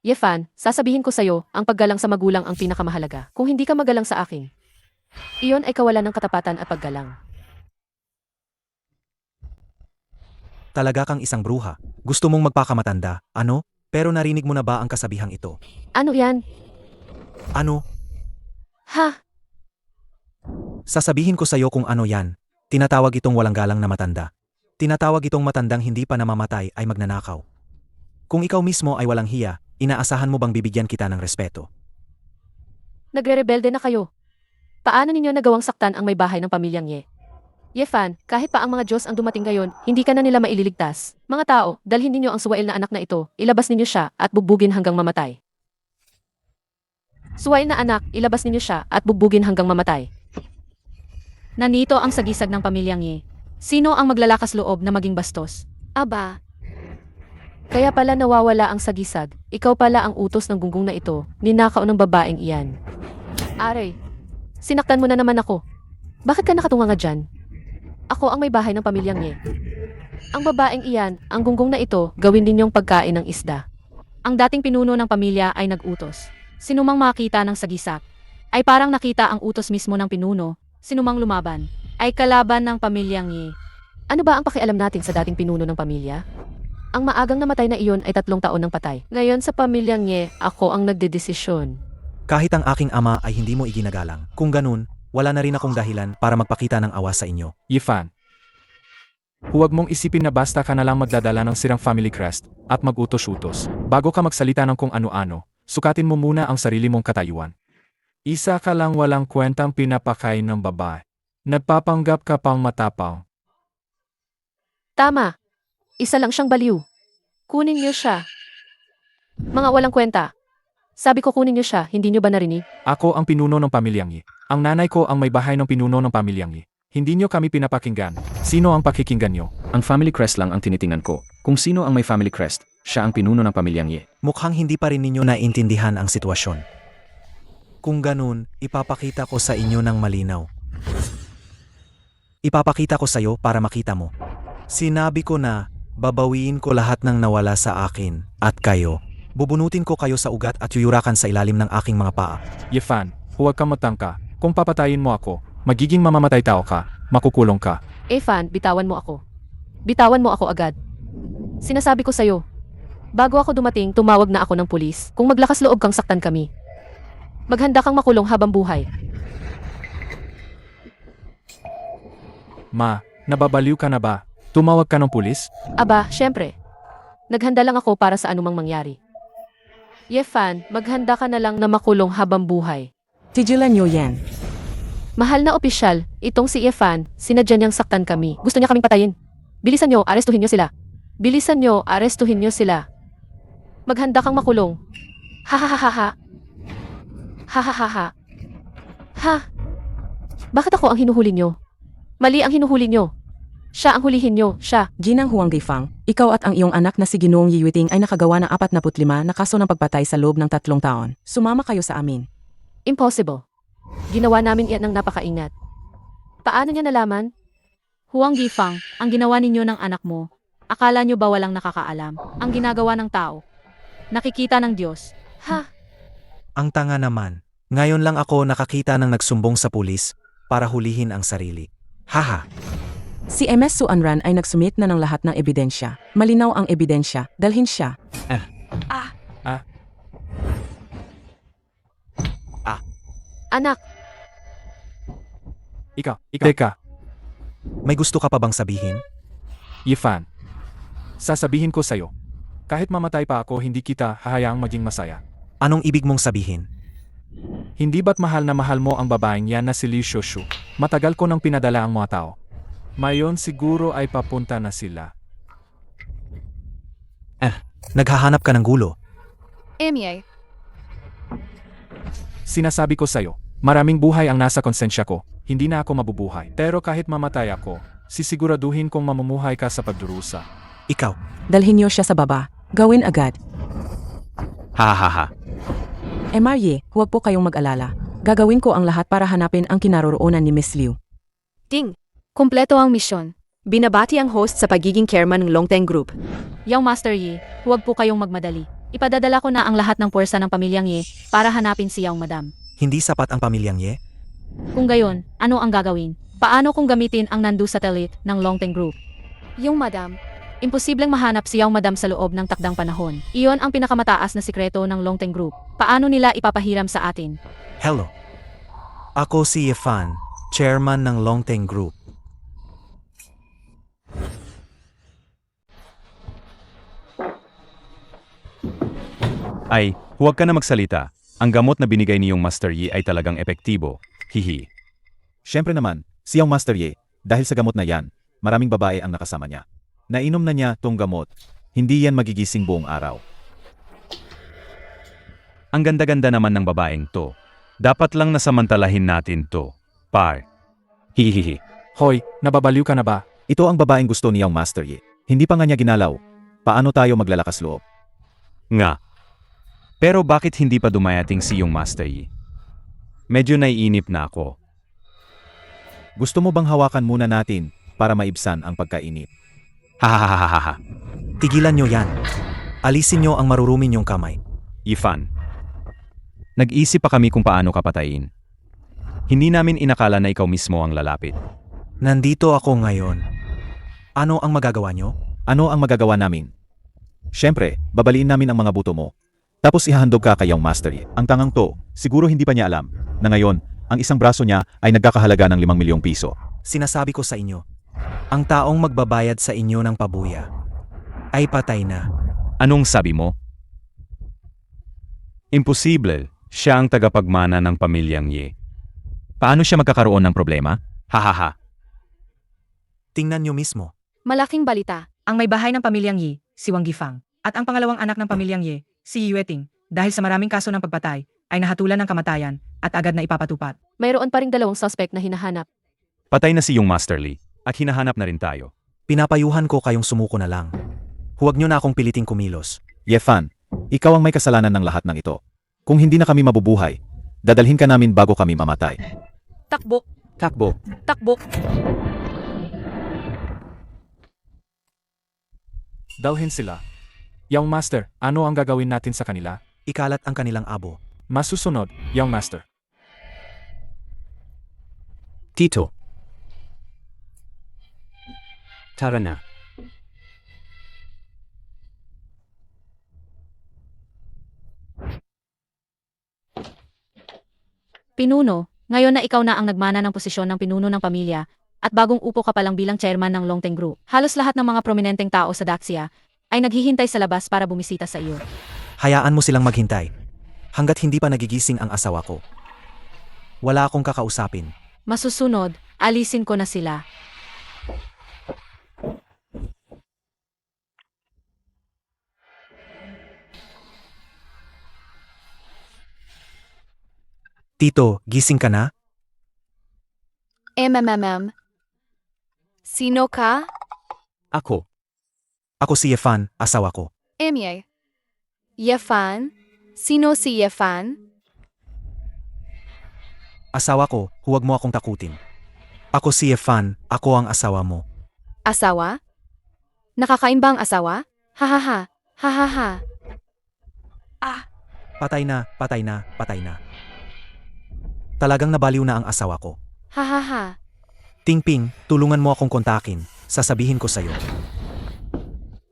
Yefan, sasabihin ko sa'yo, ang paggalang sa magulang ang pinakamahalaga. Kung hindi ka magalang sa akin, iyon ay kawalan ng katapatan at paggalang. Talaga kang isang bruha. Gusto mong magpakamatanda, ano? Pero narinig mo na ba ang kasabihang ito? Ano yan? Ano? Ha? Sasabihin ko sa'yo kung ano yan. Tinatawag itong walang galang na matanda. Tinatawag itong matandang hindi pa namamatay ay magnanakaw. Kung ikaw mismo ay walang hiya, inaasahan mo bang bibigyan kita ng respeto? Nagre-rebelde na kayo. Paano ninyo nagawang saktan ang may bahay ng pamilyang Ye? Yefan, kahit pa ang mga Diyos ang dumating ngayon, hindi ka na nila maililigtas. Mga tao, dalhin ninyo ang suwail na anak na ito, ilabas ninyo siya at bubugin hanggang mamatay. Suwail na anak, ilabas ninyo siya at bubugin hanggang mamatay. Nanito ang sagisag ng pamilyang Ye. Sino ang maglalakas loob na maging bastos? Aba, Kaya pala nawawala ang sagisag, ikaw pala ang utos ng gunggong na ito, ninakaw ng babaeng iyan. Aray, sinaktan mo na naman ako. Bakit ka nakatunga nga dyan? Ako ang may bahay ng pamilyang Ye. Ang babaeng iyan, ang gunggong na ito, gawin ninyong pagkain ng isda. Ang dating pinuno ng pamilya ay nag-utos. Sinumang makita ng sagisag, ay parang nakita ang utos mismo ng pinuno, sinumang lumaban, ay kalaban ng pamilyang Ye. Ano ba ang pakialam natin sa dating pinuno ng pamilya? Ang maagang namatay na iyon ay 3 taon ng patay. Ngayon sa pamilyang Ye, ako ang nagdedesisyon. Kahit ang aking ama ay hindi mo iginagalang. Kung ganun, wala na rin akong dahilan para magpakita ng awa sa inyo. Yefan, huwag mong isipin na basta ka na lang magdadala ng sirang family crest at mag-utos-utos. Bago ka magsalita ng kung ano-ano, sukatin mo muna ang sarili mong katayuan. Isa ka lang walang kwentang pinapakain ng babae. Nagpapanggap ka pang matapang. Tama. Isa lang siyang baliw. Kunin niyo siya. Mga walang kwenta. Sabi ko kunin niyo siya, hindi niyo ba narinig? Ako ang pinuno ng pamilyang Yi. Ang nanay ko ang may bahay ng pinuno ng pamilyang Yi. Hindi niyo kami pinapakinggan. Sino ang pakikinggan niyo? Ang family crest lang ang tinitingnan ko. Kung sino ang may family crest, siya ang pinuno ng pamilyang Ye. Mukhang hindi pa rin ninyo naiintindihan ang sitwasyon. Kung ganun, ipapakita ko sa inyo ng malinaw. Ipapakita ko sa iyo para makita mo. Sinabi ko na, babawiin ko lahat ng nawala sa akin, at kayo, Bubunutin ko kayo sa ugat at yuyurakan sa ilalim ng aking mga paa. Yefan, huwag kang matangka. Kung papatayin mo ako, magiging mamamatay tao ka, makukulong ka. Fan, bitawan mo ako. Bitawan mo ako agad. Sinasabi ko sa'yo. Bago ako dumating, tumawag na ako ng pulis. Kung maglakas loob kang saktan kami, maghanda kang makulong habang buhay. Ma, nababaliw ka na ba? Tumawag ka ng pulis? Aba, syempre. Naghanda lang ako para sa anumang mangyari. Yefan, maghanda ka na lang na makulong habang buhay. Tigilan niyo yan. Mahal na opisyal, itong si Yefan, sinadya niyang saktan kami. Gusto niya kaming patayin. Bilisan niyo, arestuhin niyo sila. Bilisan niyo, arestuhin niyo sila. Maghanda kang makulong. Ha ha ha ha ha. Ha ha ha ha. Ha? Bakit ako ang hinuhuli niyo? Mali ang hinuhuli niyo. Siya ang hulihin niyo, siya. Ginang Huang Gifang, ikaw at ang iyong anak na si Ginoong Yiwiting ay nakagawa ng 45 na kaso ng pagpatay sa loob ng 3 taon. Sumama kayo sa amin. Impossible. Ginawa namin iyan ng napakaingat. Paano niya nalaman? Huang Gifang, ang ginawa ninyo ng anak mo, akala nyo ba walang nakakaalam? Ang ginagawa ng tao. Nakikita ng Diyos. Ha? Ang tanga naman. Ngayon lang ako nakakita ng nagsumbong sa pulis para hulihin ang sarili. Haha. Si MS Suanran ay nagsumit na ng lahat ng ebidensya. Malinaw ang ebidensya. Dalhin siya. Anak, Ikaw. Teka, May gusto ka pa bang sabihin? Yefan. Sasabihin ko sa'yo. Kahit mamatay pa ako, hindi kita hahayaang maging masaya. Anong ibig mong sabihin? Hindi ba't mahal na mahal mo ang babaeng yan na si Liu Shoshu? Matagal ko nang pinadala ang mga tao. Mayon siguro ay papunta na sila. Naghahanap ka ng gulo. Emie, Sinasabi ko sa'yo, maraming buhay ang nasa konsensya ko, hindi na ako mabubuhay. Pero kahit mamatay ako, sisiguraduhin kong mamumuhay ka sa pagdurusa. Ikaw. Dalhin niyo siya sa baba. Gawin agad. Ha ha ha. Marye, huwag po kayong mag-alala. Gagawin ko ang lahat para hanapin ang kinaroroonan ni Miss Liu. Ting, kumpleto ang misyon. binabati ang host sa pagiging chairman ng Longteng Group. Yang Master Yi, huwag po kayong magmadali. Ipadadala ko na ang lahat ng puwersa ng pamilyang Ye para hanapin si Yang Madam. Hindi sapat ang pamilyang Ye? Kung gayon, ano ang gagawin? Paano kung gamitin ang Nandu Satellite ng Longteng Group? Yung Madam, Imposibleng mahanap si Yang Madam sa loob ng takdang panahon. Iyon ang pinakamataas na sikreto ng Longteng Group. Paano nila ipapahiram sa atin? Hello. Ako si Yefan, chairman ng Longteng Group. Ay, huwag ka na magsalita. Ang gamot na binigay niyong Master Yi ay talagang epektibo. Hihi. Siyempre naman, siyang Master Yi, dahil sa gamot na yan, maraming babae ang nakasama niya. Nainom na niya tong gamot, hindi yan magigising buong araw. Ang ganda-ganda naman ng babaeng to. Dapat lang nasamantalahin natin to, par. Hihihi. Hoy, nababaliw ka na ba? Ito ang babaeng gusto niyang Master Yi. Hindi pa nga niya ginalaw. Paano tayo maglalakas loob? Nga. Pero bakit hindi pa dumayating si yung Master Yi? Medyo naiinip na ako. Gusto mo bang hawakan muna natin para maibsan ang pagkainip? Hahaha. Tigilan nyo yan. Alisin nyo ang marurumi nyong kamay. Yefan. Nag-isip pa kami kung paano ka patayin. Hindi namin inakala na ikaw mismo ang lalapit. Nandito ako ngayon. Ano ang magagawa nyo? Ano ang magagawa namin? Siyempre, babaliin namin ang mga buto mo. Tapos ihahandog ka kay yung Master Yi. Ang tangang to, siguro hindi pa niya alam na ngayon, ang isang braso niya ay nagkakahalaga ng 5 milyong piso. Sinasabi ko sa inyo, ang taong magbabayad sa inyo ng pabuya ay patay na. Anong sabi mo? Imposible, siya ang tagapagmana ng pamilyang Ye. Paano siya magkakaroon ng problema? Hahaha. Tingnan nyo mismo. malaking balita. Ang may bahay ng pamilyang Yi, si Wang Gifang, at ang pangalawang anak ng pamilyang Ye, si Yi Yueting, dahil sa maraming kaso ng pagpatay, ay nahatulan ng kamatayan at agad na ipapatupat. Mayroon pa ring 2 suspect na hinahanap. Patay na si yung Master Li, at hinahanap na rin tayo. Pinapayuhan ko kayong sumuko na lang. Huwag nyo na akong piliting kumilos. Yefan, ikaw ang may kasalanan ng lahat ng ito. Kung hindi na kami mabubuhay, dadalhin ka namin bago kami mamatay. Takbo! Takbo. Takbo! Dalhin sila. Young Master, ano ang gagawin natin sa kanila? Ikalat ang kanilang abo. Masusunod, Young Master. Tito. Tara na. Pinuno, ngayon na ikaw na ang nagmana ng posisyon ng pinuno ng pamilya, at bagong upo ka pa lang bilang chairman ng Longteng Group, halos lahat ng mga prominenteng tao sa Daxia ay naghihintay sa labas para bumisita sa iyo. Hayaan mo silang maghintay. Hanggat hindi pa nagigising ang asawa ko. Wala akong kakausapin. Masusunod, alisin ko na sila. Tito, gising ka na? Sino ka? Ako. Ako si Yefan, asawa ko. Emye. Yefan? Sino si Yefan? Asawa ko, huwag mo akong takutin. Ako si Yefan, ako ang asawa mo. Asawa? Nakakaimbang asawa? Hahaha. Hahaha. Patay na, patay na, patay na. Talagang nabaliw na ang asawa ko. Hahaha. Tingping, tulungan mo akong kontakin. Sasabihin ko sa'yo.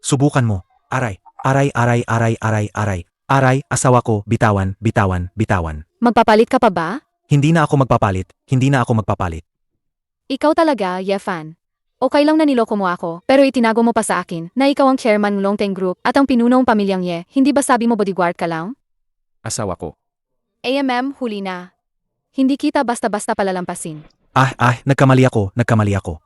Subukan mo. Aray, aray, aray, aray, aray, aray. Aray, asawa ko, bitawan, bitawan, bitawan. Magpapalit ka pa ba? Hindi na ako magpapalit, hindi na ako magpapalit. Ikaw talaga, Yefan. Okay lang na niloko mo ako, pero itinago mo pa sa akin na ikaw ang chairman ng Longteng Group at ang pinunong pamilyang Ye. Hindi ba sabi mo bodyguard ka lang? Asawa ko. Huli na. Hindi kita basta-basta palalampasin. Nagkamali ako, nagkamali ako.